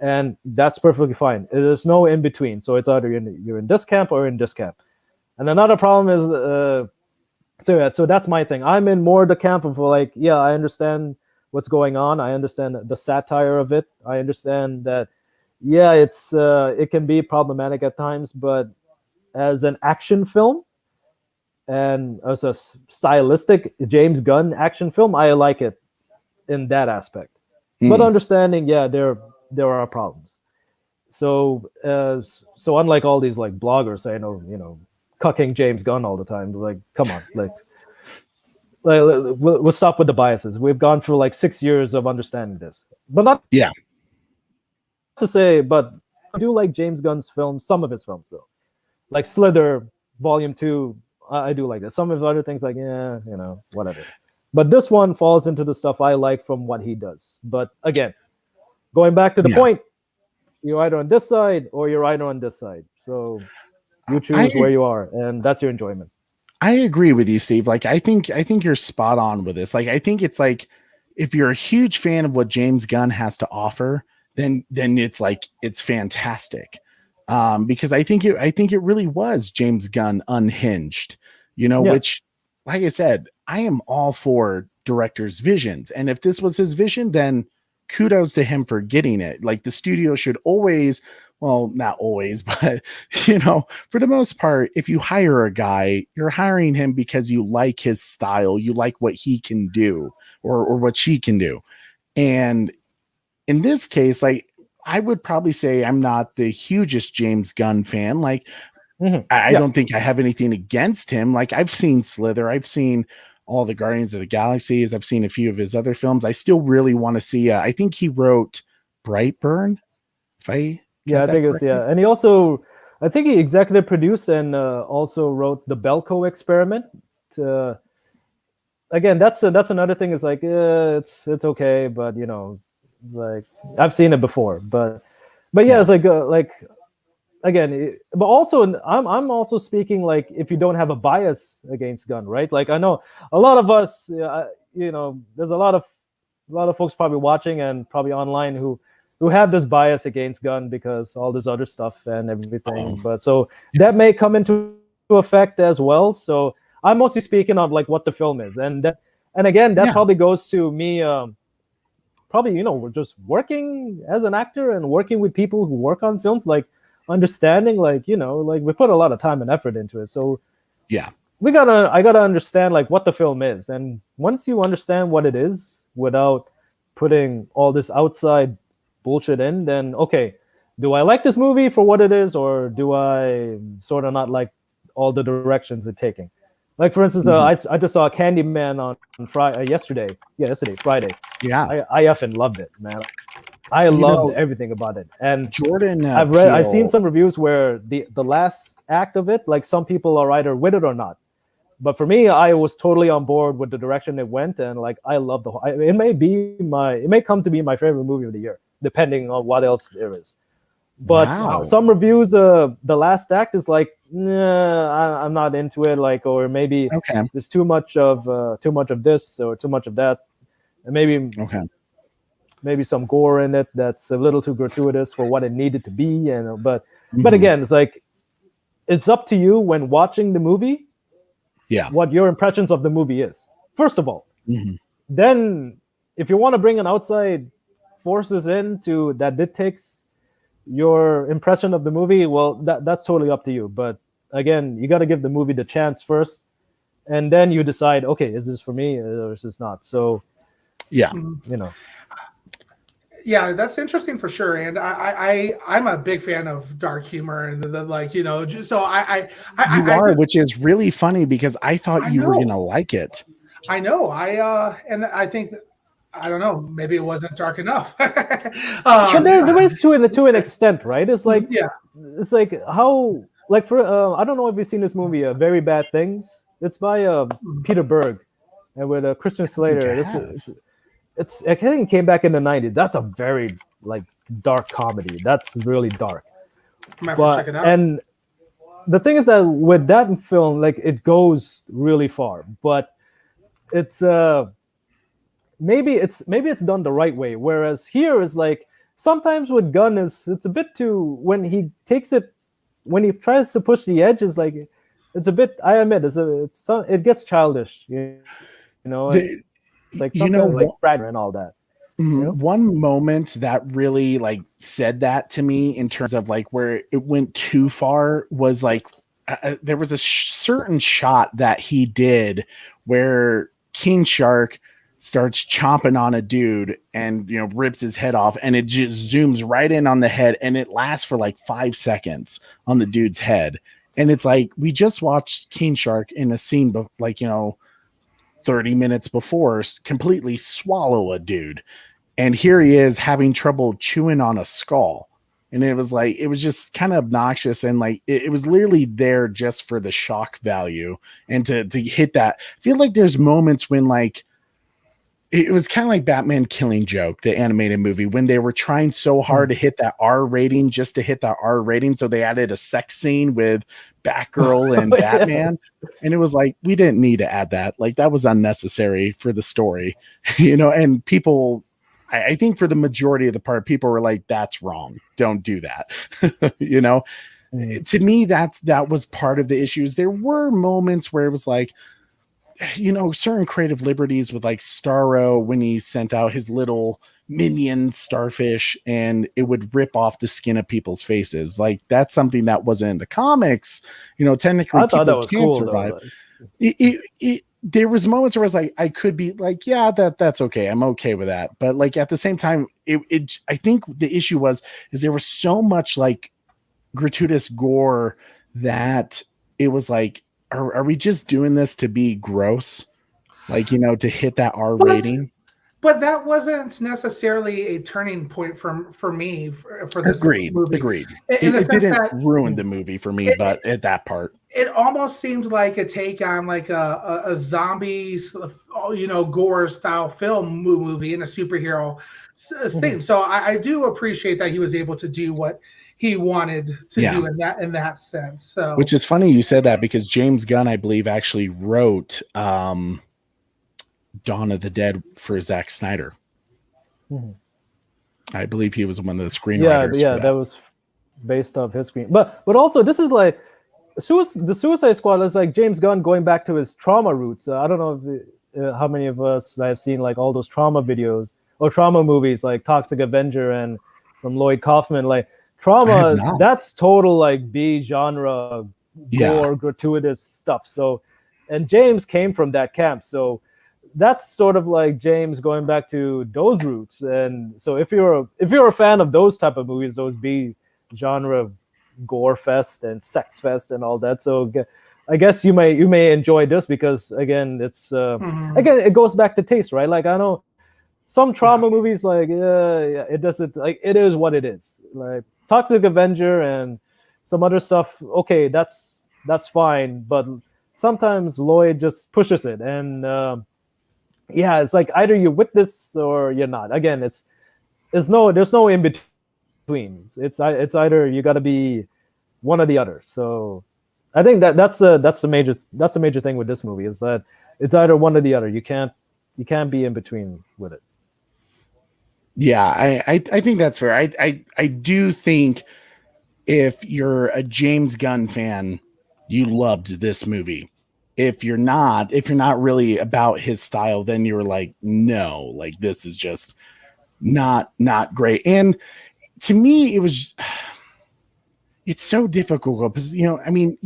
and that's perfectly fine. There's no in between. So it's either you're in this camp or in this camp. And another problem is, so that's my thing. I'm in more the camp of like, I understand what's going on. I understand the satire of it. I understand that. It can be problematic at times, but as an action film, and as a stylistic James Gunn action film, I like it in that aspect. But understanding, there are problems. So unlike all these like bloggers saying, cucking James Gunn all the time, like, come on, like we'll stop with the biases. We've gone through like 6 years of understanding this, but not to say, but I do like James Gunn's films, some of his films though, like Slither Volume 2. I do like that. Some of his other things, like, whatever. But this one falls into the stuff I like from what he does. But again, going back to the point, you're either on this side or you're either on this side. So you choose where you are, and that's your enjoyment. I agree with you, Steve. Like, I think you're spot on with this. Like, I think it's like, if you're a huge fan of what James Gunn has to offer, then it's like, it's fantastic. Because I think it really was James Gunn unhinged, which, like I said, I am all for directors' visions. And if this was his vision, then kudos to him for getting it. Like, the studio should always, well, not always, but for the most part, if you hire a guy, you're hiring him because you like his style, you like what he can do or what she can do. And in this case, like, I would probably say I'm not the hugest James Gunn fan. Like, I don't think I have anything against him. Like, I've seen Slither, I've seen all the Guardians of the Galaxies, I've seen a few of his other films. I still really want to see. I think he wrote Brightburn. I think it's and he also, I think he executive produced and also wrote the Belko Experiment. Again, that's another thing. It's like it's okay, but it's like, I've seen it before, but it's like again, but also I'm also speaking like, if you don't have a bias against Gunn, right? Like, I know a lot of us, there's a lot of folks probably watching and probably online who have this bias against Gunn because all this other stuff and everything. But so that may come into effect as well. So I'm mostly speaking of like what the film is, and again, that probably goes to me. Probably, we're just working as an actor and working with people who work on films, like understanding, like, like we put a lot of time and effort into it. So I gotta understand like what the film is. And once you understand what it is without putting all this outside bullshit in, then okay, do I like this movie for what it is, or do I sort of not like all the directions it's taking? Like, for instance, I just saw Candyman on Friday, yesterday, Friday. Yeah, I effing loved it, man. I loved everything about it. And Jordan, I've seen some reviews where the last act of it, like, some people are either with it or not. But for me, I was totally on board with the direction it went, and like, I love it may come to be my favorite movie of the year, depending on what else there is. But some reviews, the last act is like, nah, I'm not into it. Like, or maybe there's too much of this or too much of that, and maybe some gore in it that's a little too gratuitous for what it needed to be. And but again, it's like, it's up to you when watching the movie, what your impressions of the movie is. First of all, then if you want to bring an outside forces into that dictates your impression of the movie, well, that's totally up to you. But again, you got to give the movie the chance first, and then you decide, okay, is this for me or is this not? So that's interesting for sure. And I'm a big fan of dark humor and just so which is really funny because I thought you were gonna like it. I know. And I think, I don't know, maybe it wasn't dark enough. But there is to an extent, right? It's like, it's like how, like, for I don't know if you've seen this movie, Very Bad Things. It's by Peter Berg and with Christian Slater. It's I think it came back in the 90s. That's a very like dark comedy. That's really dark. Might have to check it out. And the thing is that with that film, like, it goes really far, but it's maybe it's done the right way. Whereas here is like, sometimes with Gunn it's a bit too, when he tries to push the edge, is like, it's a bit, I admit, it gets childish, it's like something like Brad and all that. One moment that really like said that to me in terms of like where it went too far was like, there was a certain shot that he did where King Shark starts chomping on a dude and, you know, rips his head off, and it just zooms right in on the head, and it lasts for like 5 seconds on the dude's head. And it's like, we just watched King Shark in a scene, like, you know, 30 minutes before completely swallow a dude. And here he is having trouble chewing on a skull. And it was like, it was just kind of obnoxious. And like, it was literally there just for the shock value and to hit that. I feel like there's moments when like, it was kind of like Batman Killing Joke, the animated movie, when they were trying so hard to hit that R rating, just to hit that R rating. So they added a sex scene with Batgirl and Batman. And it was like, we didn't need to add that. Like, that was unnecessary for the story, you know, and people, I think for the majority of the part, people were like, that's wrong. Don't do that. You know, to me, that was part of the issues. There were moments where it was like, you know, certain creative liberties with like Starro when he sent out his little minion starfish and it would rip off the skin of people's faces. Like, that's something that wasn't in the comics. You know, technically, I thought that was cool, survive. There was moments where I was like, I could be like, yeah, that's okay. I'm okay with that. But like at the same time, I think the issue is there was so much like gratuitous gore that it was like, are we just doing this to be gross? Like, you know, to hit that R rating? But that wasn't necessarily a turning point for me for this movie. Agreed. It didn't ruin the movie for me, but at that part. It almost seems like a take on like a zombie, you know, gore style film movie in a superhero thing. So I do appreciate that he was able to do what he wanted to do in that sense. So, which is funny you said that, because James Gunn, I believe, actually wrote Dawn of the Dead for Zack Snyder. I believe he was one of the screenwriters. Yeah, that was based off his screen. But also, this is like the Suicide Squad is like James Gunn going back to his trauma roots. I don't know how many of us have seen like all those trauma videos or trauma movies like Toxic Avenger and from Lloyd Kaufman. Like, trauma, that's total like B genre gore, gratuitous stuff. So, and James came from that camp, so that's sort of like James going back to those roots. And so if you're a fan of those type of movies, those B genre gore fest and sex fest and all that, so I guess you may enjoy this, because again, it's again, it goes back to taste, right? Like, I know some trauma movies, like it doesn't, like, it is what it is. Like Toxic Avenger and some other stuff, okay, that's fine, but sometimes Lloyd just pushes it, and it's like either you're with this or you're not. Again, there's no in between. It's either you got to be one or the other. So I think that's the major thing with this movie, is that it's either one or the other. You can't be in between with it. Yeah, I think that's fair. I do think if you're a James Gunn fan, you loved this movie. If you're not really about his style, then you're like, no, like, this is just not great. And to me, it's so difficult because, you know, I mean,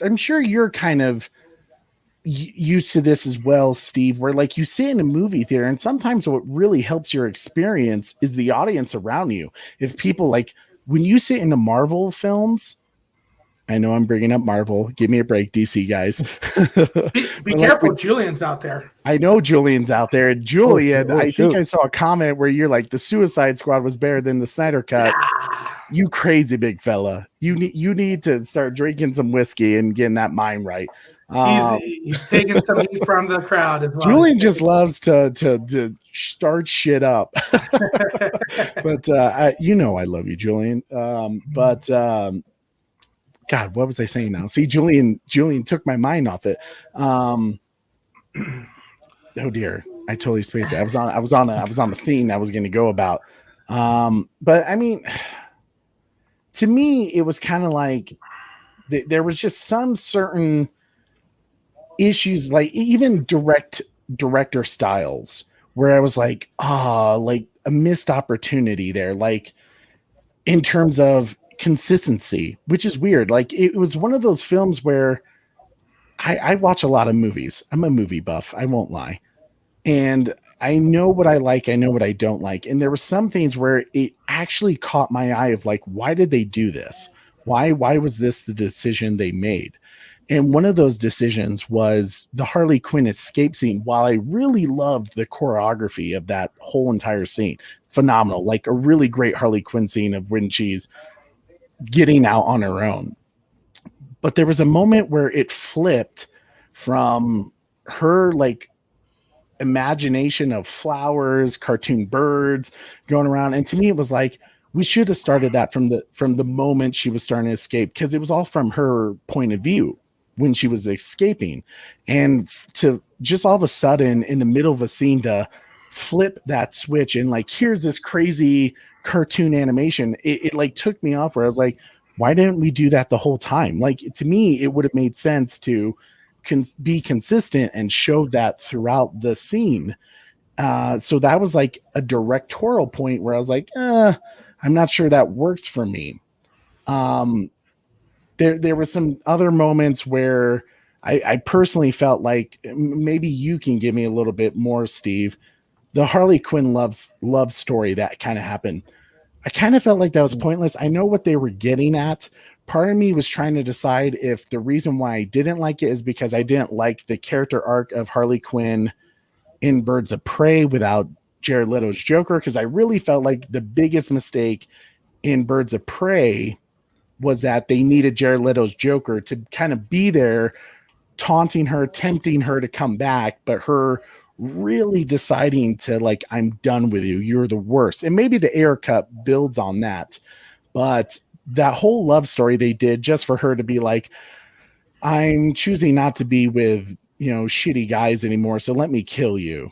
I'm sure you're kind of used to this as well, Steve, where like you sit in a movie theater and sometimes what really helps your experience is the audience around you. If people, like, when you sit in the Marvel films, I know I'm bringing up Marvel, give me a break, DC guys. be careful, like, Julian's out there. I know Julian's out there. And Julian, I think I saw a comment where you're like, the Suicide Squad was better than the Snyder Cut. You crazy big fella. You need to start drinking some whiskey and getting that mind right. He's taking some heat from the crowd as well. Julian just loves to start shit up. But you know I love you, Julian. But God, what was I saying now? See, Julian took my mind off it. Oh dear, I totally spaced it. I was on the theme I was going to go about. But I mean, to me, it was kind of like there was just some certain issues, like even director styles, where I was like, like a missed opportunity there. Like, in terms of, consistency, which is weird. Like it was one of those films where I watch a lot of movies. I'm a movie buff. I won't lie. And I know what I like. I know what I don't like. And there were some things where it actually caught my eye of like, why did they do this? Why was this the decision they made? And one of those decisions was the Harley Quinn escape scene. While I really loved the choreography of that whole entire scene, phenomenal, like a really great Harley Quinn scene of when she's getting out on her own. But there was a moment where it flipped from her like imagination of flowers, cartoon birds going around. And to me, it was like, we should have started that from the moment she was starting to escape, because it was all from her point of view when she was escaping. And to just all of a sudden in the middle of a scene to flip that switch and like, here's this crazy cartoon animation, it like took me off where I was like, why didn't we do that the whole time? Like, to me, it would have made sense to be consistent and show that throughout the scene. So that was like a directorial point where I was like, I'm not sure that works for me. There were some other moments where I personally felt like maybe you can give me a little bit more, Steve. The Harley Quinn love story that kind of happened. I kind of felt like that was pointless. I know what they were getting at. Part of me was trying to decide if the reason why I didn't like it is because I didn't like the character arc of Harley Quinn in Birds of Prey without Jared Leto's Joker, because I really felt like the biggest mistake in Birds of Prey was that they needed Jared Leto's Joker to kind of be there, taunting her, tempting her to come back, but her really deciding to like, I'm done with you. You're the worst. And maybe the Air Cut builds on that. But that whole love story they did just for her to be like, I'm choosing not to be with, shitty guys anymore, so let me kill you.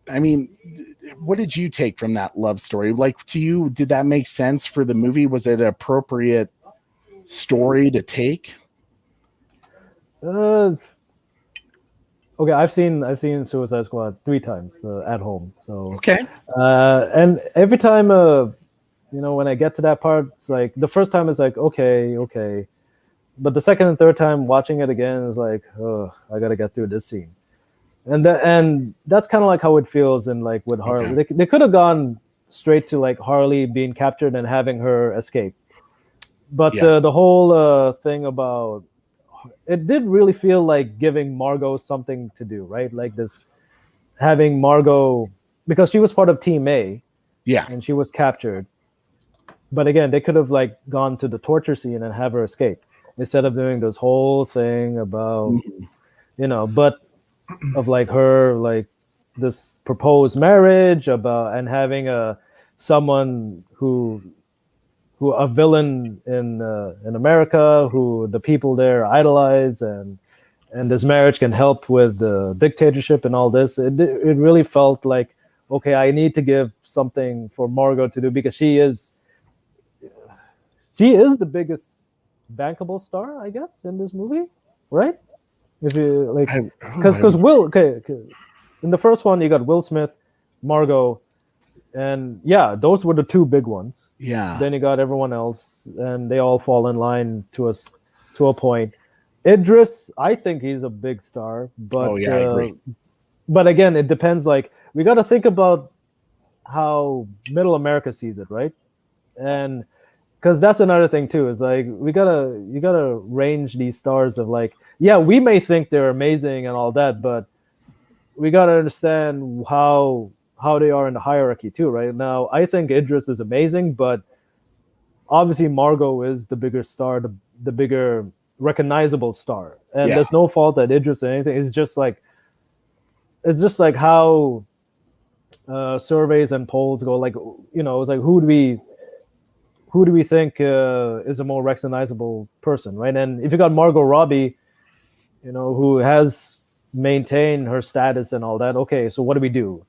I mean, what did you take from that love story? Like, to you, did that make sense for the movie? Was it an appropriate story to take? Okay, I've seen Suicide Squad 3 times at home. So okay, and every time when I get to that part, it's like the first time is like okay, but the second and third time watching it again is like, oh, I gotta get through this scene, and that's kind of like how it feels in like with Harley. Okay. They could have gone straight to like Harley being captured and having her escape, but the whole thing about it did really feel like giving Margot something to do, right? Like this, having Margot, because she was part of Team A, and she was captured. But again, they could have like gone to the torture scene and have her escape instead of doing this whole thing about, but of like her, like this proposed marriage about, and having someone who a villain in America, who the people there idolize, and this marriage can help with the dictatorship and all this. It really felt like, okay, I need to give something for Margot to do, because she is the biggest bankable star, I guess, in this movie, right? If you like, because in the first one you got Will Smith, Margot. And those were the 2 big ones. Yeah. Then you got everyone else, and they all fall in line to a point. Idris, I think he's a big star, but I agree. But again, it depends. Like, we got to think about how Middle America sees it, right? And because that's another thing too. Is like you gotta range these stars of like, we may think they're amazing and all that, but we gotta understand how they are in the hierarchy too, right? Now, I think Idris is amazing, but obviously Margot is the bigger star, the bigger recognizable star. And there's no fault at Idris or anything. It's just like how surveys and polls go. Like, it's like, who do we think is a more recognizable person, right? And if you got Margot Robbie, who has maintained her status and all that, okay, so what do we do?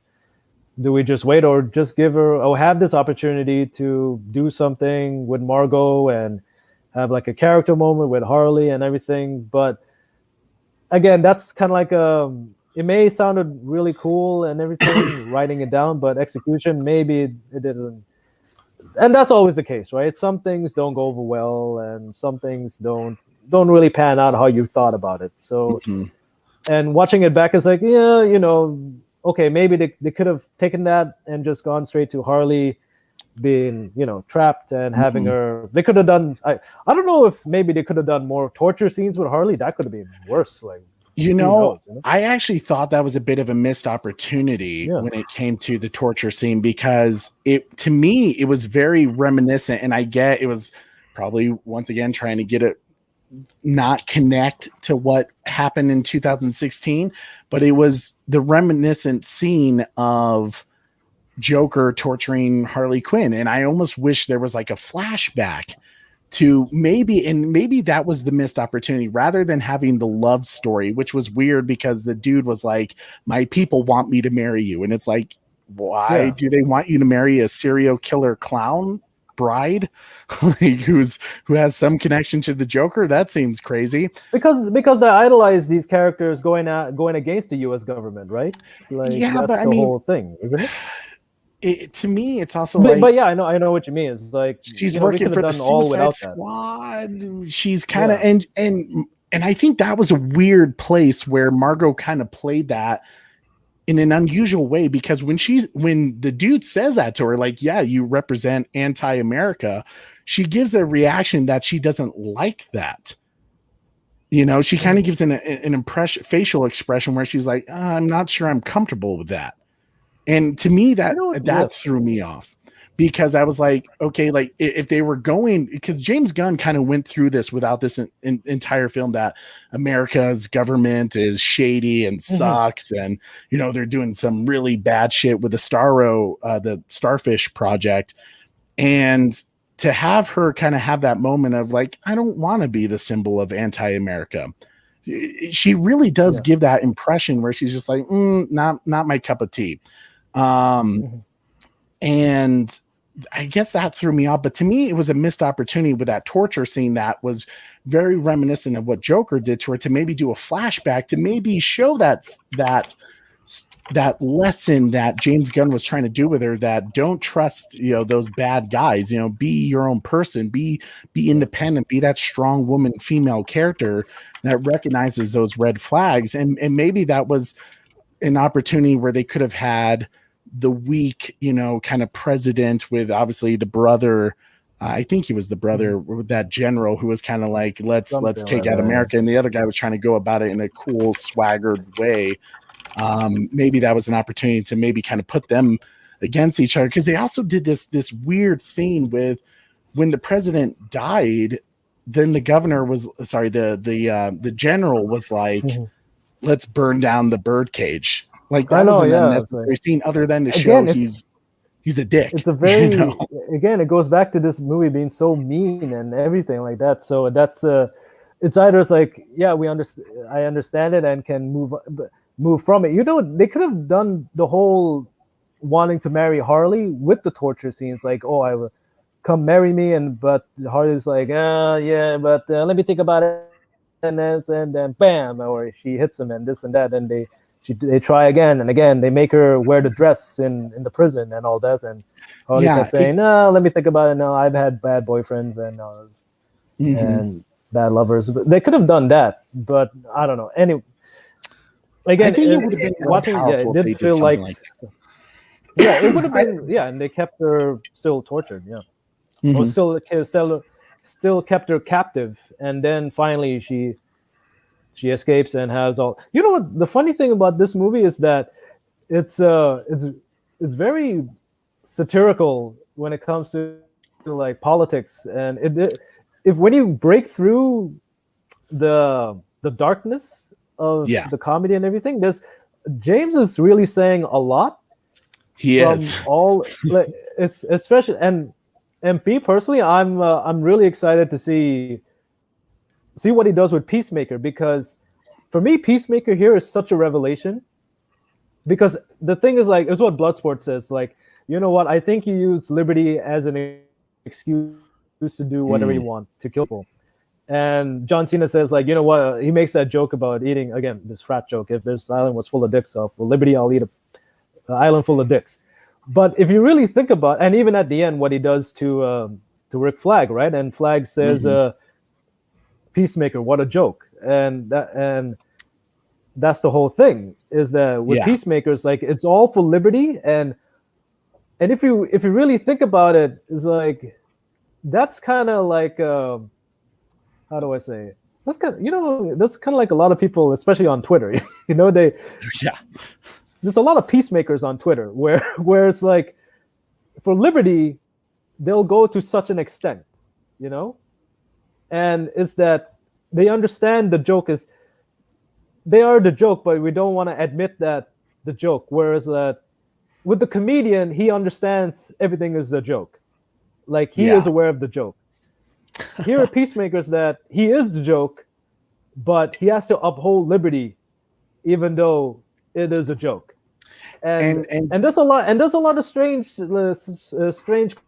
Do we just wait, or just give her, have this opportunity to do something with Margot and have like a character moment with Harley and everything? But again, that's kind of like it may sounded really cool and everything, writing it down, but execution, maybe it isn't. and that's always the case, right? Some things don't go over well, and some things don't really pan out how you thought about it. So, and watching it back is like, yeah, okay, maybe they could have taken that and just gone straight to Harley being, trapped and having her. They could have done. I don't know if maybe they could have done more torture scenes with Harley. That could have been worse. Like, I actually thought that was a bit of a missed opportunity when it came to the torture scene, because to me it was very reminiscent, and I get it was probably once again trying to get it not connect to what happened in 2016, but it was the reminiscent scene of Joker torturing Harley Quinn, and I almost wish there was like a flashback to maybe that was the missed opportunity, rather than having the love story, which was weird because the dude was like, my people want me to marry you. And it's like, why do they want you to marry a serial killer clown bride like, who has some connection to the Joker? That seems crazy. Because they idolize these characters going against the US government, right? Like, that's the whole thing, isn't it? To me, it's also but yeah, I know what you mean. It's like she's working for the Suicide Squad. She's kind of and I think that was a weird place where Margot kind of played that in an unusual way, because when the dude says that to her, like, yeah, you represent anti-America, she gives a reaction that she doesn't like that. She kind of gives an facial expression where she's like, I'm not sure I'm comfortable with that. And to me, that threw me off, because I was like, okay, like if they were going, because James Gunn kind of went through this without this entire film, that America's government is shady and sucks. And, they're doing some really bad shit with the Starfish project. And to have her kind of have that moment of like, I don't want to be the symbol of anti-America. She really does give that impression where she's just like, not my cup of tea. And I guess that threw me off, but to me, it was a missed opportunity with that torture scene that was very reminiscent of what Joker did to her, to maybe do a flashback, to maybe show that lesson that James Gunn was trying to do with her, that don't trust, those bad guys, be your own person, be independent, be that strong woman, female character that recognizes those red flags. And maybe that was an opportunity where they could have had the weak, kind of president with obviously the brother. I think he was the brother with that general who was kind of like, let's take out America. And the other guy was trying to go about it in a cool, swaggered way. Maybe that was an opportunity to maybe kind of put them against each other, because they also did this weird thing with when the president died, then the governor was the general was like, let's burn down the birdcage. Like, that was an unnecessary scene, other than to show he's a dick. It's a very again, it goes back to this movie being so mean and everything like that. So that's it's either it's like, yeah, I understand it and can move from it. They could have done the whole wanting to marry Harley with the torture scenes, like, oh, I will come marry me, but Harley's like, yeah, but let me think about it, and then bam, or she hits him and this and that, and they try again and again. They make her wear the dress in the prison and all that, and Harley kept saying, no, let me think about it. No, I've had bad boyfriends and bad lovers. But they could have done that, but I don't know. Anyway, again, I think it would have been watching. It did feel like it would have been. Yeah, and they kept her still tortured. Yeah, or still kept her captive, and then finally she escapes and has all. You know what? The funny thing about this movie is that it's very satirical when it comes to like politics, and if when you break through the darkness of the comedy and everything, James is really saying a lot. He is all like, it's especially and me personally, I'm really excited to see what he does with Peacemaker, because for me, Peacemaker here is such a revelation. Because the thing is, like, it's what Bloodsport says, like, you know what, I think you use liberty as an excuse to do whatever you want, to kill people. And John Cena says, like, you know what, he makes that joke about eating, again, this frat joke, if this island was full of dicks, so for liberty I'll eat an island full of dicks. But if you really think about, and even at the end, what he does to Rick Flag, right? And Flag says, "Peacemaker, what a joke!" And that's the whole thing. Is that with Peacemakers, like it's all for liberty, and if you really think about it, it's like that's kind of like how do I say it? That's kind of, that's kind of like a lot of people, especially on Twitter. There's a lot of peacemakers on Twitter where it's like for liberty, they'll go to such an extent, and it's that they understand the joke is they are the joke, but we don't want to admit that the joke. Whereas that with the comedian, he understands everything is a joke. Like he is aware of the joke. Here are peacemakers that he is the joke, but he has to uphold liberty, even though it is a joke. And there's a lot of strange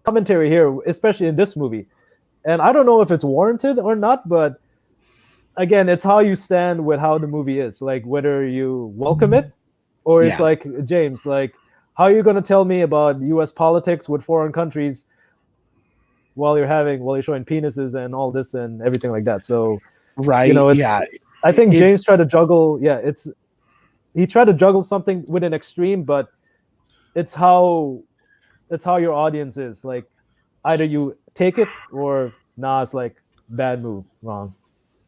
commentary here, especially in this movie. And I don't know if it's warranted or not, but again, it's how you stand with how the movie is, like whether you welcome it or it's like James, like how are you going to tell me about U.S. politics with foreign countries while you're showing penises and all this and everything like that. So I think James tried to juggle. He tried to juggle something with an extreme, but it's how your audience is. Like either you take it or it's like bad move, wrong.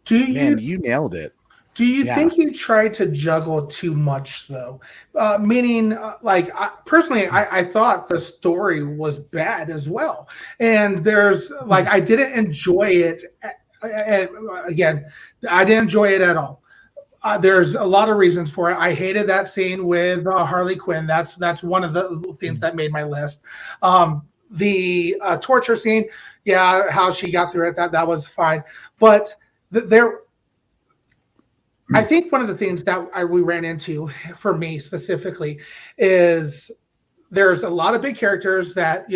You nailed it. Do you think he tried to juggle too much though? Meaning, personally, I thought the story was bad as well, and there's I didn't enjoy it. Again, I didn't enjoy it at all. There's a lot of reasons for it. I hated that scene with Harley Quinn. That's one of the things that made my list. The torture scene, how she got through it, that was fine. But I think one of the things that we ran into, for me specifically, is there's a lot of big characters that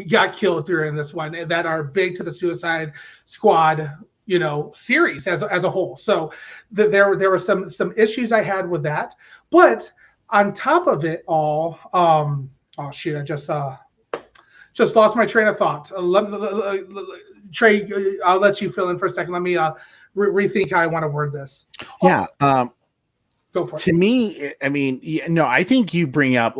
got killed during this one that are big to the Suicide Squad series as a whole. So there were some issues I had with that, but on top of it all, I just lost my train of thought. Trey, I'll let you fill in for a second. Let me rethink how I want to word this. Go for it. To me, I mean, I think you bring up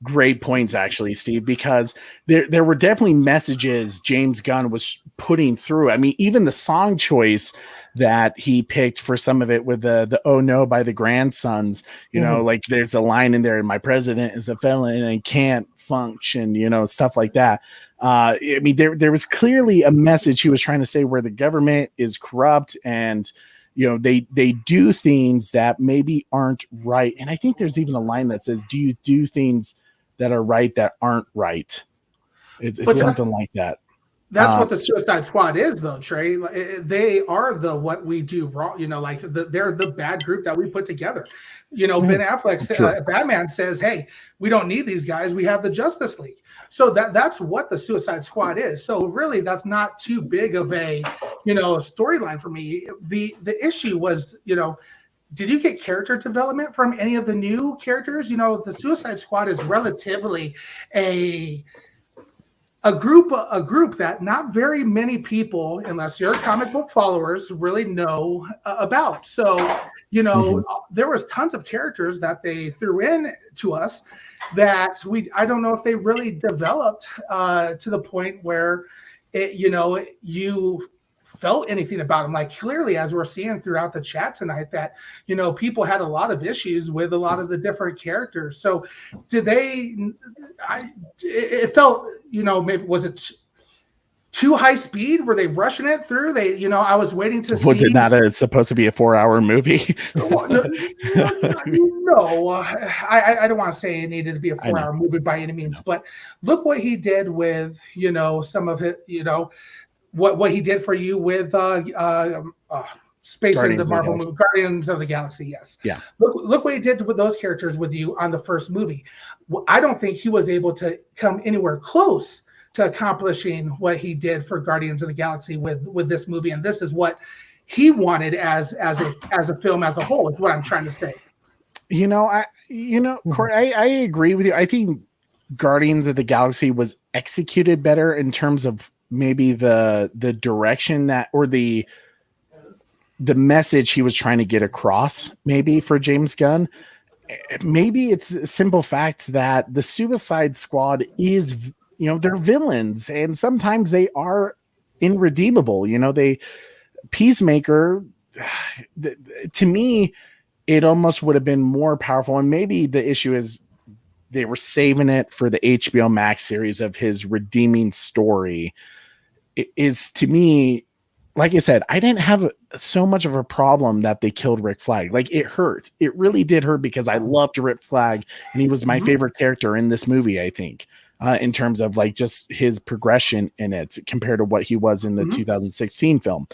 great points actually, Steve, because there were definitely messages James Gunn was putting through. I mean, even the song choice that he picked for some of it with the "Oh No" by the Grandsons, there's a line in there, "My president is a felon and can't function," stuff like that. I mean, there was clearly a message he was trying to say where the government is corrupt and they do things that maybe aren't right. And I think there's even a line that says, "Do you do things that are right that aren't right?" It's something like that. That's what the Suicide Squad is, though, Trey. They are what we do wrong. They're the bad group that we put together. Ben Affleck, Batman says, "Hey, we don't need these guys. We have the Justice League." So that's what the Suicide Squad is. So really, that's not too big of a storyline for me. The issue was, did you get character development from any of the new characters? The Suicide Squad is relatively a group that not very many people, unless you're comic book followers, really know about. So, there was tons of characters that they threw in to us that I don't know if they really developed to the point where you felt anything about them. Like clearly, as we're seeing throughout the chat tonight, that people had a lot of issues with a lot of the different characters. So it felt, maybe was it too high speed? Were they rushing it through? I was waiting to see. Was it not supposed to be a 4-hour movie? No, I don't want to say it needed to be a 4-hour movie by any means, but look what he did with, some of it, what he did for you with Space in the Marvel movie, Guardians of the Galaxy. Yes. Yeah. Look what he did with those characters with you on the first movie. I don't think he was able to come anywhere close to accomplishing what he did for Guardians of the Galaxy with this movie, and this is what he wanted as a film as a whole. Is what I'm trying to say. Corey, I agree with you. I think Guardians of the Galaxy was executed better in terms of maybe the direction that, or the message he was trying to get across, maybe for James Gunn. Maybe it's a simple fact that the Suicide Squad is, they're villains, and sometimes they are irredeemable. Peacemaker, to me, it almost would have been more powerful. And maybe the issue is they were saving it for the HBO Max series of his redeeming story. It is, to me, like I said, I didn't have so much of a problem that they killed Rick Flag. Like, it hurt. It really did hurt because I loved Rick Flag, and he was my favorite character in this movie, I think, in terms of like just his progression in it compared to what he was in the 2016 film.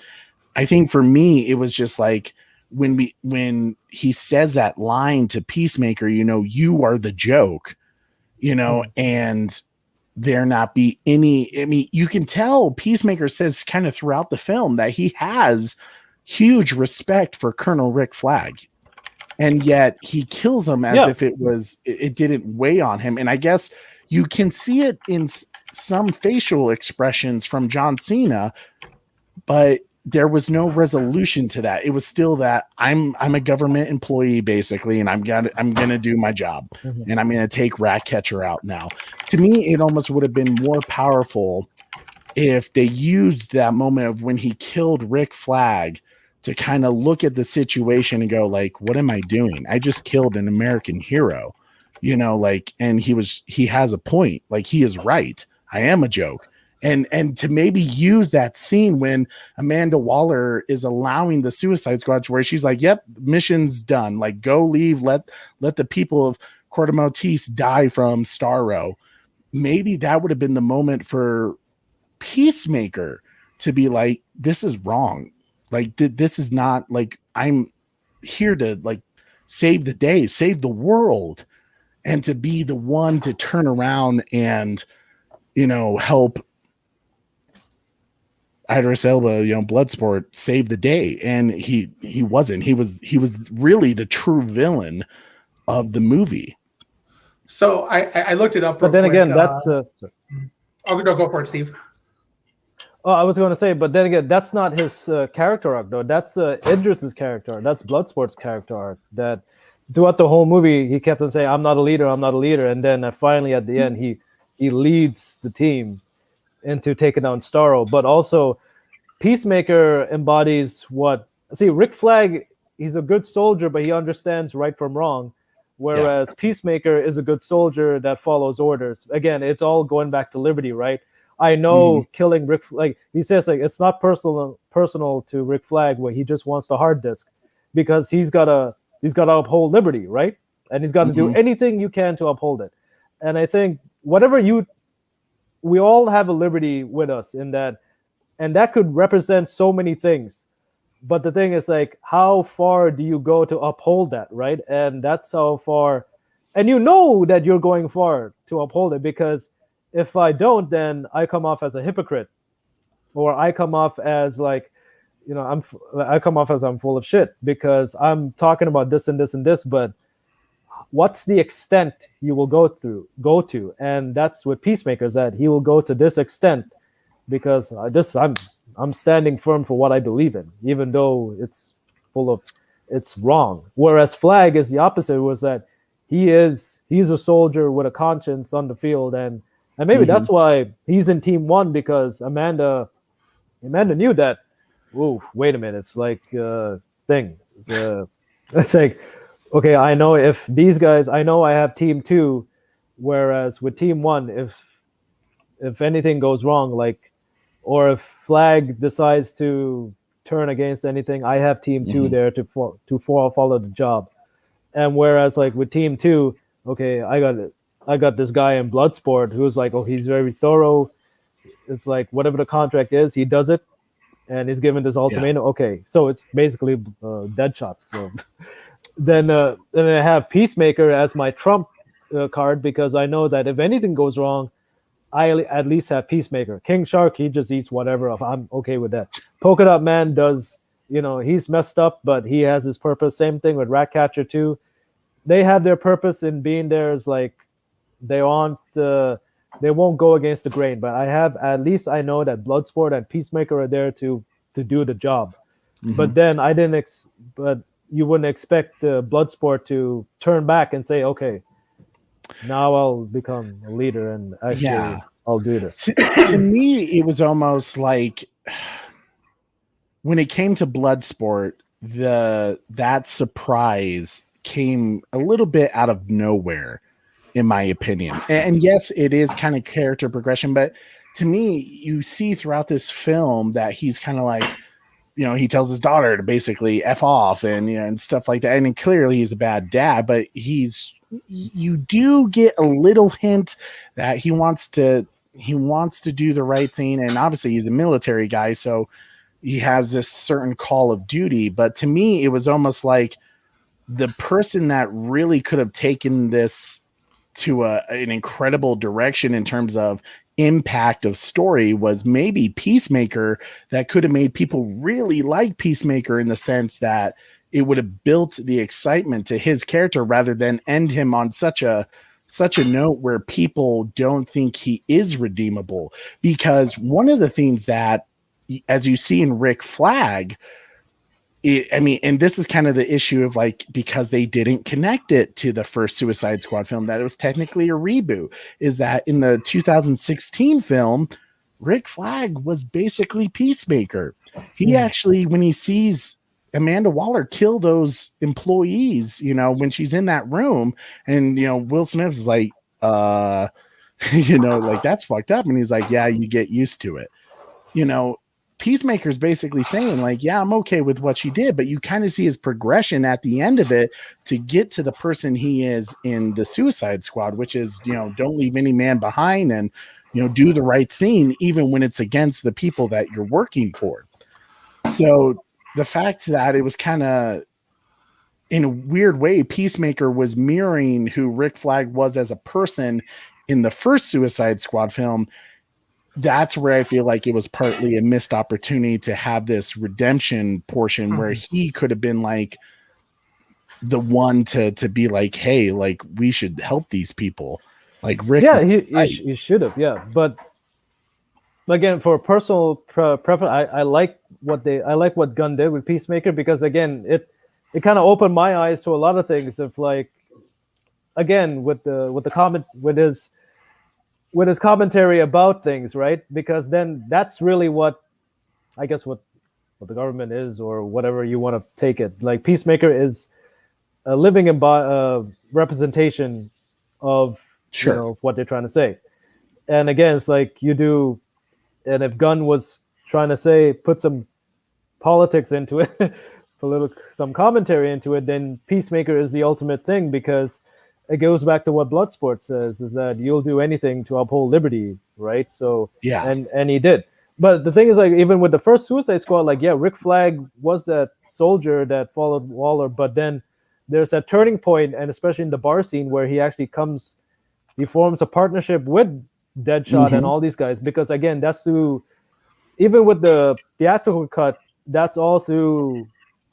I think for me, it was just like when he says that line to Peacemaker, you are the joke, and there not be any, I mean, you can tell Peacemaker says kind of throughout the film that he has huge respect for Colonel Rick Flag, and yet he kills him as if it didn't weigh on him. And I guess you can see it in some facial expressions from John Cena, but there was no resolution to that. It was still that I'm a government employee basically, and I'm gonna do my job, and I'm gonna take Ratcatcher out now. To me, it almost would have been more powerful if they used that moment of when he killed Rick Flag to kind of look at the situation and go like, what am I doing? I just killed an American hero, and he has a point. Like, he is right. I am a joke. And to maybe use that scene when Amanda Waller is allowing the Suicide Squad, where she's like, yep, mission's done. Like, go leave. Let the people of Corto Maltese die from Starro. Maybe that would have been the moment for Peacemaker to be like, this is wrong. Like, this is not, like, I'm here to like save the day, save the world, and to be the one to turn around and, help Idris Elba, Bloodsport, save the day. And he wasn't. He was really the true villain of the movie. So I looked it up. But then again, that's no, go for it, Steve. Oh, I was going to say, but then again, that's not his character arc, though. That's Idris's character. That's Bloodsport's character arc. That throughout the whole movie, he kept on saying, "I'm not a leader. I'm not a leader." And then finally, at the end, he leads the team into taking down Starro. But also, Peacemaker embodies Rick Flag. He's a good soldier, but he understands right from wrong. Whereas Peacemaker is a good soldier that follows orders. Again, it's all going back to liberty, right? I know killing Rick, like he says, like it's not personal to Rick Flag, where he just wants the hard disk, because he's gotta uphold liberty, right? And he's got to do anything you can to uphold it. And I think we all have a liberty with us in that, and that could represent so many things. But the thing is, like, how far do you go to uphold that, right? And that's how far, and that you're going far to uphold it, because if I don't, then I come off as a hypocrite, or I come off as like, I come off as I'm full of shit because I'm talking about this and this and this, but what's the extent you will go to? And that's what Peacemaker's at. He will go to this extent because I'm standing firm for what I believe in, even though it's wrong. Whereas Flag is the opposite, was that he's a soldier with a conscience on the field, and maybe that's why he's in Team One, because Amanda knew that. Whoa, wait a minute! It's like it's like, okay, I know if these guys, I know I have Team Two, whereas with Team One, if anything goes wrong, like, or if Flag decides to turn against anything, I have Team Two there to follow the job. And whereas like with Team Two, okay, I got this guy in Bloodsport who's like, oh, he's very thorough. It's like whatever the contract is, he does it, and he's given this ultimatum. Yeah. Okay, so it's basically Deadshot. So then I have Peacemaker as my trump card, because I know that if anything goes wrong, I at least have Peacemaker. King Shark, he just eats whatever. I'm okay with that. Polka Dot Man does, he's messed up, but he has his purpose. Same thing with Ratcatcher too. They have their purpose in being there as like, they aren't they won't go against the grain. But at least I know that Bloodsport and Peacemaker are there to do the job. But then I didn't but you wouldn't expect Bloodsport to turn back and say, okay, now I'll become a leader and actually I'll do this. To me, it was almost like when it came to Bloodsport, that surprise came a little bit out of nowhere, in my opinion. And yes, it is kind of character progression, but to me, you see throughout this film that he's kind of like, he tells his daughter to basically F off and and stuff like that. And clearly he's a bad dad, but you do get a little hint that he wants to do the right thing. And obviously he's a military guy, so he has this certain call of duty. But to me, it was almost like the person that really could have taken this to an incredible direction in terms of impact of story was maybe Peacemaker, that could have made people really like Peacemaker in the sense that it would have built the excitement to his character rather than end him on such a note where people don't think he is redeemable. Because one of the things that, as you see in Rick Flag, and this is kind of the issue of like, because they didn't connect it to the first Suicide Squad film, that it was technically a reboot, is that in the 2016 film, Rick Flag was basically Peacemaker. He actually, when he sees Amanda Waller kill those employees, when she's in that room, and Will Smith is like, like, that's fucked up, and he's like, yeah, you get used to it. Peacemaker's basically saying like, yeah, I'm okay with what she did, but you kind of see his progression at the end of it to get to the person he is in the Suicide Squad, which is, don't leave any man behind and, do the right thing, even when it's against the people that you're working for. So the fact that it was kind of, in a weird way, Peacemaker was mirroring who Rick Flag was as a person in the first Suicide Squad film. That's where I feel like it was partly a missed opportunity to have this redemption portion where he could have been like the one to be like, hey, like, we should help these people. Like Rick. Yeah, he should have. Yeah. But again, for personal preference, I like what Gunn did with Peacemaker, because again, it kind of opened my eyes to a lot of things of like, again, with his commentary about things, right? Because then that's really what the government is, or whatever you want to take it. Like Peacemaker is a living representation of what they're trying to say. And again, it's like and if Gunn was trying to say, put some politics into it, some commentary into it, then Peacemaker is the ultimate thing, because it goes back to what Bloodsport says, is that you'll do anything to uphold liberty, right? So yeah, and he did. But the thing is, like, even with the first Suicide Squad, like, yeah, Rick Flag was that soldier that followed Waller, but then there's that turning point, and especially in the bar scene where he forms a partnership with Deadshot and all these guys, because again, that's through, even with the theatrical cut, that's all through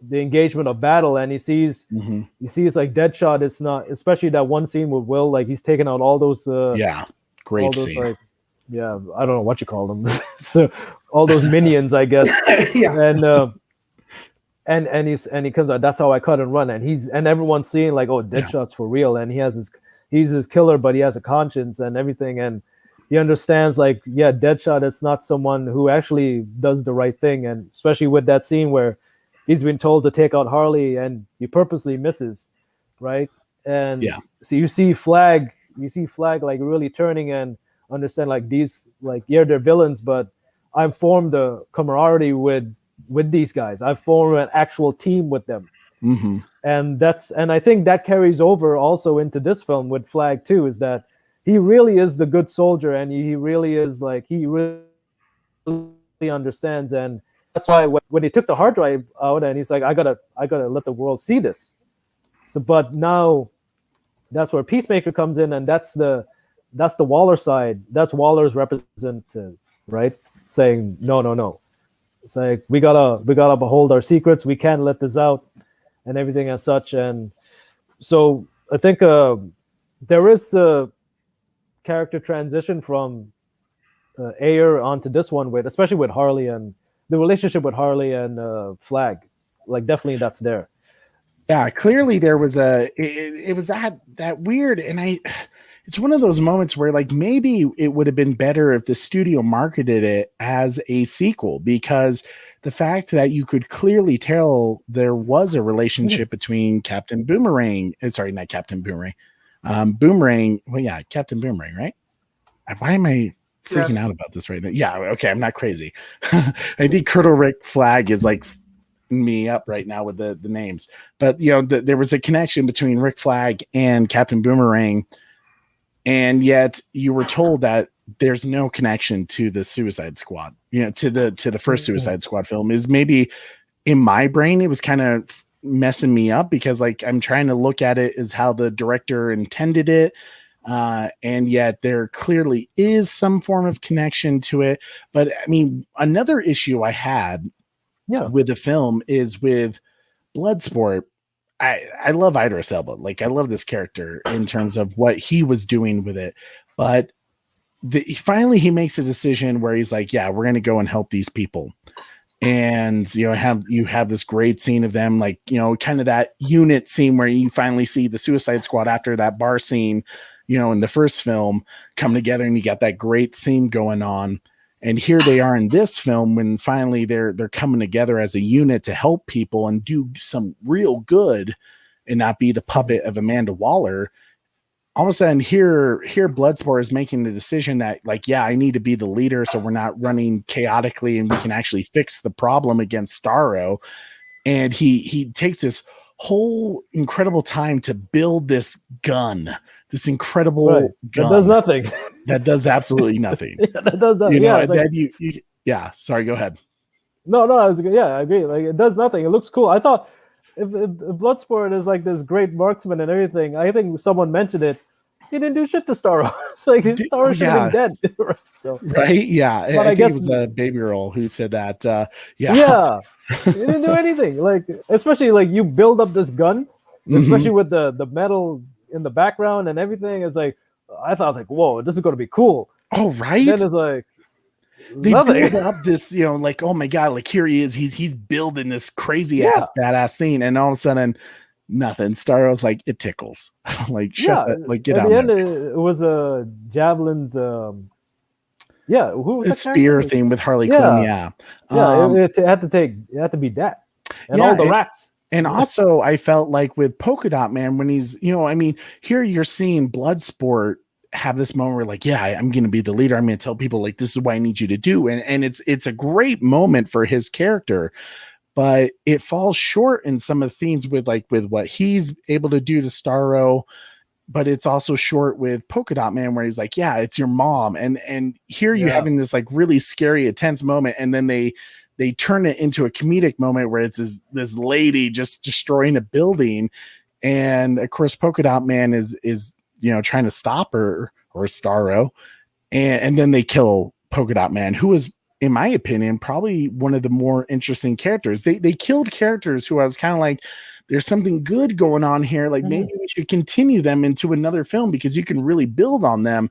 the engagement of battle, and he sees like Deadshot is not, especially that one scene with Will, like he's taking out all those great scene. Like, I don't know what you call them. So all those minions, I guess. And he comes out, that's how I cut and run, and everyone's seeing like, oh, Deadshot's for real, and he's his killer, but he has a conscience and everything, and he understands like, yeah, Deadshot is not someone who actually does the right thing, and especially with that scene where he's been told to take out Harley and he purposely misses, right? And so you see Flag like really turning and understand like, these, like, yeah, they're villains, but I've formed a camaraderie with these guys. I've formed an actual team with them. And I think that carries over also into this film with Flag too, is that he really is the good soldier, and he really is like, he really understands. And that's why when he took the hard drive out, and he's like, I gotta let the world see this. So, but now that's where Peacemaker comes in, and that's the Waller side. That's Waller's representative, right? Saying no. It's like, we gotta behold our secrets. We can't let this out, and everything as such. And so I think there is character transition from Ayer onto this one with, especially with Harley and the relationship with Harley and Flag. Like definitely that's there. Yeah, clearly there was it was that weird, and it's one of those moments where like maybe it would have been better if the studio marketed it as a sequel, because the fact that you could clearly tell there was a relationship between Captain Boomerang, sorry, not Captain Boomerang, Boomerang. Well, yeah, Captain Boomerang, right? Why am I freaking out about this right now? Yeah, okay, I'm not crazy. I think Colonel Rick Flag is like me up right now with the names, but you know, there was a connection between Rick Flag and Captain Boomerang, and yet you were told that there's no connection to the Suicide Squad, you know, to the first Suicide Squad film. Is maybe in my brain it was kind of messing me up, because like I'm trying to look at it as how the director intended it, and yet there clearly is some form of connection to it. But I mean, another issue I had with the film is with Bloodsport. I love Idris Elba. Like I love this character in terms of what he was doing with it. But finally he makes a decision where he's like, yeah, we're going to go and help these people. And, you know, you have this great scene of them, like, you know, kind of that unit scene where you finally see the Suicide Squad after that bar scene, you know, in the first film come together, and you got that great theme going on. And here they are in this film when finally they're coming together as a unit to help people and do some real good and not be the puppet of Amanda Waller. All of a sudden here Bloodsport is making the decision that like, yeah, I need to be the leader, so we're not running chaotically and we can actually fix the problem against Starro. And he takes this whole incredible time to build this gun, this incredible gun that does nothing. That does absolutely nothing. That does nothing. You know, like, sorry, go ahead. No, I agree. Like it does nothing. It looks cool. I thought if Bloodsport is like this great marksman and everything, I think someone mentioned it. He didn't do shit to Starro. It's like Starro should have been dead. So, right? Yeah. I guess it was a baby roll who said that. Yeah. He didn't do anything. Like, especially like you build up this gun, especially with the metal in the background and everything. It's like, I thought like, whoa, this is going to be cool. Oh, right. And then it's like, they build up this, you know, like, oh my God, like here he is. He's building this crazy ass badass thing. And all of a sudden, nothing. Starro's like, it tickles. Like, shut up, like, get out. At the end, it was Javelin's, who was the spear thing with Harley Quinn. Yeah. It had to be that. And all the rats. And also, I felt like with Polka Dot Man, when he's, you know, I mean, here you're seeing Bloodsport have this moment where like, yeah, I'm going to be the leader. I'm going to tell people like, this is what I need you to do. And it's a great moment for his character, but it falls short in some of the themes with what he's able to do to Starro. But it's also short with Polka Dot Man, where he's like, yeah, it's your mom. And here you having this like really scary, intense moment. And then they turn it into a comedic moment where it's this lady just destroying a building. And of course, Polka Dot Man is, you know, trying to stop her or Starro. And then they kill Polka Dot Man, who is, in my opinion, probably one of the more interesting characters. They killed characters who I was kind of like, there's something good going on here. Like maybe we should continue them into another film because you can really build on them.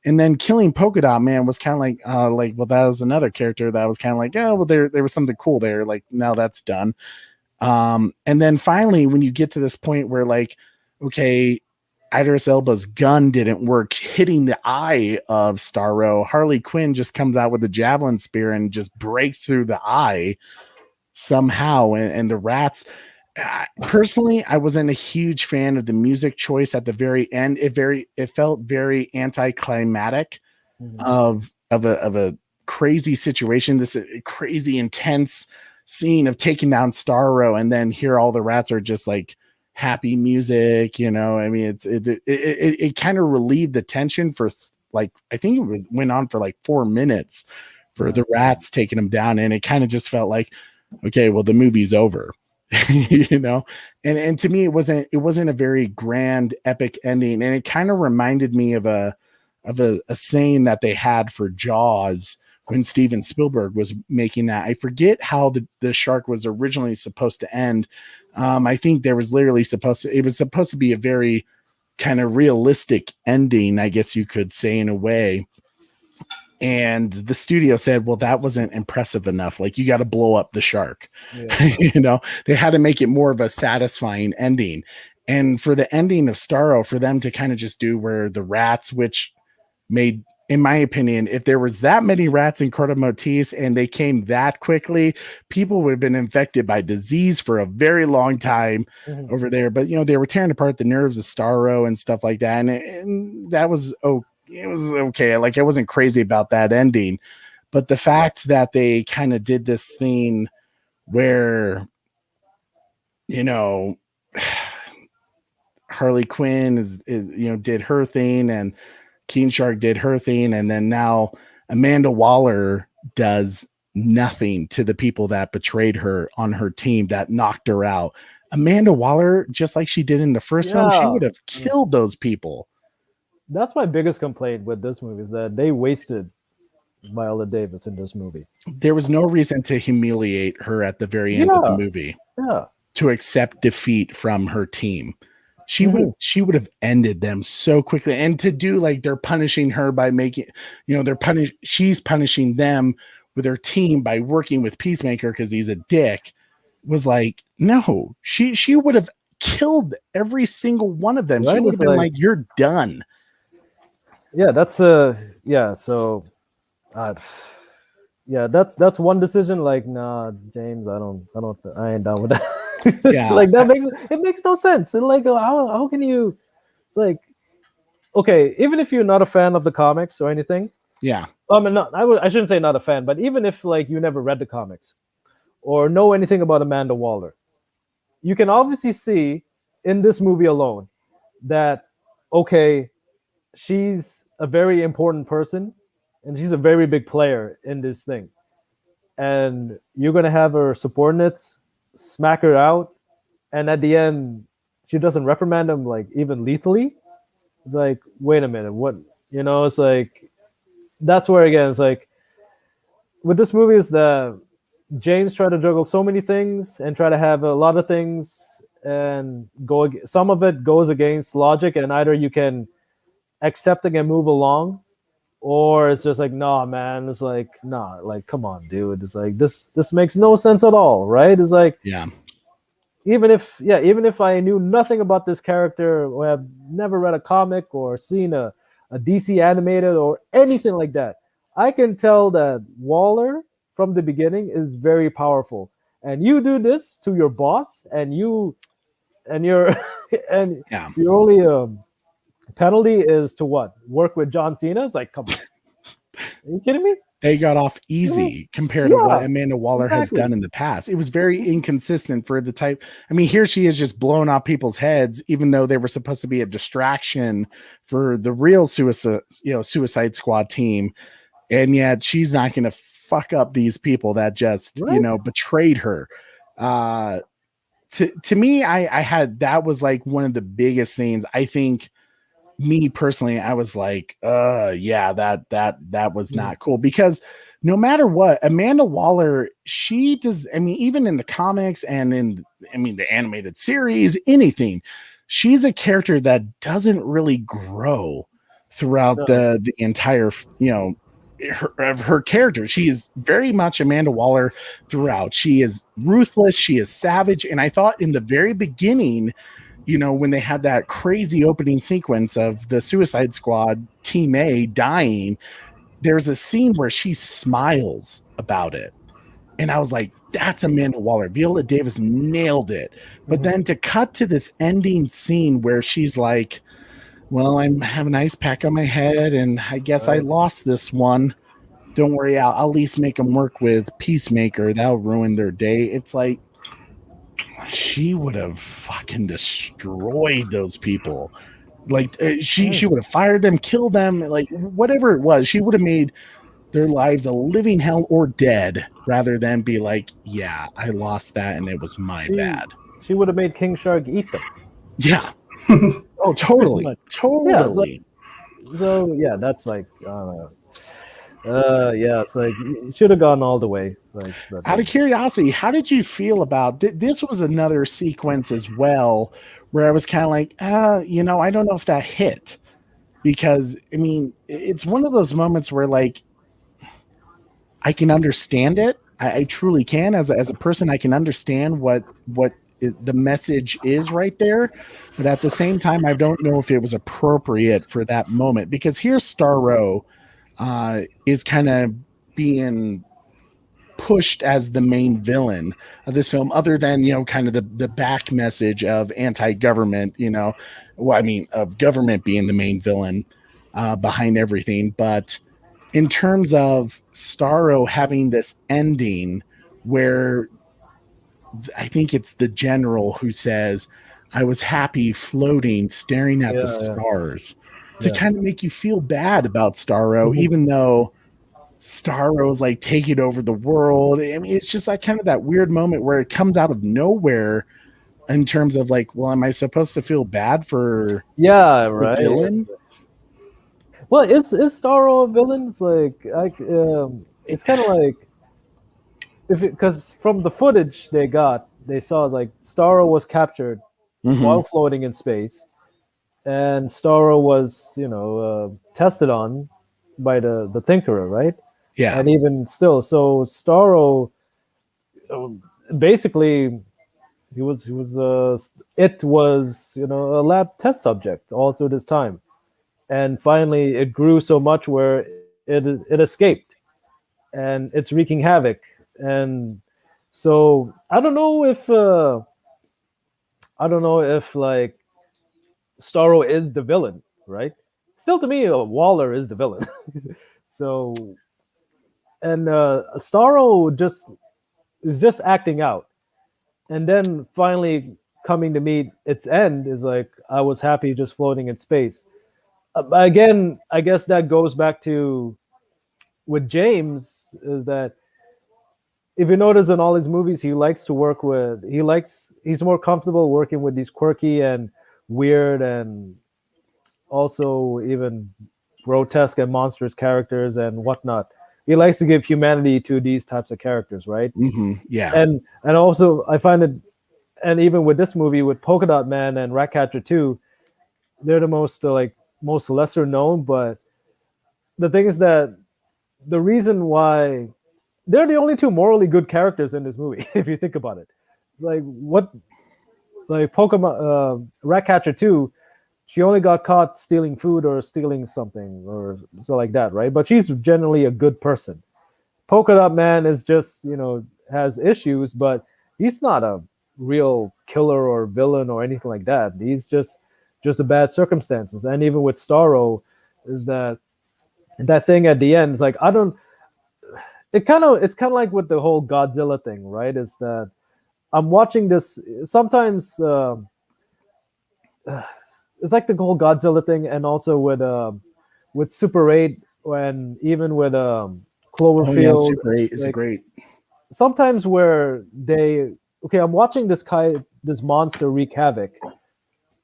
And then killing Polka Dot Man was kind of like, well, that was another character that was kind of like, oh, well, there was something cool there. Like now that's done. And then finally, when you get to this point where like, okay, Idris Elba's gun didn't work, hitting the eye of Starro, Harley Quinn just comes out with a javelin spear and just breaks through the eye somehow. And the rats, personally, I wasn't a huge fan of the music choice at the very end. It felt very anticlimactic of a crazy situation, this crazy intense scene of taking down Starro, and then here all the rats are just like happy music, you know. I mean, it kind of relieved the tension for like, I think it went on for like 4 minutes for the rats taking them down, and it kind of just felt like, okay, well, the movie's over. You know, and to me, it wasn't a very grand, epic ending, and it kind of reminded me of a saying that they had for Jaws when Steven Spielberg was making that. I forget how the shark was originally supposed to end. I think there was literally supposed to be a very kind of realistic ending, I guess you could say, in a way. And the studio said, well, that wasn't impressive enough. Like, you got to blow up the shark. Yeah. They had to make it more of a satisfying ending. And for the ending of Starro, for them to kind of just do where the rats, which made, in my opinion, if there was that many rats in Corto Maltese and they came that quickly, people would have been infected by disease for a very long time over there. But, they were tearing apart the nerves of Starro and stuff like that. And that was okay. It was okay. Like, I wasn't crazy about that ending, but the fact that they kind of did this thing where, Harley Quinn is did her thing and King Shark did her thing. And then now Amanda Waller does nothing to the people that betrayed her on her team, that knocked her out. Amanda Waller, just like she did in the first film, she would have killed those people. That's my biggest complaint with this movie, is that they wasted Viola Davis in this movie. There was no reason to humiliate her at the very end of the movie. Yeah. To accept defeat from her team. She would have ended them so quickly. And to do, like, they're punishing her by making, she's punishing them with her team by working with Peacemaker because he's a dick, was like, no, she would have killed every single one of them. Right? She would have been like, you're done. Yeah, that's So that's one decision. Like, nah, James, I ain't down with that. Yeah, like, it makes no sense. And like, how can you? It's like, okay, even if you're not a fan of the comics or anything. Yeah. I shouldn't say not a fan, but even if, like, you never read the comics or know anything about Amanda Waller, you can obviously see in this movie alone that, okay, she's a very important person and she's a very big player in this thing. And you're going to have her subordinates smack her out. And at the end, she doesn't reprimand them, like, even lethally. It's like, wait a minute, what? It's like, that's where, again, it's like, with this movie is that James tried to juggle so many things and try to have a lot of things, and some of it goes against logic, and either you can accept it and move along, or it's just like, nah, man, it's like, nah, like, come on, dude, it's like, this makes no sense at all, right? It's like, yeah, even if I knew nothing about this character, or have never read a comic or seen a DC animated or anything like that, I can tell that Waller from the beginning is very powerful. And you do this to your boss, and your only penalty is to what? Work with John Cena? It's like, come on. Are you kidding me? They got off easy compared to what Amanda Waller has done in the past. It was very inconsistent for the type. I mean, here she is just blowing off people's heads, even though they were supposed to be a distraction for the real Suicide Squad team. And yet she's not going to fuck up these people that just, betrayed her. To me, that was like one of the biggest things. I think, me personally, I was like, that was not cool, because no matter what, Amanda Waller, she does, I mean, even in the comics and the animated series, anything, she's a character that doesn't really grow throughout the entire, her character. She is very much Amanda Waller throughout. She is ruthless. She is savage. And I thought in the very beginning, when they had that crazy opening sequence of the Suicide Squad Team A dying, there's a scene where she smiles about it. And I was like, that's Amanda Waller. Viola Davis nailed it. But then to cut to this ending scene where she's like, well, I have an ice pack on my head, and I guess I lost this one. Don't worry, I'll at least make them work with Peacemaker. That'll ruin their day. It's like, she would have fucking destroyed those people. Like, she would have fired them, killed them, like, whatever it was. She would have made their lives a living hell or dead, rather than be like, yeah, I lost that and it was my bad. She would have made King Shark eat them. Yeah. Oh, totally. Totally. Yeah, that's like, I don't know. It's like, you should have gone all the way. Like, out of curiosity, how did you feel about this? Was another sequence as well where I was kind of like, I don't know if that hit, because I mean, it's one of those moments where like I can understand it. I truly can, as a person, I can understand what the message is right there, but at the same time, I don't know if it was appropriate for that moment, because here Starro is kind of being pushed as the main villain of this film, other than kind of the back message of anti-government, of government being the main villain behind everything. But in terms of Starro having this ending where I think it's the general who says, I was happy floating, staring at the stars, to kind of make you feel bad about Starro, even though Starro's like taking over the world. I mean, it's just like kind of that weird moment where it comes out of nowhere in terms of like, well, am I supposed to feel bad for the villain? Well, is Starro a villain? It's like it's kind of like, because from the footage they saw like Starro was captured while floating in space, and Starro was tested on by the Tinkerer, right? Yeah. And even still, so Starro basically he was a lab test subject all through this time, and finally it grew so much where it escaped, and it's wreaking havoc. And so I don't know if like Starro is the villain, right? Still, to me, Waller is the villain. So, and Starro is just acting out, and then finally coming to meet its end is like, I was happy just floating in space. Again, I guess that goes back to with James, is that if you notice in all his movies, he's more comfortable working with these quirky and weird and also even grotesque and monstrous characters and whatnot. He likes to give humanity to these types of characters, right? Yeah. And also I find it, and even with this movie with Polka Dot Man and Ratcatcher 2, they're the most lesser known, but the thing is that the reason why they're the only two morally good characters in this movie, if you think about it. It's like Ratcatcher 2, she only got caught stealing food or stealing something or so like that, right? But she's generally a good person. Polka Dot Man is just, has issues, but he's not a real killer or villain or anything like that. He's just a bad circumstances. And even with Starro, is that thing at the end, it's like, it's kind of like with the whole Godzilla thing, right? Is that I'm watching this sometimes. It's like the whole Godzilla thing, and also with Super 8, and even with Cloverfield. Super 8 is great. Sometimes where I'm watching this monster wreak havoc,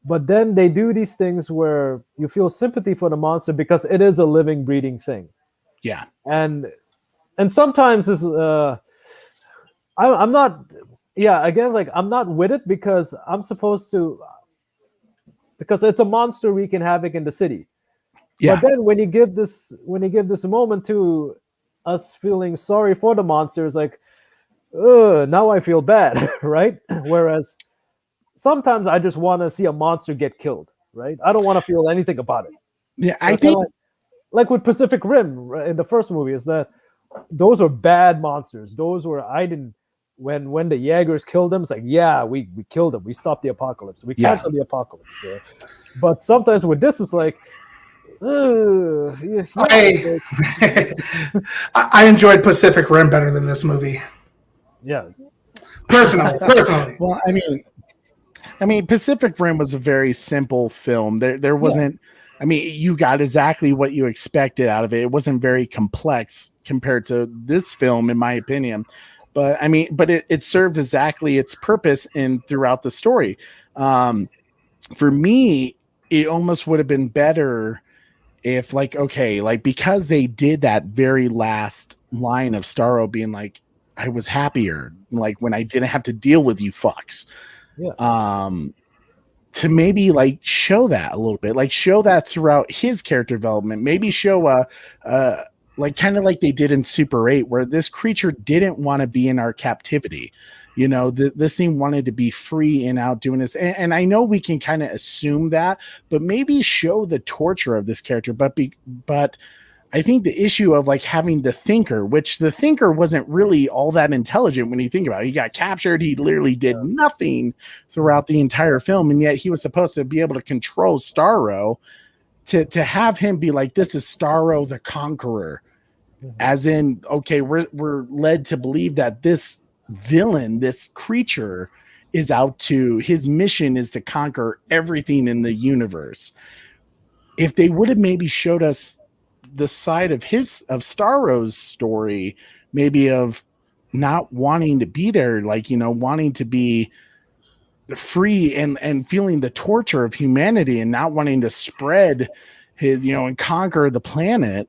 but then they do these things where you feel sympathy for the monster because it is a living, breathing thing. Yeah, and sometimes it's I'm not. Yeah, again, like I'm not with it because I'm supposed to. Because it's a monster wreaking havoc in the city. Yeah. But then when you give this a moment to us feeling sorry for the monsters, like, now I feel bad, right? Whereas sometimes I just want to see a monster get killed, right? I don't want to feel anything about it. Yeah, I think like with Pacific Rim in the first movie, is that those are bad monsters. Those were when the Jaegers killed them, it's like, yeah, we killed them. We stopped the apocalypse. We canceled the apocalypse. Yeah. But sometimes with this, it's like, I enjoyed Pacific Rim better than this movie. Yeah. Personally. Well, I mean, Pacific Rim was a very simple film. There wasn't. I mean, you got exactly what you expected out of it. It wasn't very complex compared to this film, in my opinion. But I mean, it served exactly its purpose throughout the story. For me, it almost would have been better if, because they did that very last line of Starro being like, I was happier, like when I didn't have to deal with you fucks. Yeah. to maybe like show that a little bit, like show that throughout his character development, maybe show like kind of like they did in Super 8, where this creature didn't want to be in our captivity. You know, this thing wanted to be free and out doing this. And I know we can kind of assume that, but maybe show the torture of this character. But I think the issue of like having the Thinker, which the Thinker wasn't really all that intelligent when you think about it. He got captured. He literally did nothing throughout the entire film. And yet he was supposed to be able to control Starro. To have him be like, this is Starro the Conqueror. As in, okay, we're led to believe that this villain, this creature, is out to, his mission is to conquer everything in the universe. If they would have maybe showed us the side of Starro's story, maybe of not wanting to be there, like, you know, wanting to be free and feeling the torture of humanity and not wanting to spread his, you know, and conquer the planet,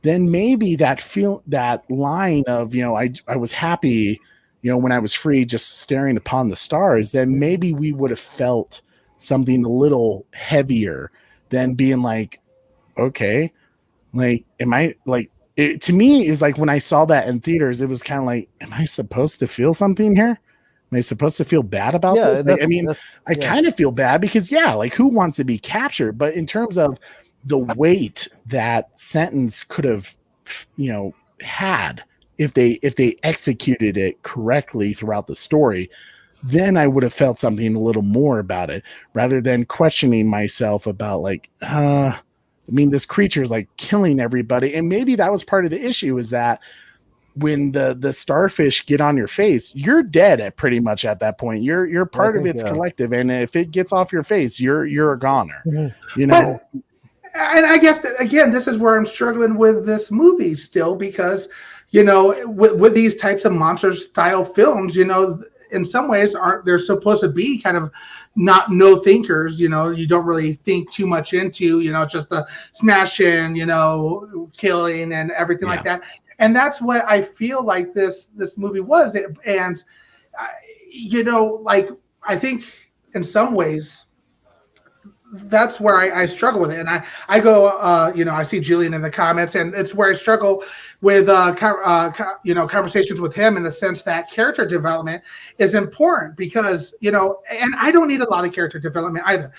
then maybe that line of, you know, I was happy, you know, when I was free, just staring upon the stars, then maybe we would have felt something a little heavier than being like, okay, like, am I like, it, to me, it was like when I saw that in theaters, it was kind of like, am I supposed to feel something here? Am I supposed to feel bad about this? Like, I mean, I kind of feel bad because, yeah, like who wants to be captured? But in terms of the weight that sentence could have, you know, had if they executed it correctly throughout the story, then I would have felt something a little more about it, rather than questioning myself about like, I mean, this creature is like killing everybody. And maybe that was part of the issue, is that when the starfish get on your face, you're dead at pretty much at that point. You're part of its collective. And if it gets off your face, you're a goner, you know? And I guess that, again, this is where I'm struggling with this movie still, because, you know, with these types of monster style films, you know, in some ways they're supposed to be kind of no thinkers, you know, you don't really think too much into, you know, just the smashing, you know, killing and everything like that. And that's what I feel like this movie was. And, you know, like, I think in some ways, that's where I struggle with it. And I go, you know, I see Julian in the comments, and it's where I struggle with, you know, conversations with him, in the sense that character development is important, because, you know, and I don't need a lot of character development either.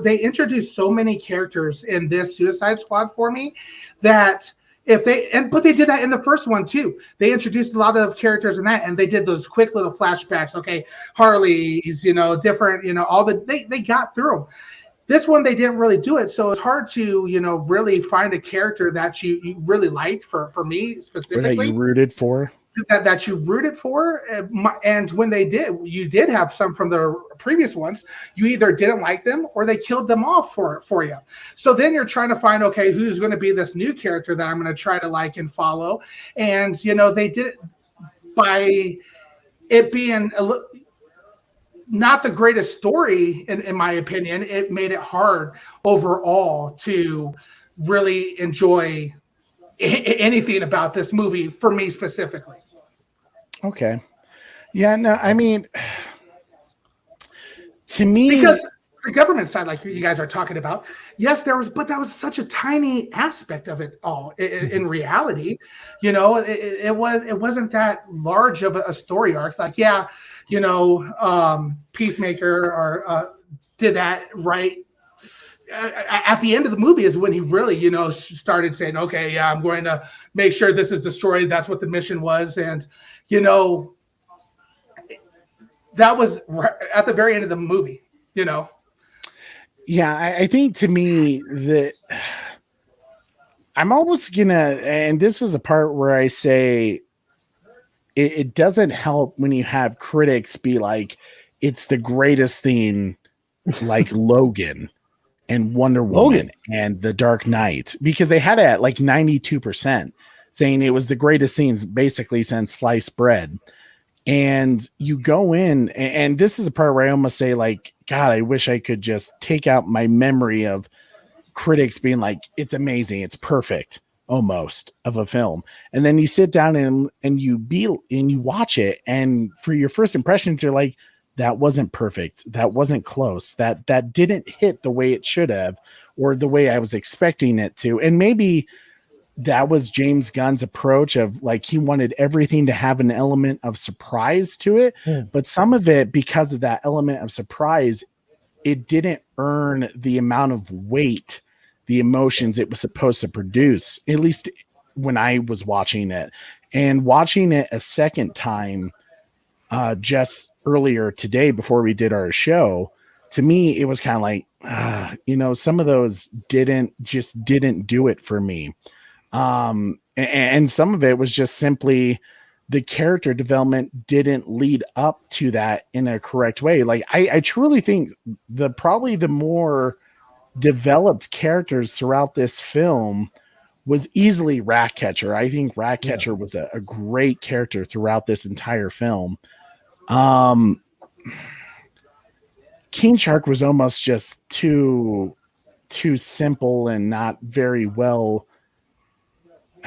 They introduced so many characters in this Suicide Squad for me that but they did that in the first one too. They introduced a lot of characters in that, and they did those quick little flashbacks. Okay, Harley's, you know, different, you know, they got through them. This one, they didn't really do it. So it's hard to, you know, really find a character that you really liked, for me specifically. That you rooted for. That you rooted for. And when they did, you did have some from the previous ones. You either didn't like them or they killed them off for you. So then you're trying to find, okay, who's going to be this new character that I'm going to try to like and follow. And, you know, they did it by it being not the greatest story, in my opinion. It made it hard overall to really enjoy anything about this movie, for me specifically. Okay. Yeah, no, I mean, to me, because the government side, like you guys are talking about, yes, but that was such a tiny aspect of it all. In reality, you know, it wasn't that large of a story arc. Like, yeah, you know, Peacemaker or did that right. At the end of the movie is when he really, you know, started saying, okay, yeah, I'm going to make sure this is destroyed. That's what the mission was. And, you know, that was at the very end of the movie, you know? Yeah, I think, to me, that I'm almost gonna, and this is a part where I say it doesn't help when you have critics be like, it's the greatest thing, like Logan and Wonder Woman and The Dark Knight, because they had it at like 92%, saying it was the greatest scenes basically since sliced bread. And you go in, and this is a part where I almost say, like, God, I wish I could just take out my memory of critics being like, it's amazing, it's perfect, almost, of a film. And then you sit down and you watch it, and for your first impressions, you're like, that wasn't perfect, that wasn't close, that didn't hit the way it should have, or the way I was expecting it to. And maybe that was James Gunn's approach of like, he wanted everything to have an element of surprise to it. But some of it, because of that element of surprise, it didn't earn the amount of weight, the emotions it was supposed to produce, at least when I was watching it. And watching it a second time, just earlier today before we did our show, to me, it was kind of like, some of those didn't do it for me. And some of it was just simply the character development didn't lead up to that in a correct way. Like I truly think probably the more developed characters throughout this film was easily Ratcatcher. I think Ratcatcher was a great character throughout this entire film. King Shark was almost just too simple and not very well.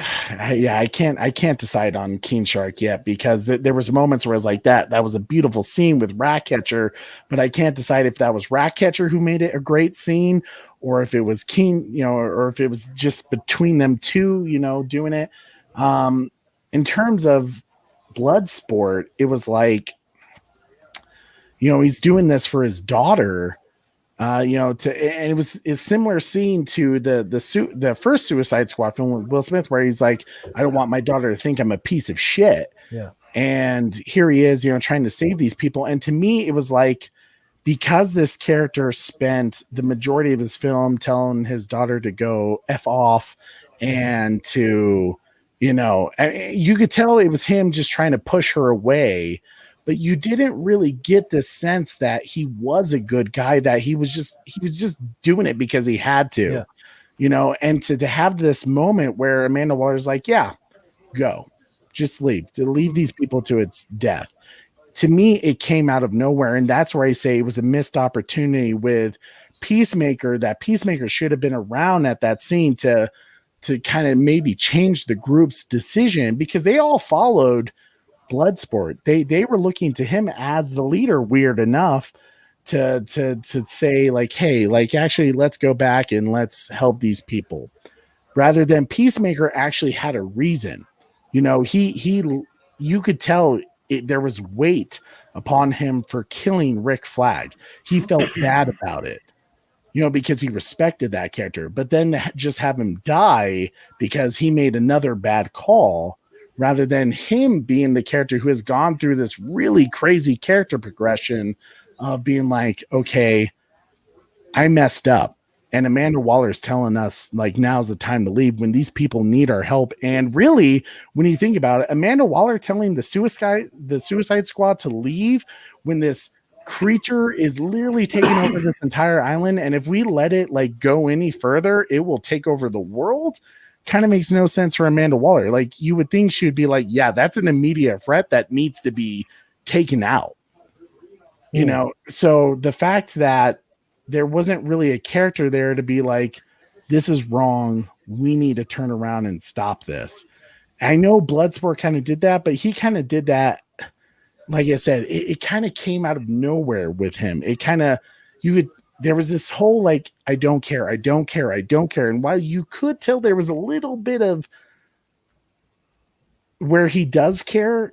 I can't decide on King Shark yet, because there was moments where I was like, that was a beautiful scene with Ratcatcher, but I can't decide if that was Ratcatcher who made it a great scene, or if it was King, or if it was just between them two, doing it. In terms of Bloodsport, it was like, he's doing this for his daughter. And it was a similar scene to the first Suicide Squad film with Will Smith, where he's like, I don't want my daughter to think I'm a piece of shit. Yeah. And here he is, trying to save these people. And to me, it was like, because this character spent the majority of his film telling his daughter to go F off, and to, you could tell it was him just trying to push her away. But you didn't really get the sense that he was a good guy, that he was just doing it because he had to, and to have this moment where Amanda Waller's like, yeah, go, just leave these people to its death. To me, it came out of nowhere. And that's where I say it was a missed opportunity with Peacemaker, that Peacemaker should have been around at that scene to kind of maybe change the group's decision, because they all followed Bloodsport. They were looking to him as the leader, weird enough, to say like, hey, like, actually, let's go back and let's help these people, rather than Peacemaker actually had a reason. You could tell there was weight upon him for killing Rick Flag. He felt bad about it, because he respected that character. But then just have him die because he made another bad call, rather than him being the character who has gone through this really crazy character progression of being like, okay, I messed up. And Amanda Waller's telling us, like, now's the time to leave when these people need our help. And really, when you think about it, Amanda Waller telling the Suicide Squad to leave when this creature is literally taking over this entire island. And if we let it like go any further, it will take over the world. Kind of makes no sense for Amanda Waller. Like, you would think she would be like, yeah, that's an immediate threat that needs to be taken out. So the fact that there wasn't really a character there to be like, this is wrong, we need to turn around and stop this. I know Bloodsport kind of did that, but he kind of did that, like I said, it kind of came out of nowhere with him. It kind of, there was this whole like, I don't care. And while you could tell there was a little bit of where he does care,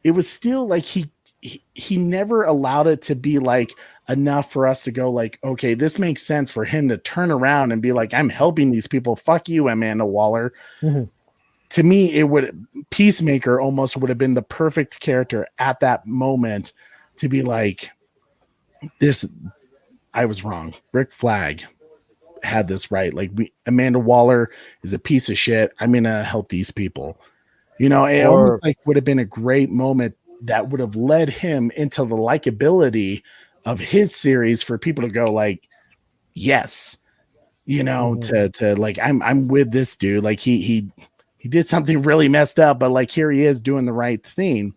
it was still like he never allowed it to be like enough for us to go like, okay, this makes sense for him to turn around and be like, I'm helping these people. Fuck you, Amanda Waller. Mm-hmm. To me, Peacemaker almost would have been the perfect character at that moment to be like, this, I was wrong. Rick Flag had this right. Like, Amanda Waller is a piece of shit. I'm going to help these people. It almost like would have been a great moment that would have led him into the likability of his series for people to go like, yes, to like, I'm with this dude. Like he did something really messed up, but like, here he is doing the right thing.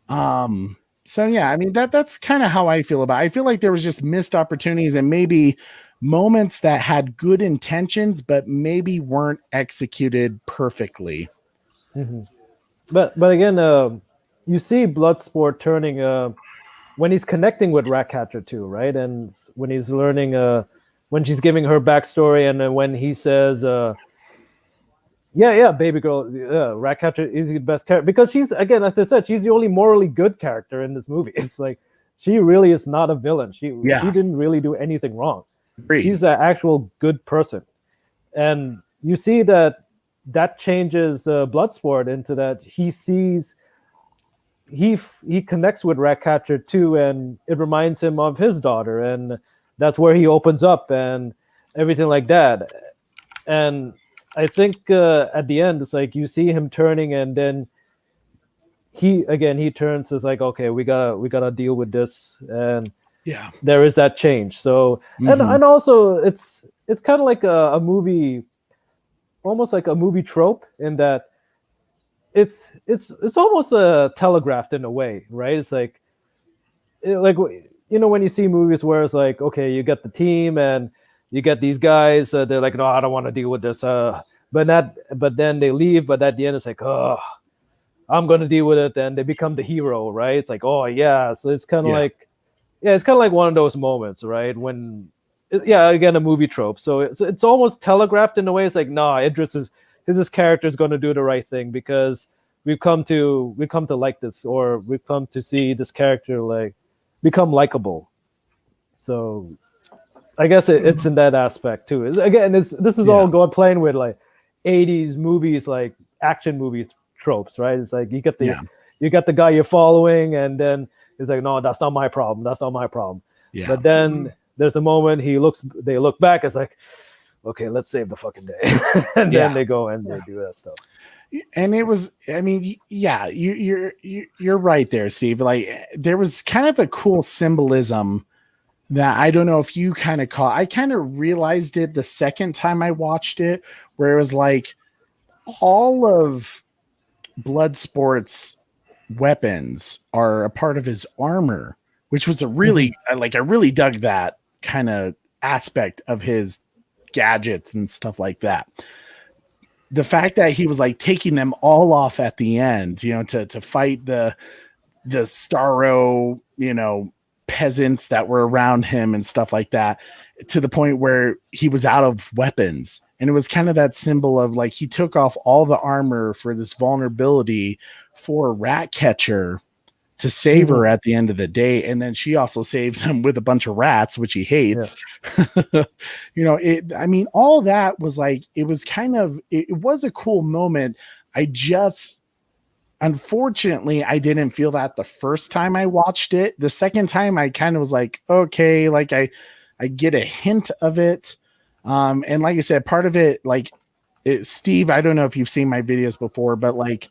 So yeah, I mean, that's kind of how I feel about it. I feel like there was just missed opportunities and maybe moments that had good intentions, but maybe weren't executed perfectly. Mm-hmm. But again, you see Bloodsport turning when he's connecting with Ratcatcher too, right? And when he's learning, when she's giving her backstory, and then when he says, yeah, baby girl, Ratcatcher is the best character, because she's, again, as I said, she's the only morally good character in this movie. It's like she really is not a villain. She didn't really do anything wrong. Agreed. She's an actual good person, and you see that changes Bloodsport into that he sees. He connects with Ratcatcher too, and it reminds him of his daughter, and that's where he opens up and everything like that. And I think at the end, it's like you see him turning, and then he turns. It's like, okay, we gotta deal with this, and there is that change. So and also it's kind of like a movie, almost like a movie trope, in that it's almost telegraphed in a way, right? It's like when you see movies where it's like, okay, you get the team and you get these guys, they're like, no, I don't want to deal with this, but then they leave, but at the end it's like, oh, I'm gonna deal with it, and they become the hero, right? It's like, oh yeah, so it's kind of like, it's kind of like one of those moments, right? When again, a movie trope, so it's almost telegraphed in a way. It's like, nah, Idris's character is going to do the right thing, because we've come to like this, or we've come to see this character like become likable. So I guess it's in that aspect too. Again, this is all playing with like 80s movies, like action movie tropes, right? It's like you get the guy you're following, and then it's like, no, that's not my problem. That's not my problem. Yeah. But then there's a moment they look back. It's like, okay, let's save the fucking day. And then they go and they do that stuff. And it was, I mean, you're right there, Steve. Like, there was kind of a cool symbolism that I don't know if you kind of caught. I kind of realized it the second time I watched it, where it was like all of Bloodsport's weapons are a part of his armor, which was a really, I really dug that kind of aspect of his gadgets and stuff like that. The fact that he was like taking them all off at the end, to fight the Starro, peasants that were around him and stuff like that, to the point where he was out of weapons. And it was kind of that symbol of like, he took off all the armor for this vulnerability for Ratcatcher to save her at the end of the day. And then she also saves him with a bunch of rats, which he hates. I mean, all that was like, it was kind of, it was a cool moment. Unfortunately, I didn't feel that the first time I watched it. The second time I kind of was like, okay, like I get a hint of it. And like I said, part of it, Steve, I don't know if you've seen my videos before, but like,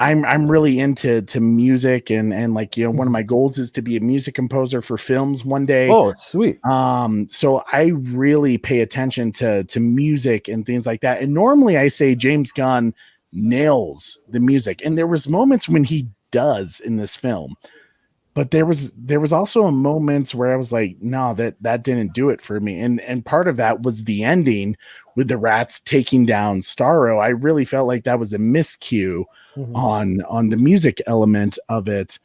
I'm really into music, and like, one of my goals is to be a music composer for films one day. Oh, sweet. So I really pay attention to music and things like that. And normally I say James Gunn nails the music, and there was moments when he does in this film, but there was also a moments where I was like, no, that didn't do it for me. And part of that was the ending with the rats taking down Starro. I really felt like that was a miscue on the music element of it.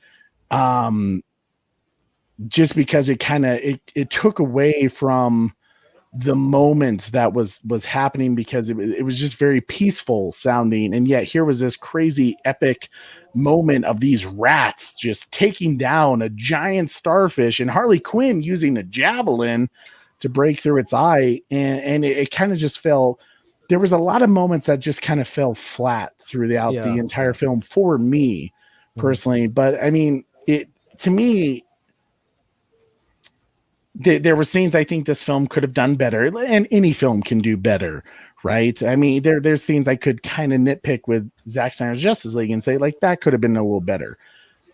Just because it kind of, it took away from the moment that was happening, because it was just very peaceful sounding. And yet here was this crazy epic moment of these rats just taking down a giant starfish, and Harley Quinn using a javelin to break through its eye. And it kind of just fell. There was a lot of moments that just kind of fell flat throughout the entire film for me personally. But I mean, to me, there were things I think this film could have done better, and any film can do better, right? I mean, there's things I could kind of nitpick with Zack Snyder's Justice League and say like that could have been a little better.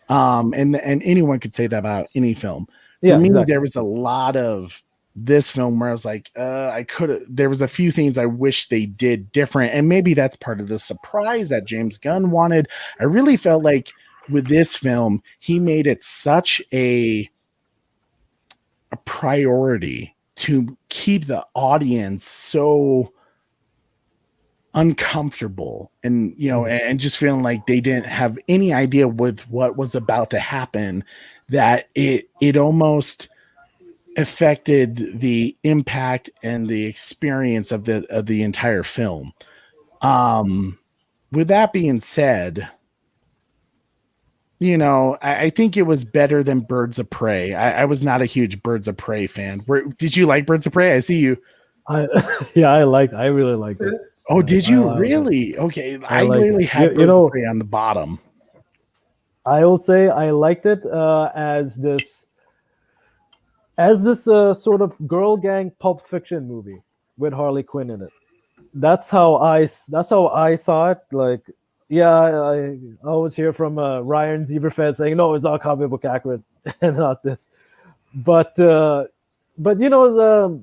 And anyone could say that about any film. For me, there was a lot of this film where I was like, there was a few things I wish they did different, and maybe that's part of the surprise that James Gunn wanted. I really felt like with this film, he made it such a priority to keep the audience so uncomfortable, and and just feeling like they didn't have any idea with what was about to happen, that it almost affected the impact and the experience of the entire film. With that being said, you know, I think it was better than Birds of Prey. I was not a huge Birds of Prey fan. Did you like Birds of Prey? I see you. I really liked it. Oh, did you really? Okay, I literally had Birds of Prey on the bottom. I will say I liked it as this sort of girl gang Pulp Fiction movie with Harley Quinn in it. That's how I saw it. Like, yeah, I always hear from Ryan Zieberfeld saying, no, it's all comic book accurate and not this. But you know,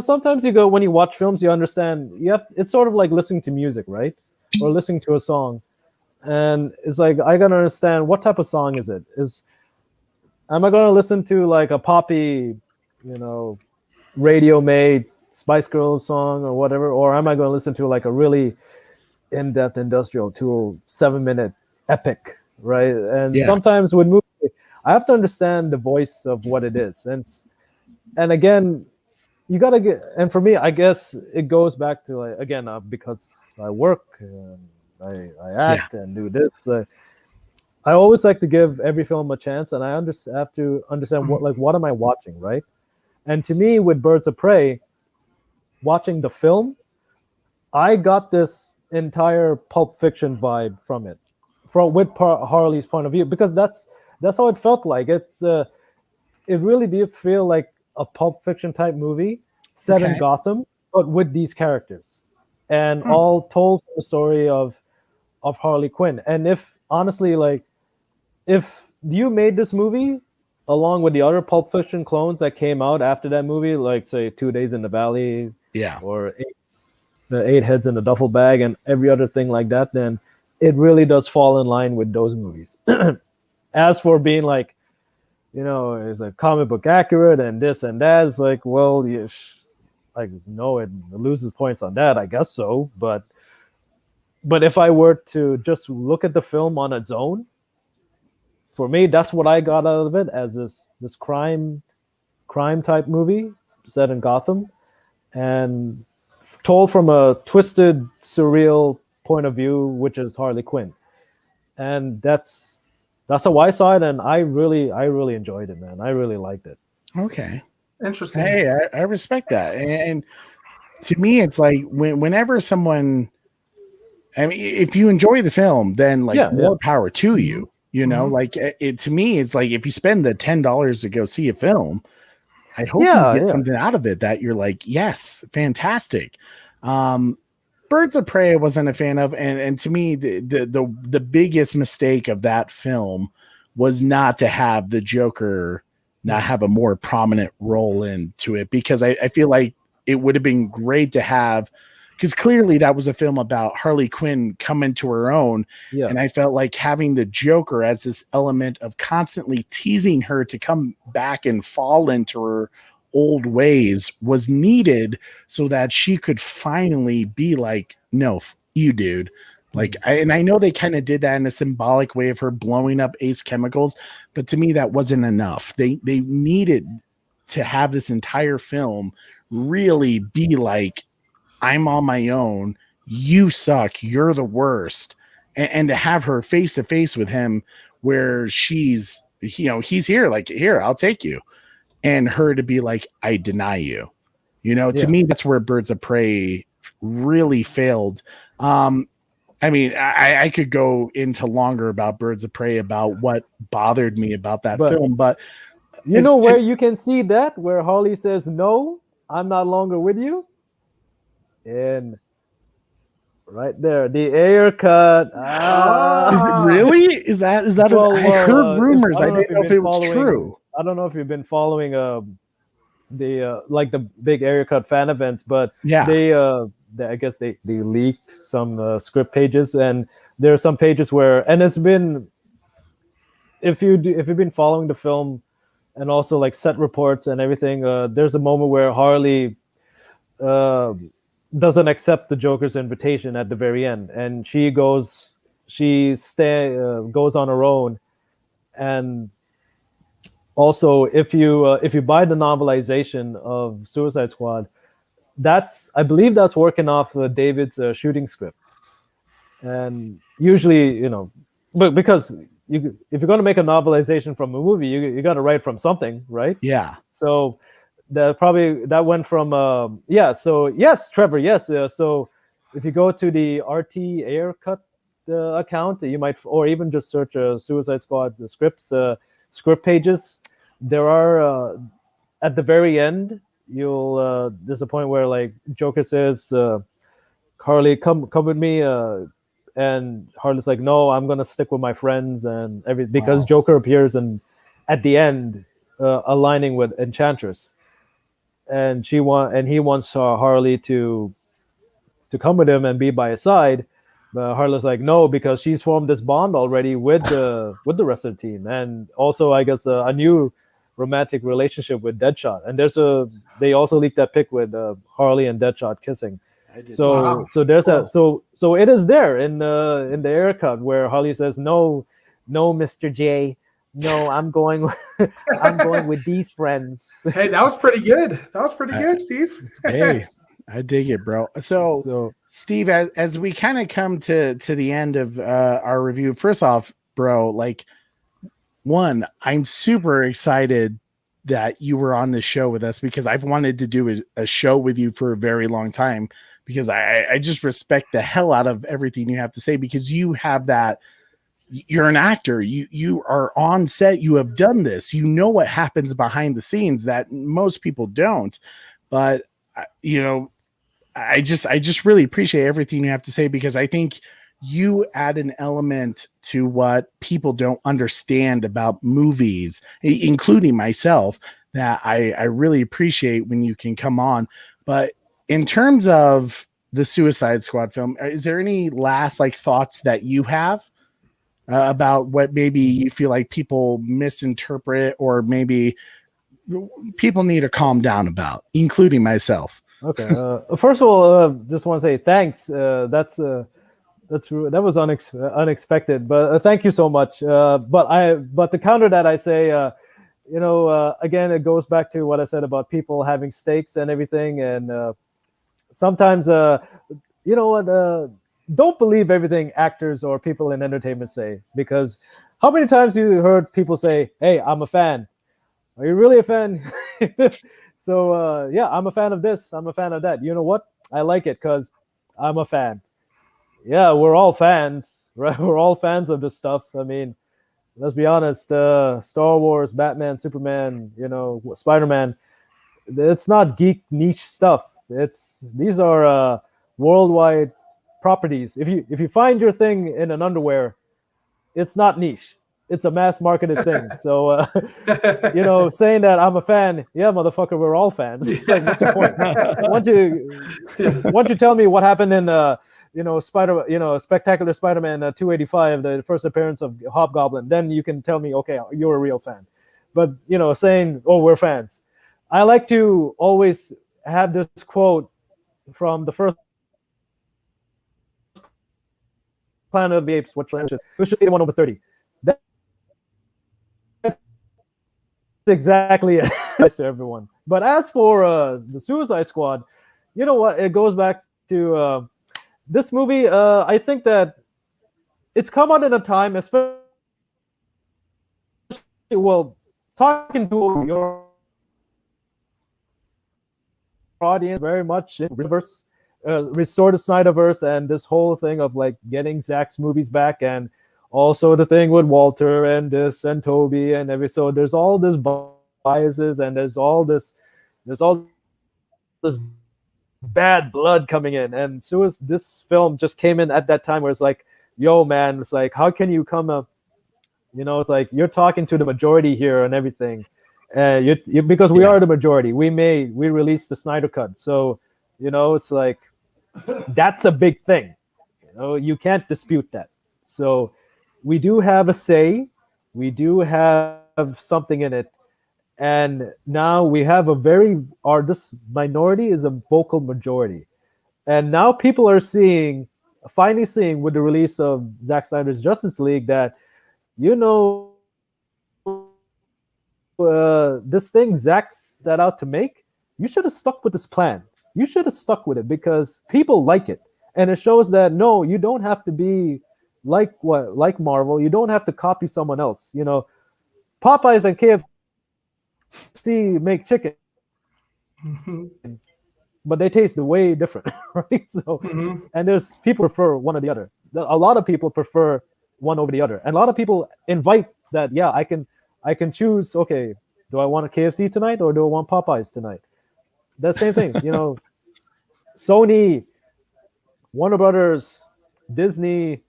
sometimes you go, when you watch films, you understand. It's sort of like listening to music, right? Or listening to a song, and it's like I gotta understand what type of song is it. Am I gonna listen to like a poppy, you know, radio made Spice Girls song or whatever, or am I gonna listen to like a really in-depth Industrial Tool 7-minute epic, right? And sometimes with movies, I have to understand the voice of what it is, and again, you gotta get. And for me, I guess it goes back to like, again, because I work and I act and do this. I always like to give every film a chance, and I have to understand what am I watching, right? And to me, with Birds of Prey, watching the film, I got this entire Pulp Fiction vibe from it, with Harley's point of view, because that's how it felt like. It really did feel like a Pulp Fiction type movie set in Gotham, but with these characters, and all told the story of Harley Quinn. And if honestly, like, if you made this movie along with the other Pulp Fiction clones that came out after that movie, like say 2 Days in the Valley, or the 8 Heads in the Duffel Bag, and every other thing like that, then it really does fall in line with those movies. As for being like, you know, it's a comic book accurate and this and that, it's like, well, like, no, it loses points on that, I guess so. But if I were to just look at the film on its own, for me, that's what I got out of it, as this crime type movie set in Gotham, and told from a twisted, surreal point of view, which is Harley Quinn. And that's how I saw it, and I really enjoyed it, man. I really liked it. Okay. Interesting. Hey, I respect that. And to me, it's like whenever someone, I mean, if you enjoy the film, then like more power to you. You know, like to me, it's like if you spend the $10 to go see a film, I hope you get something out of it that you're like, yes, fantastic. Birds of Prey I wasn't a fan of, and to me, the biggest mistake of that film was not to have the Joker not have a more prominent role into it, because I feel like it would have been great to have, because clearly that was a film about Harley Quinn coming to her own. And I felt like having the Joker as this element of constantly teasing her to come back and fall into her old ways was needed, so that she could finally be like, no, you dude. Like, I know they kind of did that in a symbolic way of her blowing up Ace Chemicals, but to me that wasn't enough. They needed to have this entire film really be like, I'm on my own, you suck, you're the worst, and to have her face to face with him, where she's, you know, he's here, like, here, I'll take you, and her to be like, I deny you. You know, to me, that's where Birds of Prey really failed. I mean, I could go into longer about Birds of Prey, about what bothered me about that film, but you know where you can see that, where Harley says, no, I'm not longer with you. And right there, the air cut. Is it really? Is that? I heard rumors. I didn't know if it was true. I don't know if you've been following the like the big area cut fan events, but they I guess they leaked some script pages, and there are some pages where, and it's been, if you've been following the film and also like set reports and everything, there's a moment where Harley doesn't accept the Joker's invitation at the very end, and she goes on her own And also, if you buy the novelization of Suicide Squad, I believe that's working off David's shooting script. And usually, but because if you're going to make a novelization from a movie, you got to write from something, right? Yeah. So that went from So yes, Trevor, yes. So if you go to the RT Aircut account, you might, or even just search Suicide Squad the script pages. There are at the very end, there's a point where like Joker says, Harley, come with me, and Harley's like, no, I'm gonna stick with my friends and everything, because Joker appears and at the end aligning with Enchantress, and he wants Harley to come with him and be by his side. But Harley's like, no, because she's formed this bond already with the rest of the team, and also I guess a new romantic relationship with Deadshot. And they also leaked that pic with Harley and Deadshot kissing. So there's cool. So it is there in the air cut where Harley says, no, Mr. J, no, I'm going with these friends. Hey, that was pretty good. Good, Steve. Hey, I dig it, bro. So Steve, as we kind of come to the end of our review, first off, bro, like, one, I'm super excited that you were on the show with us, because I've wanted to do a show with you for a very long time, because I just respect the hell out of everything you have to say, because you have that, you're an actor, you are on set, you have done this, you know what happens behind the scenes that most people don't. But I just really appreciate everything you have to say, because I think you add an element to what people don't understand about movies, including myself, that I really appreciate when you can come on. But in terms of the Suicide Squad film, is there any last thoughts that you have about what maybe you feel like people misinterpret, or maybe people need to calm down about, including myself? Okay. First of all, just want to say thanks. That was unexpected, but thank you so much. But to counter that, I say, again, it goes back to what I said about people having stakes and everything. And sometimes, don't believe everything actors or people in entertainment say, because how many times you heard people say, hey, I'm a fan. Are you really a fan? So, yeah, I'm a fan of this. I'm a fan of that. You know what? I like it because I'm a fan. Yeah, we're all fans, right? We're all fans of this stuff. I mean, let's be honest. Star Wars, Batman, Superman, Spider-Man. It's not geek niche stuff. These are worldwide properties. If you find your thing in an underwear, it's not niche. It's a mass marketed thing. So, saying that I'm a fan, yeah, motherfucker, we're all fans. It's like, what's your point? Once you tell me what happened in, Spectacular Spider-Man 285, the first appearance of Hobgoblin, then you can tell me, okay, you're a real fan. But, saying, oh, we're fans. I like to always have this quote from the first Planet of the Apes, which was just 81 over 30. Exactly it to everyone. But as for the Suicide Squad, you know what? It goes back to this movie. I think that it's come out in a time, especially talking to your audience very much in reverse, restore the Snyderverse, and this whole thing of getting Zack's movies back, and also the thing with Walter and this and Toby and everything. So there's all this biases, and there's all this bad blood coming in. And so this film just came in at that time where it's like, yo, man, it's like, how can you come up? It's like you're talking to the majority here and everything, because we are the majority. We released the Snyder Cut, so it's like that's a big thing. You can't dispute that. So we do have a say, we do have something in it, and now we have this minority is a vocal majority, and now people are finally seeing with the release of Zack Snyder's Justice League that this thing Zack set out to make, you should have stuck with this plan. You should have stuck with it because people like it, and it shows that no, you don't have to be like Marvel. You don't have to copy someone else. You know, Popeyes and KFC make chicken, but they taste way different, right? So, and there's people prefer one or the other. A lot of people prefer one over the other, and a lot of people invite that. Yeah, I can choose. Okay, do I want a KFC tonight or do I want Popeyes tonight? That same thing, you know. Sony, Warner Brothers, Disney,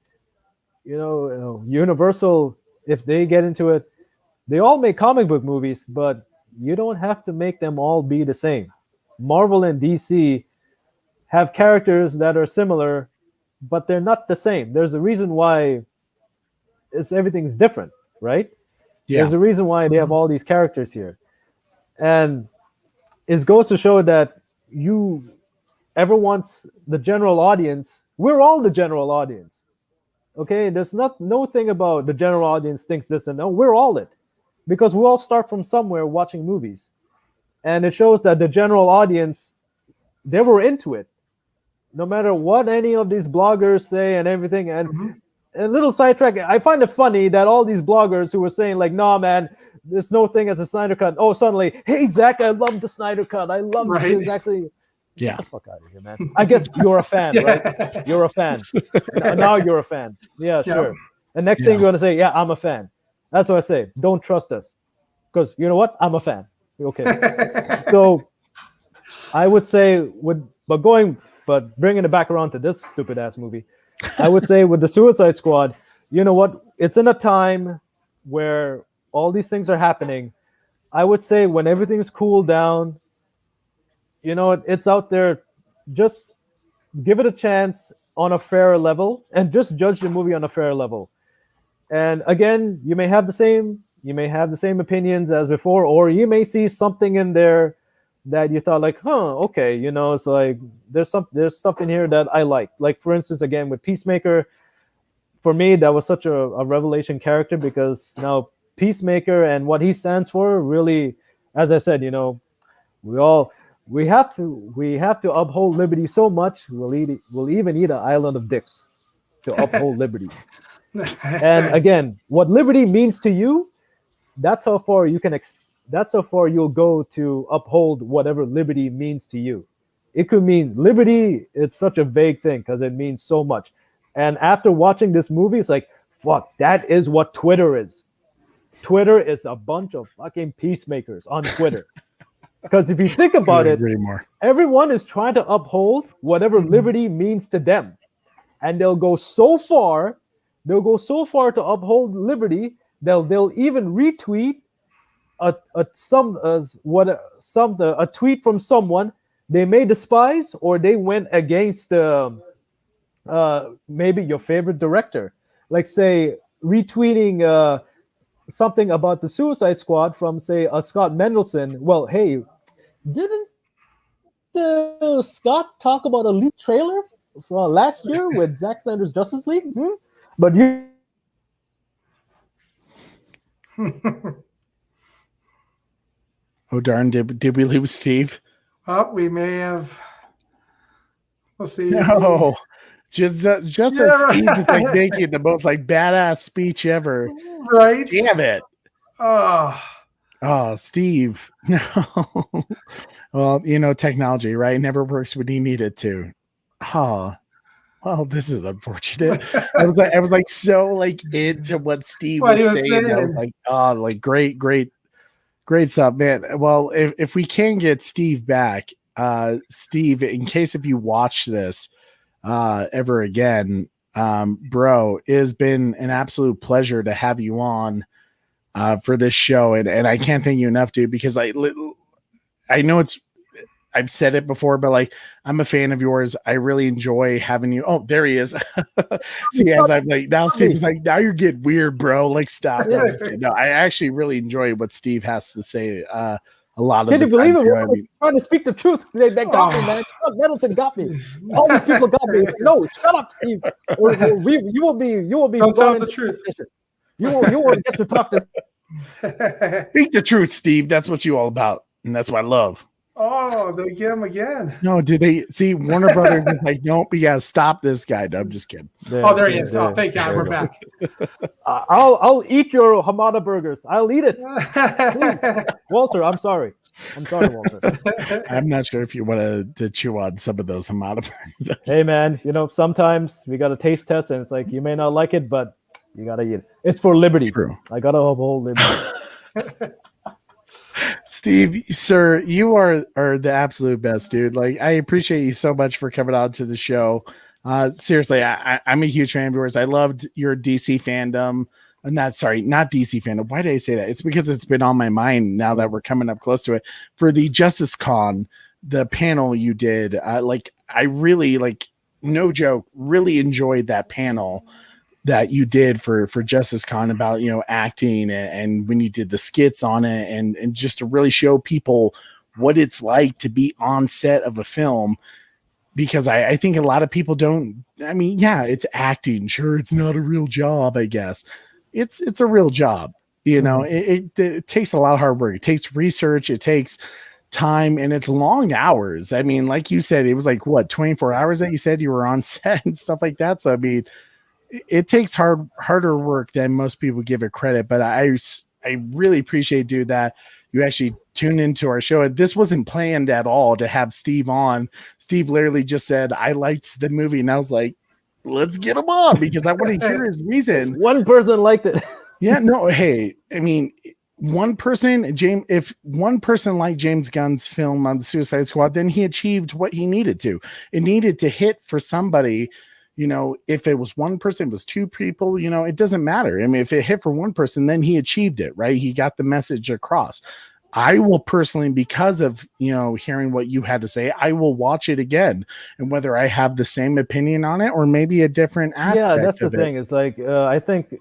you know, Universal. If they get into it, they all make comic book movies, but you don't have to make them all be the same. Marvel and DC have characters that are similar, but they're not the same. There's a reason why everything's different, right? Yeah. There's a reason why they have all these characters here. And it goes to show that everyone's the general audience. We're all the general audience. Okay? There's no thing about the general audience thinks this and no. We're all it. Because we all start from somewhere watching movies. And it shows that the general audience, they were into it. No matter what any of these bloggers say and everything. And a little sidetrack, I find it funny that all these bloggers who were saying like, nah, man, there's no thing as a Snyder Cut. Oh, suddenly, hey, Zach, I love the Snyder Cut. I love this. Actually, get the fuck out of here, man. I guess you're a fan, right? You're a fan. Now you're a fan. Yeah, sure. And next thing you're going to say, yeah, I'm a fan. That's what I say. Don't trust us. Because you know what? I'm a fan. Okay. So I would say, but bringing it back around to this stupid ass movie, I would say with the Suicide Squad, you know what? It's in a time where all these things are happening. I would say when everything's cooled down, you know, it's out there. Just give it a chance on a fair level and just judge the movie on a fair level. And again, you may have the same opinions as before, or you may see something in there that you thought like, okay, you know, it's like there's stuff in here that I like for instance, again with Peacemaker, for me that was such a revelation character, because now Peacemaker and what he stands for really, as I said, you know, we have to uphold liberty so much we'll even eat an island of dicks to uphold liberty. And again, what liberty means to you, that's how far you'll go to uphold whatever liberty means to you. It could mean liberty. It's such a vague thing because it means so much. And after watching this movie, it's like, fuck, that is what Twitter is. Twitter is a bunch of fucking peacemakers on Twitter. Because if you think about it, everyone is trying to uphold whatever liberty means to them. And they'll go so far to uphold liberty, they'll even retweet a tweet from someone they may despise, or they went against maybe your favorite director, like say retweeting something about the Suicide Squad from say Scott Mendelson. Well, hey, didn't Scott talk about a leaked trailer from last year with Zack Snyder's Justice League? But you. Oh darn! Did we lose Steve? Oh, we may have. Let's see. No, just as Steve is like making the most like badass speech ever. Right? Damn it! Oh, Steve. No. Well, you know, technology, right? Never works when you need it to. Oh. Well, this is unfortunate. I was like so like into what Steve was saying. I was like, oh, like great stuff, man. Well, if we can get Steve back, Steve, in case if you watch this ever again, bro, it has been an absolute pleasure to have you on for this show, and I can't thank you enough, dude, because I know I've said it before, but like I'm a fan of yours. I really enjoy having you. Oh, there he is. See, as I'm like now, Steve's like, now you're getting weird, bro. Like, stop. No, I actually really enjoy what Steve has to say. A lot of. Can you believe it? We're trying to speak the truth. They got me, man. Nettleton got me. All these people got me. Like, no, shut up, Steve. You will be. Don't tell the truth. You will get to talk to Speak the truth, Steve. That's what you all about, and that's what I love. Oh, they get him again. No, did they see Warner Brothers is like, nope, we gotta stop this guy. No, I'm just kidding. There he is. Oh, thank God, we're back. I'll eat your Hamada burgers. I'll eat it. Please. Walter, I'm sorry, Walter. I'm not sure if you want to chew on some of those Hamada burgers. Hey, man, sometimes we got a taste test, and it's like you may not like it, but you gotta eat it. It's for liberty. True. I gotta uphold liberty. Steve, sir, you are the absolute best, dude. Like, I appreciate you so much for coming on to the show. Seriously, I'm a huge fan of yours. I loved your DC fandom. Not DC fandom. Why did I say that? It's because it's been on my mind now that we're coming up close to it. For the Justice Con, the panel you did, I really, no joke, really enjoyed that panel that you did for Justice Con about, acting and when you did the skits on it and just to really show people what it's like to be on set of a film. Because I think a lot of people don't, it's acting. Sure, it's not a real job, I guess. It's a real job. It takes a lot of hard work. It takes research. It takes time, and it's long hours. Like you said, it was 24 hours that you said you were on set and stuff like that. So, it takes harder work than most people give it credit, but I really appreciate, dude, that you actually tuned into our show. This wasn't planned at all to have Steve on. Steve literally just said, I liked the movie. And I was like, let's get him on because I want to hear his reason. One person liked it. Yeah, no. Hey, one person, James, if one person liked James Gunn's film on the Suicide Squad, then he achieved what he needed to. It needed to hit for somebody. If it was one person, it was two people, it doesn't matter. If it hit for one person, then he achieved it, right? He got the message across. I will personally, because of, hearing what you had to say, I will watch it again. And whether I have the same opinion on it or maybe a different aspect. Yeah, that's the thing. It's I think,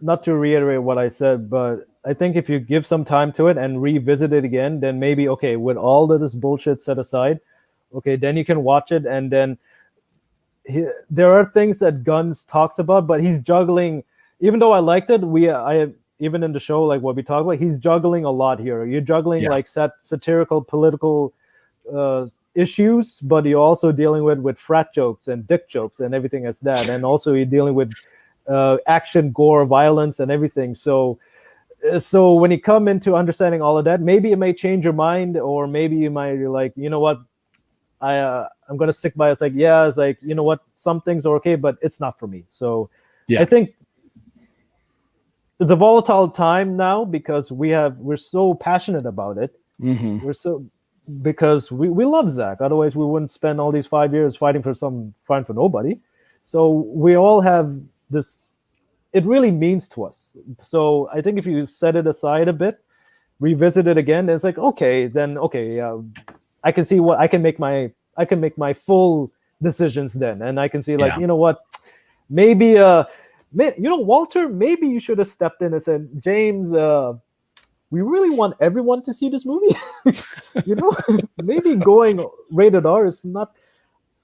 not to reiterate what I said, but I think if you give some time to it and revisit it again, then maybe, okay, with all of this bullshit set aside, okay, then you can watch it and then there are things that Gunn talks about, but he's juggling. Even though I liked it, even in the show, like what we talk about, he's juggling a lot here. You're juggling satirical, political issues, but you're also dealing with frat jokes and dick jokes and everything as that, and also you're dealing with action, gore, violence, and everything. So when you come into understanding all of that, maybe it may change your mind, or maybe you might be like, you know what, I'm gonna stick by it. It's you know what, some things are okay, but it's not for me. So I think it's a volatile time now because we're so passionate about it. Mm-hmm. Because we love Zach. Otherwise we wouldn't spend all these 5 years fighting for nobody. So we all have this, it really means to us. So I think if you set it aside a bit, revisit it again, it's I can see what I can make my full decisions then, and I can see you know what, maybe Walter, maybe you should have stepped in and said, James, we really want everyone to see this movie. Maybe going rated R is not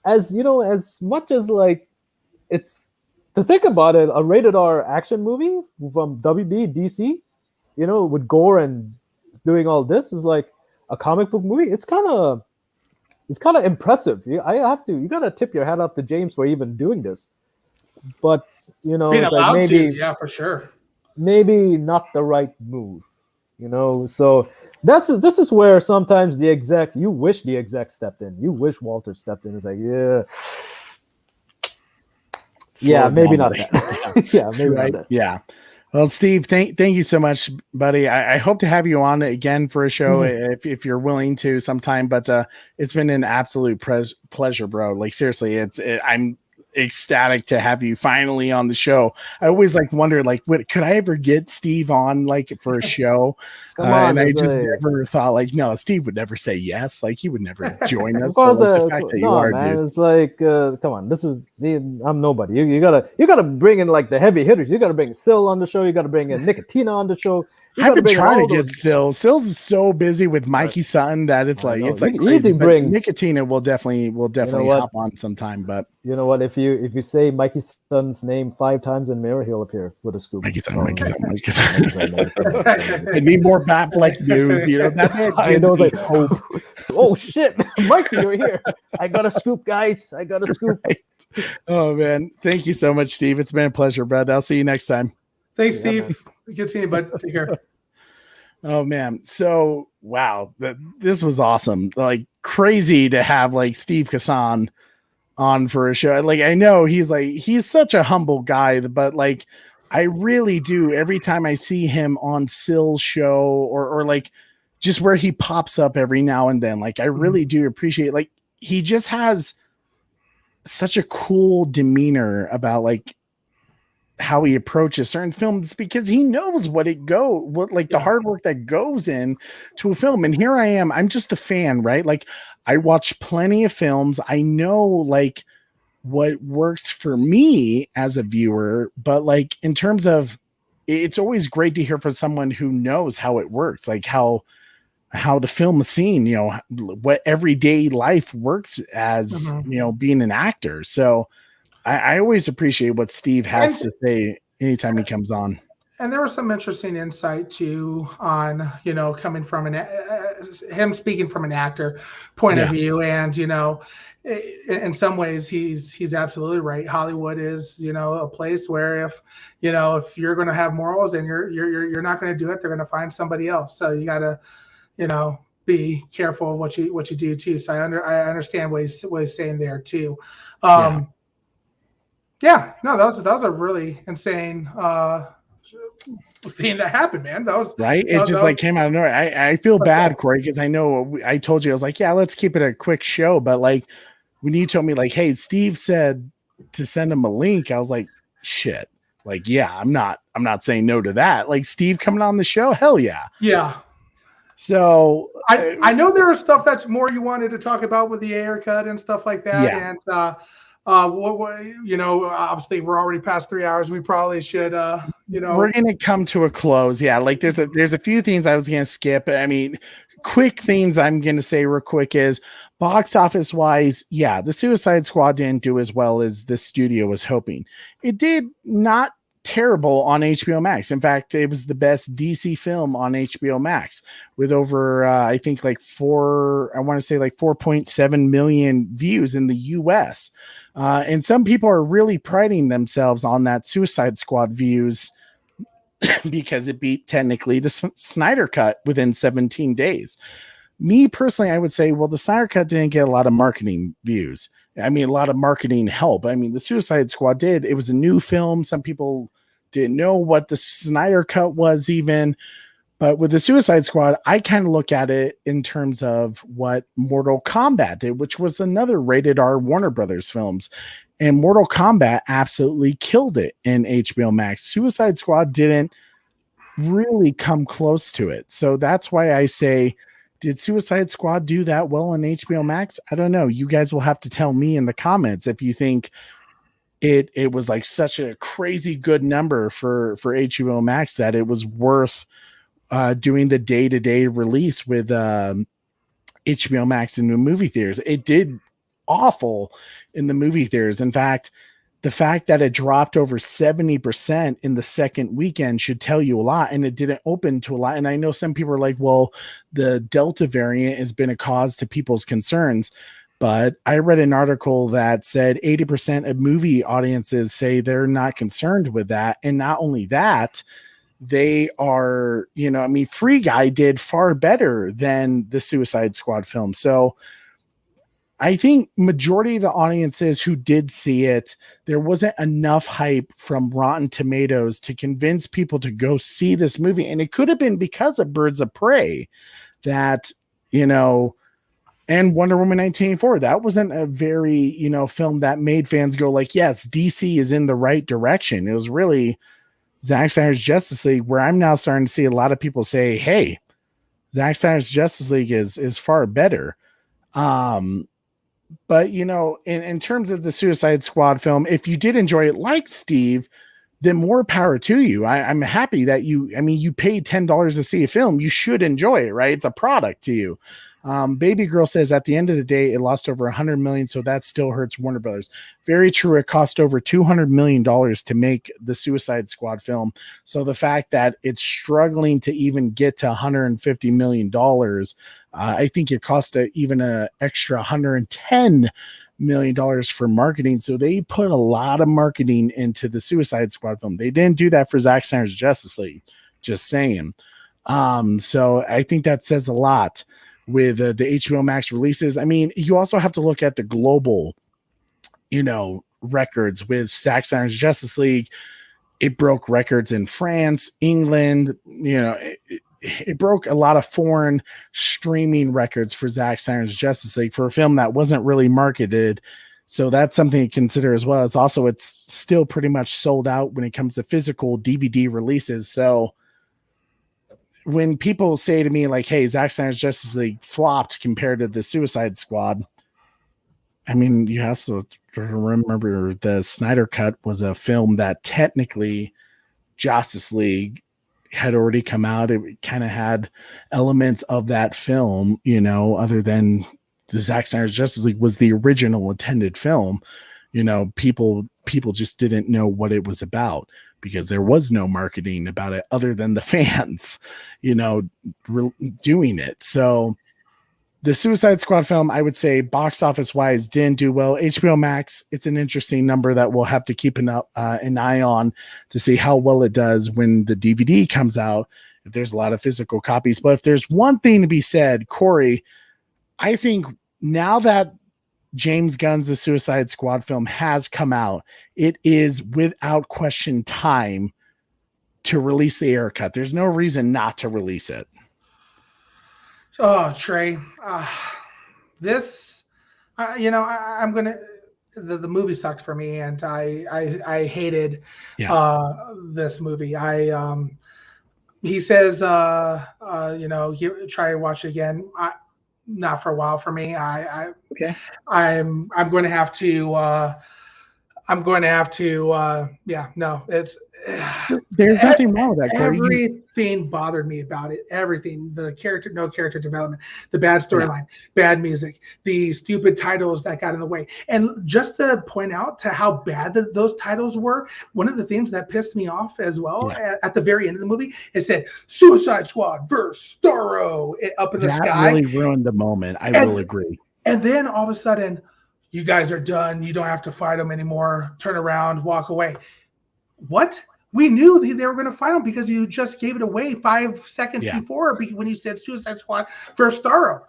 as much as it's, to think about it, a rated R action movie from WB DC, with gore and doing all this is like a comic book movie. It's kind of impressive. You gotta tip your hat up to James for even doing this. But being allowed maybe, to, for sure. Maybe not the right move. So this is where sometimes you wish the exec stepped in. You wish Walter stepped in. It's maybe not that. Maybe not that. Yeah. Well, Steve, thank you so much, buddy. I hope to have you on again for a show if you're willing to sometime. But it's been an absolute pleasure, bro. Seriously, I'm ecstatic to have you finally on the show. I always wonder could I ever get Steve on for a show? And I just never thought no, Steve would never say yes. He would never join us. Course, the fact that you are, man, dude. It's come on, I'm nobody. You gotta bring in the heavy hitters. You gotta bring Sil on the show. You gotta bring in Nicotina on the show. I've been trying to get Sills. Sills is so busy with Mikey Sutton that it's like crazy. But Nicotina will definitely hop on sometime. But you know what? If you say Mikey Sutton's name 5 times in mirror, he'll appear with a scoop. Mikey Sutton. I need more Batfleck news. You know that I know, like hope. Oh shit, Mikey, you're here. I got a scoop, guys. I got a scoop. Right. Oh man, thank you so much, Steve. It's been a pleasure, bud. I'll see you next time. Thanks, Steve. Good seeing you, bud. Take care. Oh man, so wow, this was awesome. Like crazy to have like Steve Kassan on for a show. Like I know he's such a humble guy, but like I really do every time I see him on Sill's show or like just where he pops up every now and then. Like I really do appreciate, like he just has such a cool demeanor about like how he approaches certain films because he knows the hard work that goes in to a film. And here I am, I'm just a fan, right? Like I watch plenty of films. I know like what works for me as a viewer, but like in terms of, it's always great to hear from someone who knows how it works, like how to film a scene, you know, what everyday life works as, you know, being an actor. So I always appreciate what Steve has to say anytime he comes on. And there was some interesting insight too on, you know, coming from him speaking from an actor point of view. And, you know, in some ways he's absolutely right. Hollywood is, you know, a place where if you're going to have morals and you're not going to do it, they're going to find somebody else. So you got to, you know, be careful of what you do too. So I understand what he's saying there too. Yeah, no, that was a really insane thing that happened, man. That was right. It just like came out of nowhere. I feel bad, Corey, because I know I told you I was like, yeah, let's keep it a quick show. But like when you told me like, hey, Steve said to send him a link, I was like, shit. Like, yeah, I'm not saying no to that. Like Steve coming on the show, hell yeah. Yeah. So I know there was stuff that's more you wanted to talk about with the air cut and stuff like that. Yeah. And you know, obviously we're already past 3 hours. We probably should, you know, we're going to come to a close. Yeah. Like there's a few things I was going to skip. I mean, quick things I'm going to say real quick is box office wise. Yeah. The Suicide Squad didn't do as well as the studio was hoping. It did not terrible on HBO Max. In fact, it was the best DC film on HBO Max with over, I think like 4.7 million views in the US. And some people are really priding themselves on that Suicide Squad views because it beat technically the Snyder Cut within 17 days. Me personally, I would say, well, the Snyder Cut didn't get a lot of marketing views. I mean, a lot of marketing help. I mean, the Suicide Squad did. It was a new film. Some people didn't know what the Snyder Cut was even. But with the Suicide Squad, I kind of look at it in terms of what Mortal Kombat did, which was another rated R Warner Brothers films. And Mortal Kombat absolutely killed it in HBO Max. Suicide Squad didn't really come close to it. So that's why I say, did Suicide Squad do that well on HBO Max? I don't know. You guys will have to tell me in the comments if you think it was like such a crazy good number for HBO Max that it was worth doing the day-to-day release with HBO Max in the movie theaters. It did awful in the movie theaters. In fact, the fact that it dropped over 70% in the second weekend should tell you a lot, and it didn't open to a lot. And I know some people are like, well, the Delta variant has been a cause to people's concerns, but I read an article that said 80% of movie audiences say they're not concerned with that. And not only that, they are, you know, I mean, Free Guy did far better than the Suicide Squad film. So I think majority of the audiences who did see it, there wasn't enough hype from Rotten Tomatoes to convince people to go see this movie. And it could have been because of Birds of Prey that, you know, and Wonder Woman 1984, that wasn't a very, you know, film that made fans go like, yes, DC is in the right direction. It was really Zack Snyder's Justice League, where I'm now starting to see a lot of people say, hey, Zack Snyder's Justice League is far better. But, you know, in terms of the Suicide Squad film, if you did enjoy it like Steve, then more power to you. I'm happy that you paid $10 to see a film. You should enjoy it, right? It's a product to you. Baby Girl says at the end of the day, it lost over 100 million. So that still hurts Warner Brothers. Very true. It cost over $200 million to make the Suicide Squad film. So the fact that it's struggling to even get to $150 million, I think it cost even an extra $110 million for marketing. So they put a lot of marketing into the Suicide Squad film. They didn't do that for Zack Snyder's Justice League, just saying. So I think that says a lot with the HBO Max releases. I mean, you also have to look at the global, records with Zack Snyder's Justice League. It broke records in France, England, it broke a lot of foreign streaming records for Zack Snyder's Justice League for a film that wasn't really marketed. So that's something to consider as well. It's still pretty much sold out when it comes to physical DVD releases. So when people say to me like, hey, Zack Snyder's Justice League flopped compared to the Suicide Squad, I mean, you have to remember the Snyder Cut was a film that technically Justice League had already come out. It kind of had elements of that film, other than the Zack Snyder's Justice League was the original intended film. People just didn't know what it was about because there was no marketing about it other than the fans, doing it. So the Suicide Squad film, I would say box office wise didn't do well. HBO Max, it's an interesting number that we'll have to keep an eye on to see how well it does when the DVD comes out, if there's a lot of physical copies. But if there's one thing to be said, Corey, I think now that James Gunn's The Suicide Squad film has come out, it is without question time to release the air cut. There's no reason not to release it. Oh, Trey, this, I'm going to, the movie sucks for me. And I hated this movie. He says, try to watch it again. Not for a while for me. Okay. I'm going to have to, it's, there's nothing wrong with that, Corey. Everything bothered me about it. Everything. The character, no character development, the bad storyline, bad music, the stupid titles that got in the way. And just to point out to how bad those titles were, one of the things that pissed me off as well at the very end of the movie, it said Suicide Squad versus Starro up in the sky. That really ruined the moment. I will agree. And then all of a sudden, you guys are done. You don't have to fight them anymore. Turn around, walk away. What? We knew they were going to fight him because you just gave it away 5 seconds before when you said Suicide Squad versus Starro.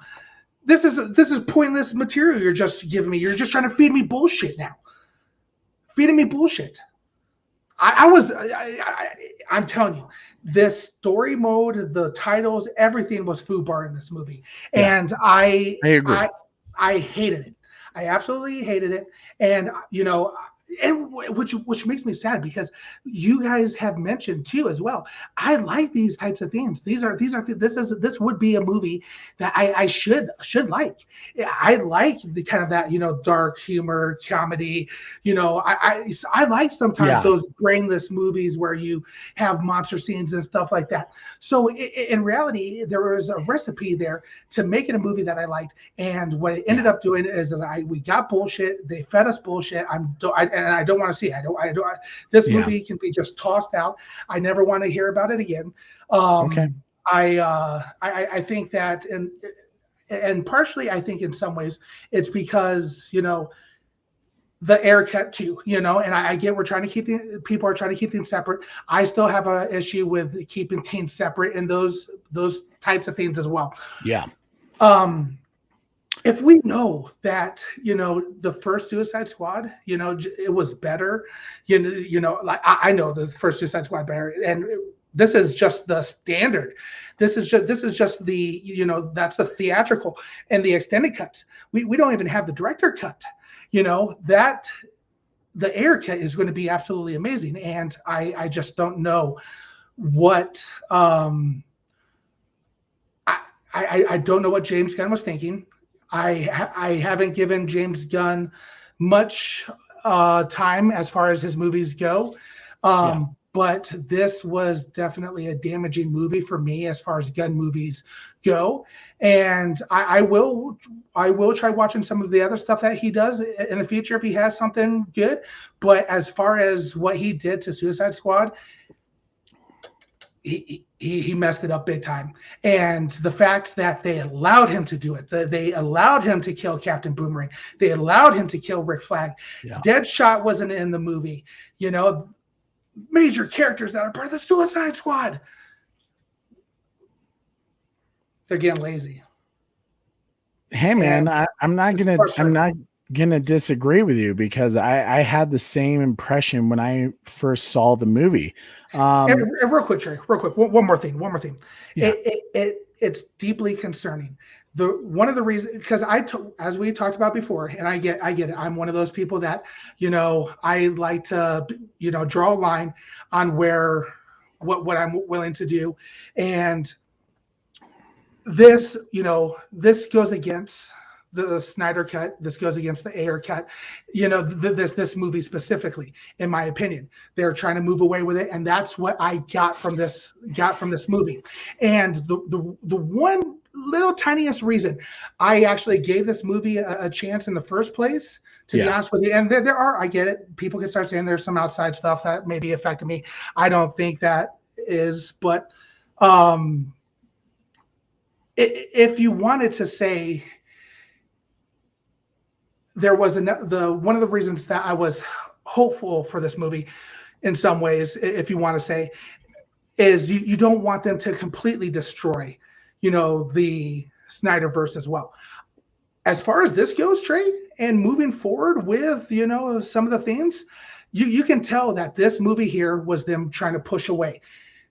This is pointless material you're just giving me. You're just trying to feed me bullshit now. Feeding me bullshit. I'm telling you, this story mode, the titles, everything was foobar in this movie. Yeah. And I agree. I hated it. I absolutely hated it. And, and which makes me sad because you guys have mentioned too as well. I like these types of themes. This would be a movie that I should like. I like the kind of that dark humor comedy. I like sometimes those brainless movies where you have monster scenes and stuff like that. So in reality, there was a recipe there to make it a movie that I liked. And what it ended up doing is we got bullshit. They fed us bullshit. And I don't want to see it. This movie can be just tossed out. I never want to hear about it again. Okay. I think that, and partially, I think in some ways it's because the air cut too. And I get we're trying to keep people are trying to keep things separate. I still have an issue with keeping things separate and those types of things as well. Yeah. If we know that, the first Suicide Squad, it was better, like I know the first Suicide Squad better, and this is just the standard. This is just the, that's the theatrical and the extended cuts. We don't even have the director cut, that the air cut is going to be absolutely amazing. And I just don't know what, I don't know what James Gunn was thinking. I haven't given James Gunn much time as far as his movies go. But this was definitely a damaging movie for me as far as Gunn movies go. And I will try watching some of the other stuff that he does in the future if he has something good. But as far as what he did to Suicide Squad, he messed it up big time. And the fact that they allowed him to do it, they allowed him to kill Captain Boomerang, they allowed him to kill Rick Flag. Deadshot wasn't in the movie, major characters that are part of the Suicide Squad. They're getting lazy. Hey man, I'm not gonna disagree with you because I had the same impression when I first saw the movie. And real quick, Trey, one more thing. Yeah. It's deeply concerning. One of the reasons, because as we talked about before, and I get it. I'm one of those people that, I like to, draw a line on what I'm willing to do. And this goes against the Snyder cut. This goes against the Ayer cut. This movie specifically, in my opinion, they're trying to move away with it, and that's what I got from this movie. And the one little tiniest reason I actually gave this movie a chance in the first place, to be honest with you, and there are, I get it, people can start saying there's some outside stuff that maybe affected me. I don't think that is, but if you wanted to say, there was one of the reasons that I was hopeful for this movie, in some ways, if you want to say, is you don't want them to completely destroy, the Snyderverse as well. As far as this goes, Trey, and moving forward with, some of the themes, you can tell that this movie here was them trying to push away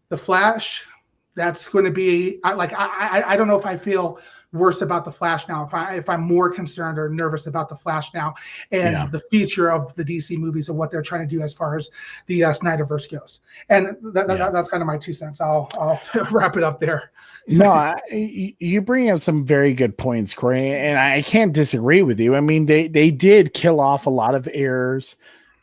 the Flash. That's going to be I don't know if I feel worse about the Flash now, if I'm more concerned or nervous about the Flash now, and the future of the DC movies and what they're trying to do as far as the Snyderverse goes. And that's kind of my 2 cents. I'll wrap it up there. No, you bring up some very good points, Corey, and I can't disagree with you. I mean, they did kill off a lot of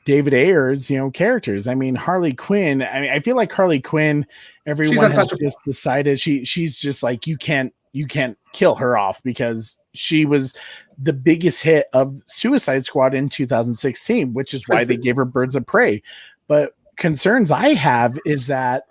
David Ayer's, characters. I mean, Harley Quinn. I mean, I feel like Harley Quinn, everyone has just decided she's just like, you can't kill her off because she was the biggest hit of Suicide Squad in 2016, which is why they gave her Birds of Prey. But concerns I have is that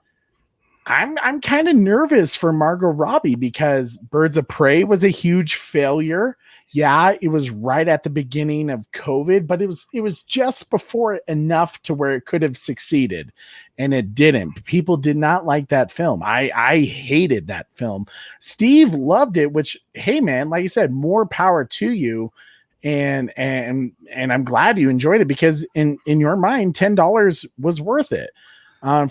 I'm kind of nervous for Margot Robbie because Birds of Prey was a huge failure. Yeah, it was right at the beginning of COVID, but it was just before enough to where it could have succeeded, and it didn't. People did not like that film. I hated that film. Steve loved it, which, hey man, like you said, more power to you. And I'm glad you enjoyed it because in your mind, $10 was worth it.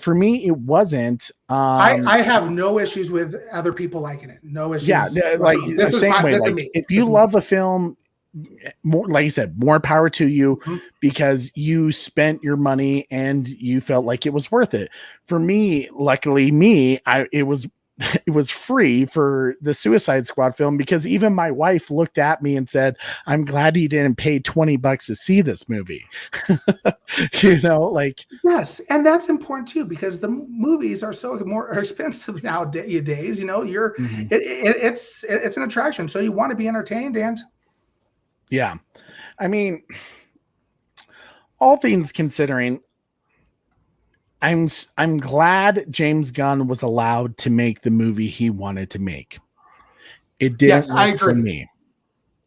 For me, it wasn't. I have no issues with other people liking it. No issues. Yeah, like the same way. Like if you love a film, more, like you said, more power to you because you spent your money and you felt like it was worth it. For me, luckily, it was free for the Suicide Squad film because even my wife looked at me and said, "I'm glad he didn't pay $20 to see this movie." Yes, and that's important too because the movies are so more expensive nowadays. It's an attraction, so you want to be entertained. And yeah, I mean, all things considering, I'm glad James Gunn was allowed to make the movie he wanted to make. It didn't work for me.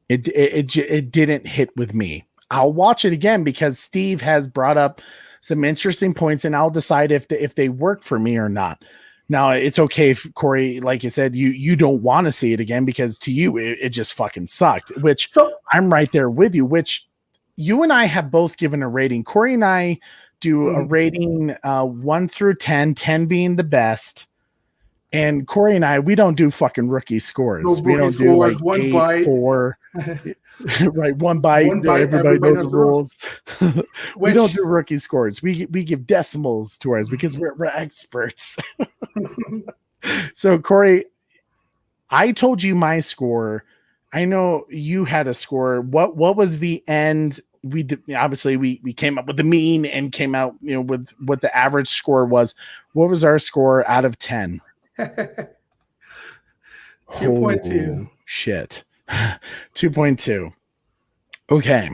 It didn't hit with me. I'll watch it again because Steve has brought up some interesting points, and I'll decide if they work for me or not. Now, it's okay if, Corey, like you said, you don't want to see it again because to you it just fucking sucked. Which I'm right there with you. Which you and I have both given a rating. Corey and I do a rating 1 through 10, 10 being the best. And Corey and I, we don't do fucking rookie scores. We don't do like 8, bite. 4, right? One bite. Everybody knows the rules. We don't do rookie scores. We give decimals to ours because we're experts. So Corey, I told you my score. I know you had a score. What was the end obviously we came up with the mean and came out, with what the average score was. What was our score out of 10? 2.2. Oh, shit. 2.2. Okay.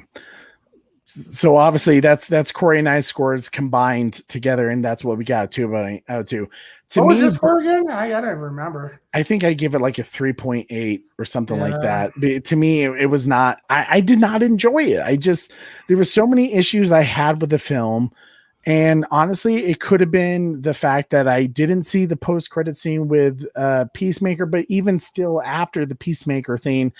So obviously that's Corey and I's scores combined together, and that's what we got, 2 out of 2. What was your score again? I don't remember. I think I give it like a 3.8 or something like that. But to me, it was not. I did not enjoy it. There were so many issues I had with the film, and honestly, it could have been the fact that I didn't see the post-credit scene with Peacemaker. But even still, after the Peacemaker thing,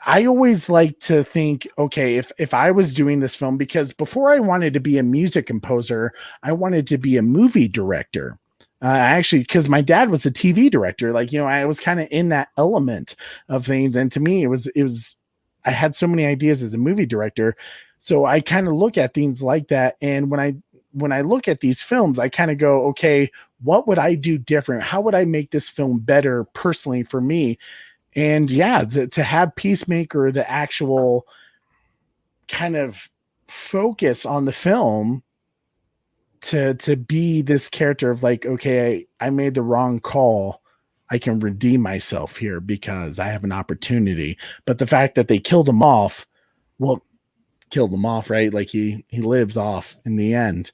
I always like to think, okay, if I was doing this film, because before I wanted to be a music composer, I wanted to be a movie director. Actually, because my dad was the TV director, I was kind of in that element of things. And to me, it was, I had so many ideas as a movie director. So I kind of look at things like that. And when I look at these films, I kind of go, okay, what would I do different? How would I make this film better personally for me? And yeah, to have Peacemaker, the actual kind of focus on the film, to be this character of okay, I made the wrong call. I can redeem myself here because I have an opportunity. But the fact that they killed him off, right? He lives off in the end.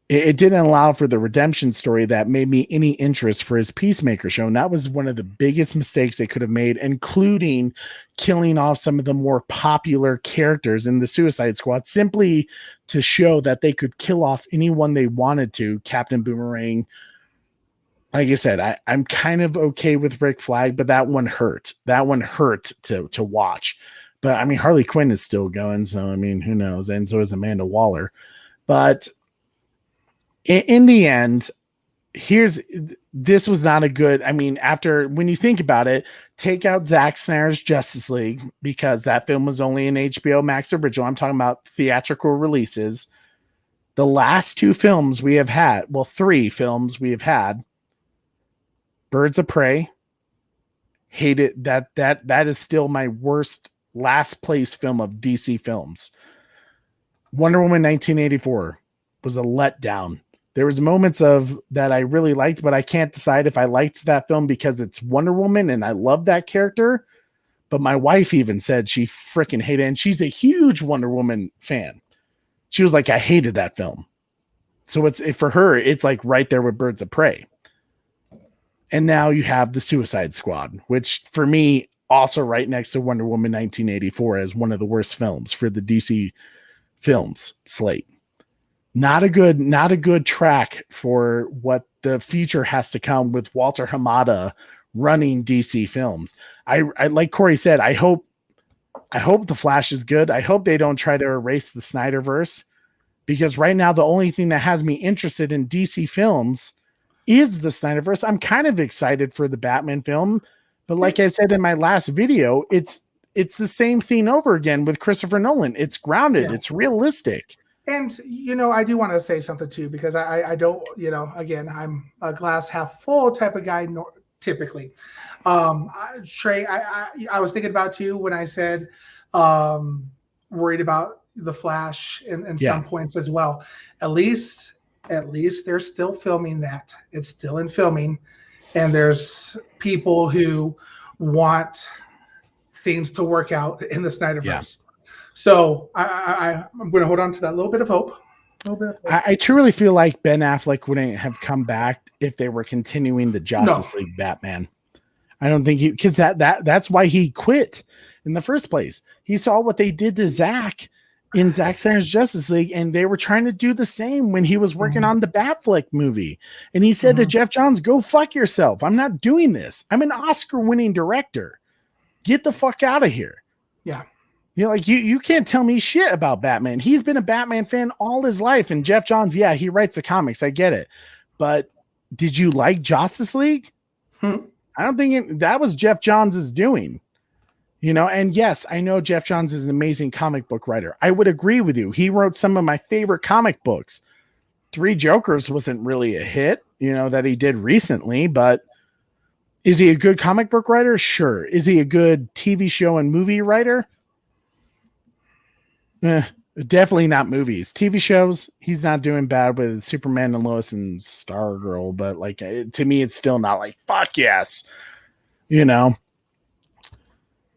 It didn't allow for the redemption story that made me any interest for his Peacemaker show. And that was one of the biggest mistakes they could have made, including killing off some of the more popular characters in the Suicide Squad, simply to show that they could kill off anyone they wanted to. Captain Boomerang. Like I said, I'm kind of okay with Rick Flag, but that one hurt. That one hurt to watch. But I mean, Harley Quinn is still going. So, I mean, who knows? And so is Amanda Waller. But in the end, this was not a good, when you think about it, take out Zack Snyder's Justice League, because that film was only an HBO Max original. I'm talking about theatrical releases. The last 2 films we have had, 3 films we have had, Birds of Prey, hate it. That is still my worst last place film of DC films. Wonder Woman 1984 was a letdown. There was moments of that I really liked, but I can't decide if I liked that film because it's Wonder Woman and I love that character. But my wife even said she freaking hated it, and she's a huge Wonder Woman fan. She was like, I hated that film. So for her, it's like right there with Birds of Prey. And now you have the Suicide Squad, which for me, also right next to Wonder Woman 1984 as one of the worst films for the DC films slate. Not a good track for what the future has to come with Walter Hamada running DC films. I like Corey said, I hope the Flash is good. I hope they don't try to erase the Snyderverse, because right now the only thing that has me interested in DC films is the Snyderverse. I'm kind of excited for the Batman film, but like I said in my last video, it's the same thing over again with Christopher Nolan. It's grounded. Yeah. It's realistic. And, I do want to say something too, because I don't, again, I'm a glass half full type of guy typically. Trey, I was thinking about you when I said worried about the Flash and some points as well. At least they're still filming that. It's still in filming. And there's people who want things to work out in the Snyderverse. Yeah. So I'm going to hold on to that little bit of hope. I truly feel like Ben Affleck wouldn't have come back if they were continuing the Justice League Batman. I don't think because that's why he quit in the first place. He saw what they did to Zack in Zack Snyder's Justice League, and they were trying to do the same when he was working on the Batfleck movie. And he said to Jeff Johns, "Go fuck yourself. I'm not doing this. I'm an Oscar-winning director. Get the fuck out of here." Yeah. You can't tell me shit about Batman. He's been a Batman fan all his life. And Jeff Johns, yeah, he writes the comics. I get it. But did you like Justice League? I don't think that was Jeff Johns' doing. And yes, I know Jeff Johns is an amazing comic book writer. I would agree with you. He wrote some of my favorite comic books. Three Jokers wasn't really a hit, that he did recently, but is he a good comic book writer? Sure. Is he a good TV show and movie writer? Definitely not movies. TV shows, he's not doing bad with Superman and Lois and Stargirl, but like to me, it's still not like fuck yes. You know.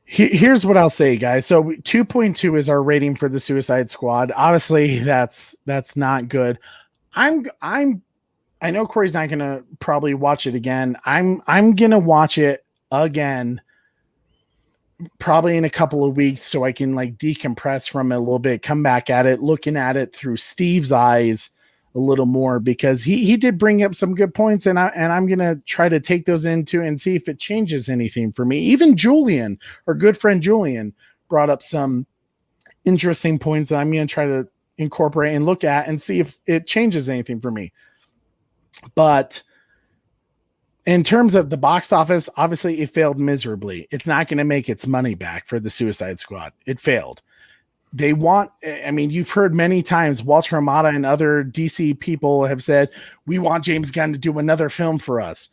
Here's what I'll say, guys. So 2.2 is our rating for the Suicide Squad. Obviously, that's not good. I know Corey's not gonna probably watch it again. I'm gonna watch it again probably in a couple of weeks so I can like decompress from it a little bit, come back at it, looking at it through Steve's eyes a little more, because he did bring up some good points, and I'm gonna try to take those into and see if it changes anything for me. Even Julian, our good friend Julian, brought up some interesting points that I'm gonna try to incorporate and look at and see if it changes anything for me. But in terms of the box office, obviously it failed miserably. It's not going to make its money back for the Suicide Squad. It failed. You've heard many times Walter Hamada and other DC people have said, we want James Gunn to do another film for us.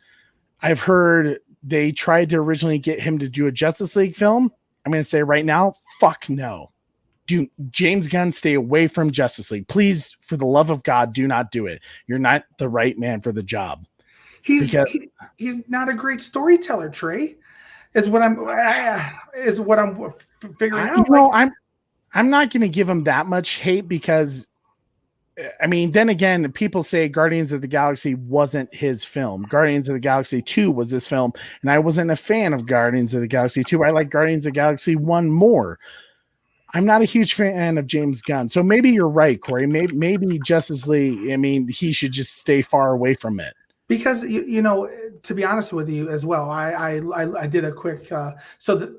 I've heard they tried to originally get him to do a Justice League film. I'm going to say right now, fuck no. James Gunn, stay away from Justice League. Please, for the love of God, do not do it. You're not the right man for the job. He's not a great storyteller, Trey. Is what I'm figuring out. I'm not going to give him that much hate because, then again, people say Guardians of the Galaxy wasn't his film. Guardians of the Galaxy 2 was his film, and I wasn't a fan of Guardians of the Galaxy 2. I like Guardians of the Galaxy 1 more. I'm not a huge fan of James Gunn. So maybe you're right, Corey. Maybe Justice League, he should just stay far away from it. Because, to be honest with you as well, I did a quick, so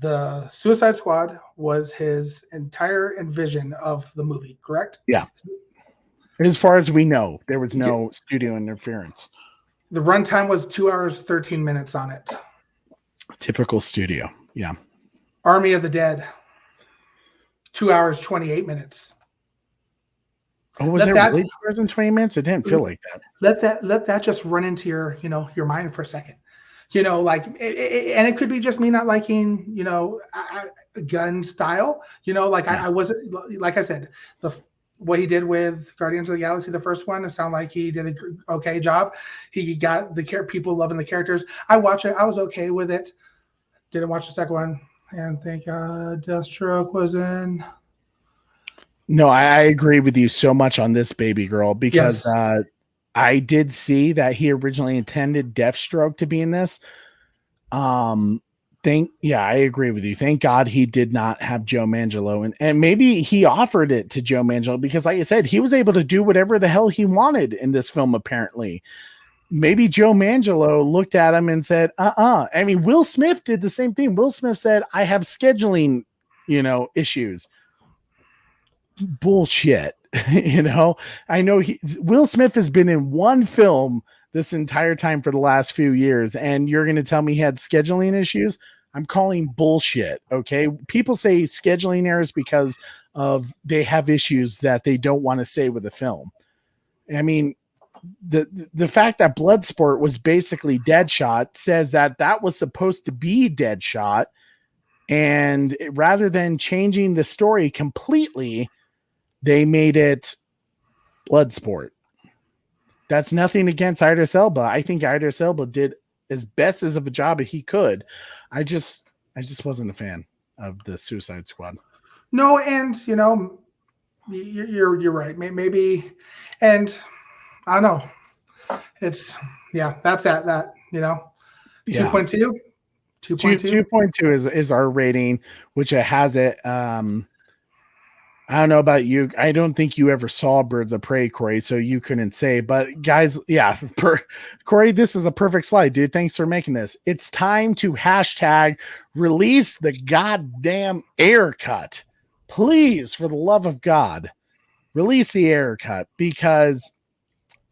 the Suicide Squad was his entire vision of the movie, correct? Yeah. As far as we know, there was no studio interference. The runtime was 2 hours, 13 minutes on it. Typical studio. Yeah. Army of the Dead. 2 hours, 28 minutes. Oh, was it really 2 hours and 20 minutes? It didn't feel like that. Let that just run into your mind for a second. And it could be just me not liking, Gunn style. I wasn't, like I said, what he did with Guardians of the Galaxy, the first one, it sounded like he did an okay job. He got people loving the characters. I watched it. I was okay with it. Didn't watch the second one. And thank God Deathstroke was in. No, I agree with you so much on this, baby girl, because I did see that he originally intended Deathstroke to be in this. I agree with you. Thank God he did not have Joe Manganiello, and maybe he offered it to Joe Manganiello because, like I said, he was able to do whatever the hell he wanted in this film. Apparently, maybe Joe Manganiello looked at him and said, Will Smith did the same thing. Will Smith said, I have scheduling, issues. Bullshit. I know Will Smith has been in one film this entire time for the last few years, and you're going to tell me he had scheduling issues? I'm calling bullshit. Okay. People say scheduling errors because of they have issues that they don't want to say with the film. The fact that Bloodsport was basically Deadshot says that was supposed to be Deadshot, and rather than changing the story completely, they made it Bloodsport. That's nothing against Idris Elba. I think Idris Elba did as best as of a job as he could. I just wasn't a fan of the Suicide Squad. No, and you're right. Maybe, and I don't know. It's that's that 2.2. 2.2 is our rating, which it has it. I don't know about you. I don't think you ever saw Birds of Prey, Corey, so you couldn't say. But guys, Corey, this is a perfect slide, dude. Thanks for making this. It's time to #release the goddamn air cut. Please, for the love of God, release the air cut, because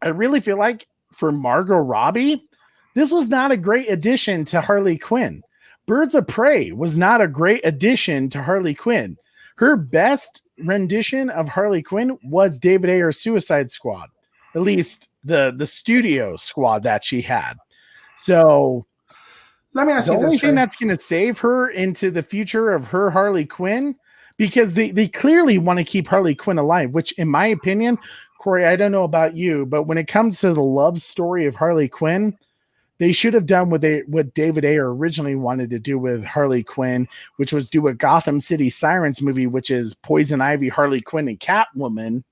I really feel like for Margot Robbie, this was not a great addition to Harley Quinn. Birds of Prey was not a great addition to Harley Quinn. Her best rendition of Harley Quinn was David Ayer's Suicide Squad, at least the studio squad that she had. So let me ask you this. The only thing that's going to save her into the future of her Harley Quinn, because they clearly want to keep Harley Quinn alive, which in my opinion, Corey, I don't know about you, but when it comes to the love story of Harley Quinn, they should have done what David Ayer originally wanted to do with Harley Quinn, which was do a Gotham City Sirens movie, which is Poison Ivy, Harley Quinn, and Catwoman.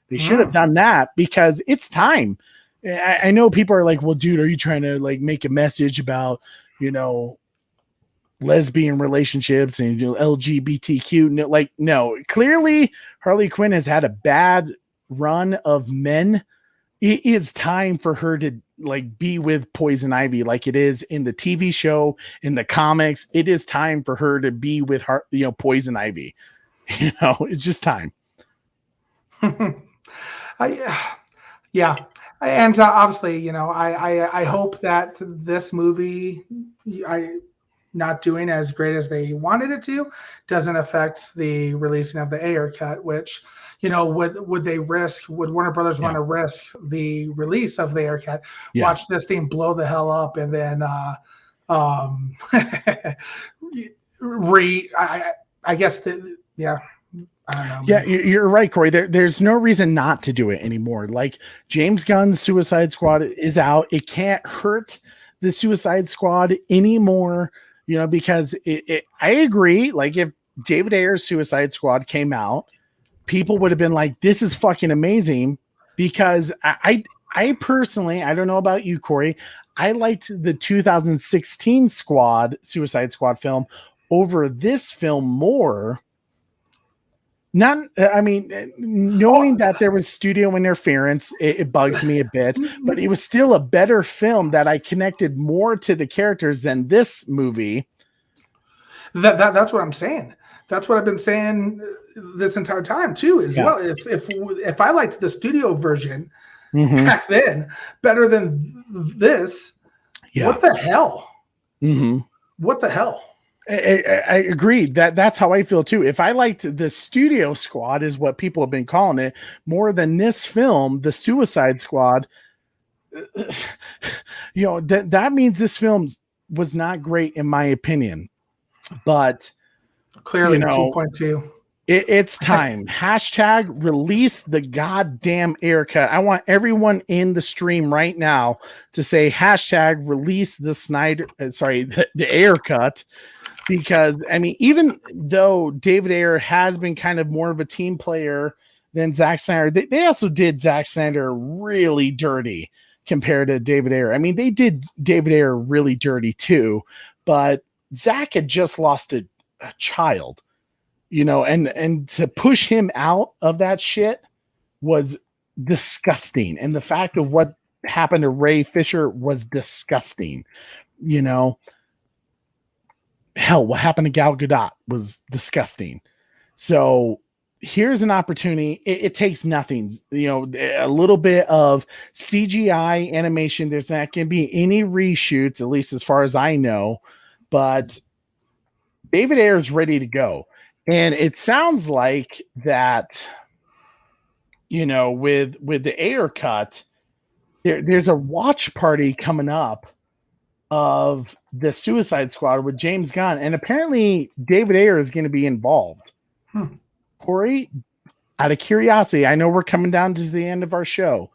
They should have done that because it's time. I know people are like, well, dude, are you trying to like make a message about, lesbian relationships and LGBTQ? Like, no, clearly Harley Quinn has had a bad run of men. It is time for her to like be with Poison Ivy, like it is in the TV show, in the comics. It is time for her to be with her, Poison Ivy. It's just time. Yeah. And obviously, I hope that this movie, not doing as great as they wanted it to, doesn't affect the releasing of the Ayer cut, which, would Warner Brothers want to risk the release of the Ayer cut? Watch this thing blow the hell up and then I guess I don't know. Yeah, you're right, Corey. There's no reason not to do it anymore. Like James Gunn's Suicide Squad is out. It can't hurt the Suicide Squad anymore, because I agree. Like if David Ayer's Suicide Squad came out, people would have been like, this is fucking amazing, because I personally, I don't know about you, Corey, I liked the 2016 Suicide Squad film over this film more. Knowing that there was studio interference, it bugs me a bit, but it was still a better film that I connected more to the characters than this movie. That's what I'm saying. That's what I've been saying this entire time too, well. If I liked the studio version back then better than this, what the hell? What the hell? I agree that's how I feel too. If I liked the Studio Squad, is what people have been calling it, more than this film, the Suicide Squad, that means this film was not great in my opinion. But clearly 2.2. It's time. Hashtag release the goddamn Ayer cut. I want everyone in the stream right now to say hashtag release the Ayer cut. Because even though David Ayer has been kind of more of a team player than Zack Snyder, they also did Zack Snyder really dirty compared to David Ayer. They did David Ayer really dirty too, but Zack had just lost a child, and to push him out of that shit was disgusting. And the fact of what happened to Ray Fisher was disgusting, Hell, what happened to Gal Gadot was disgusting. So here's an opportunity. It takes nothing, a little bit of CGI animation. There's not going to be any reshoots, at least as far as I know, but David Ayer is ready to go. And it sounds like that, with the Ayer cut, there's a watch party coming up of the Suicide Squad with James Gunn, and apparently David Ayer is going to be involved. Corey, out of curiosity, I know we're coming down to the end of our show.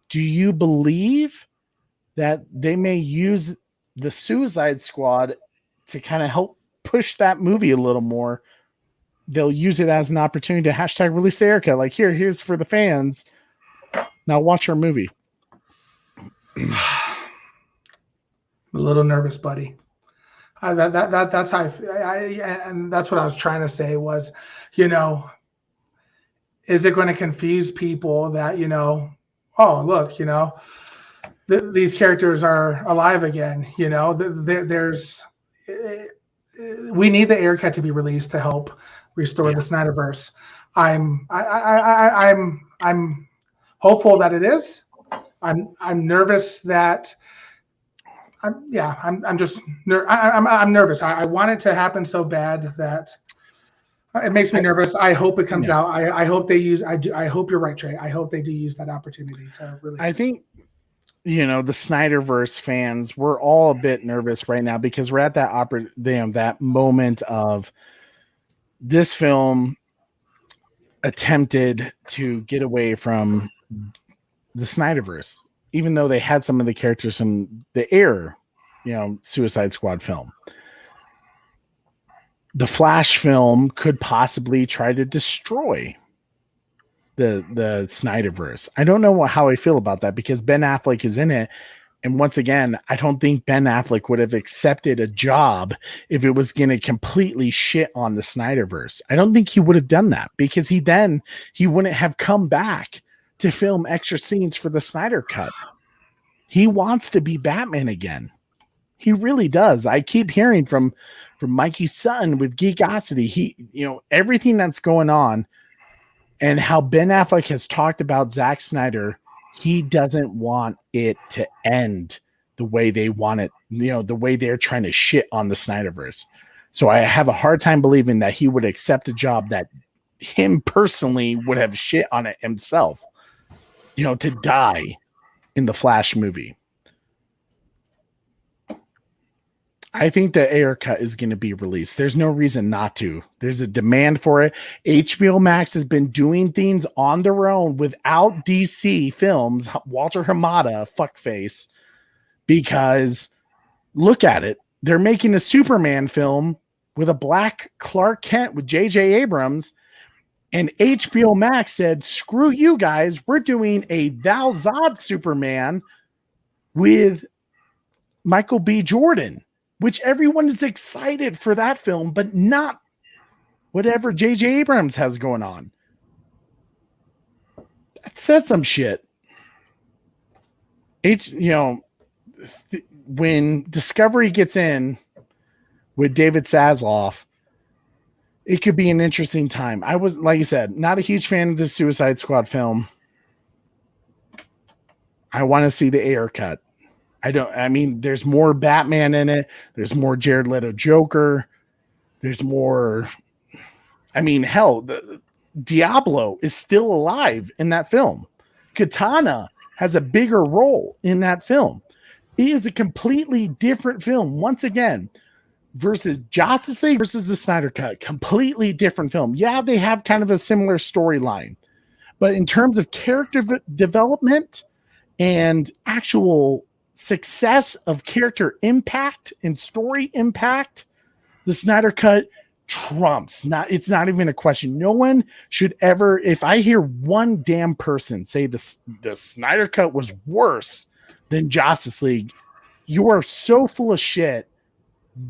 Do you believe that they may use the Suicide Squad to kind of help push that movie a little more? They'll use it as an opportunity to hashtag release the Ayer cut. Like here's for the fans. Now watch our movie. A little nervous, buddy. That's how and that's what I was trying to say was, is it going to confuse people that, oh, look, these characters are alive again. We need the Ayer cut to be released to help restore the Snyderverse. I'm hopeful that it is. I'm nervous that. I'm nervous. I want it to happen so bad that it makes me nervous. I hope it comes out. I hope they use. I hope you're right, Trey. I hope they do use that opportunity to really. I think, the Snyderverse fans, we're all a bit nervous right now because we're at that that moment of this film attempted to get away from the Snyderverse, even though they had some of the characters from the Air, Suicide Squad film. The Flash film could possibly try to destroy the Snyderverse. I don't know how I feel about that because Ben Affleck is in it. And once again, I don't think Ben Affleck would have accepted a job if it was going to completely shit on the Snyderverse. I don't think he would have done that because he wouldn't have come back to film extra scenes for the Snyder Cut. He wants to be Batman again. He really does. I keep hearing from Mikey's son with Geekosity. He, everything that's going on and how Ben Affleck has talked about Zack Snyder, he doesn't want it to end the way they want it, the way they're trying to shit on the Snyderverse. So I have a hard time believing that he would accept a job that him personally would have shit on it himself, to die in the Flash movie. I think the Ayer cut is going to be released. There's no reason not to. There's a demand for it. HBO Max has been doing things on their own without DC Films, Walter Hamada, fuckface, because look at it. They're making a Superman film with a black Clark Kent with J.J. Abrams, and HBO Max said, screw you guys. We're doing a Val Zod Superman with Michael B. Jordan, which everyone is excited for that film, but not whatever J.J. Abrams has going on. That says some shit. When Discovery gets in with David Zaslav, it could be an interesting time. I was, like you said, not a huge fan of the Suicide Squad film. I want to see the Ayer cut. There's more Batman in it. There's more Jared Leto Joker. There's more. Diablo is still alive in that film. Katana has a bigger role in that film. It is a completely different film. Once again, versus Justice League versus the Snyder Cut, completely different film. Yeah, they have kind of a similar storyline, but in terms of character development and actual success of character impact and story impact, the Snyder Cut trumps. It's not even a question. No one should ever, if I hear one damn person say the Snyder Cut was worse than Justice League, you are so full of shit.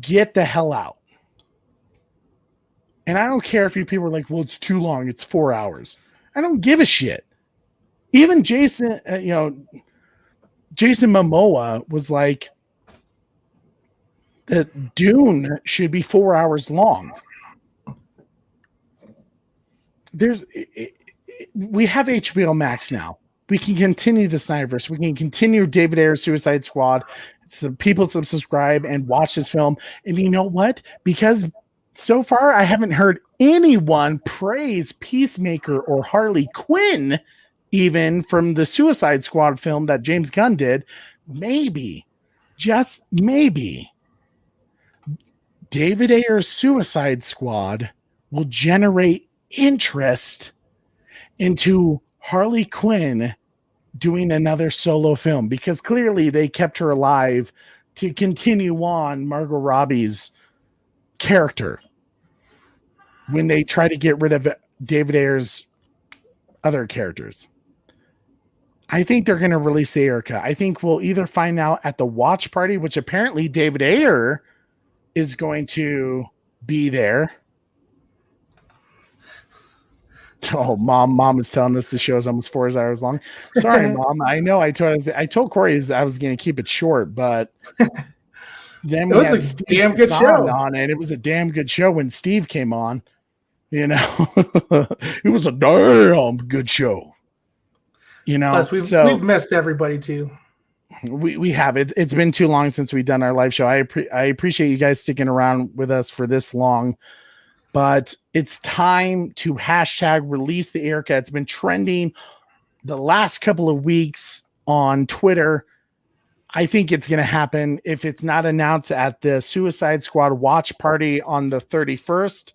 Get the hell out. And I don't care if you people are like, well, it's too long. It's 4 hours. I don't give a shit. Even Jason Momoa was like, that Dune should be 4 hours long. We have HBO Max now. We can continue the Snyderverse. We can continue David Ayer's Suicide Squad. So people subscribe and watch this film. And you know what? Because so far I haven't heard anyone praise Peacemaker or Harley Quinn, even from the Suicide Squad film that James Gunn did. Maybe, just maybe, David Ayer's Suicide Squad will generate interest into Harley Quinn doing another solo film, because clearly they kept her alive to continue on Margot Robbie's character when they try to get rid of David Ayer's other characters. I think they're going to release the Ayer cut. I think we'll either find out at the watch party, which apparently David Ayer is going to be there. Oh, mom is telling us the show is almost 4 hours long. Sorry, Mom. I know. I told Corey I was going to keep it short, but then we had Steve damn good show on, and it was a damn good show when Steve came on. It was a damn good show. Plus we've missed everybody too. We have. It's been too long since we've done our live show. I appreciate you guys sticking around with us for this long. But it's time to hashtag release the Ayer cut. It's been trending the last couple of weeks on Twitter. I think it's going to happen. If it's not announced at the Suicide Squad watch party on the 31st,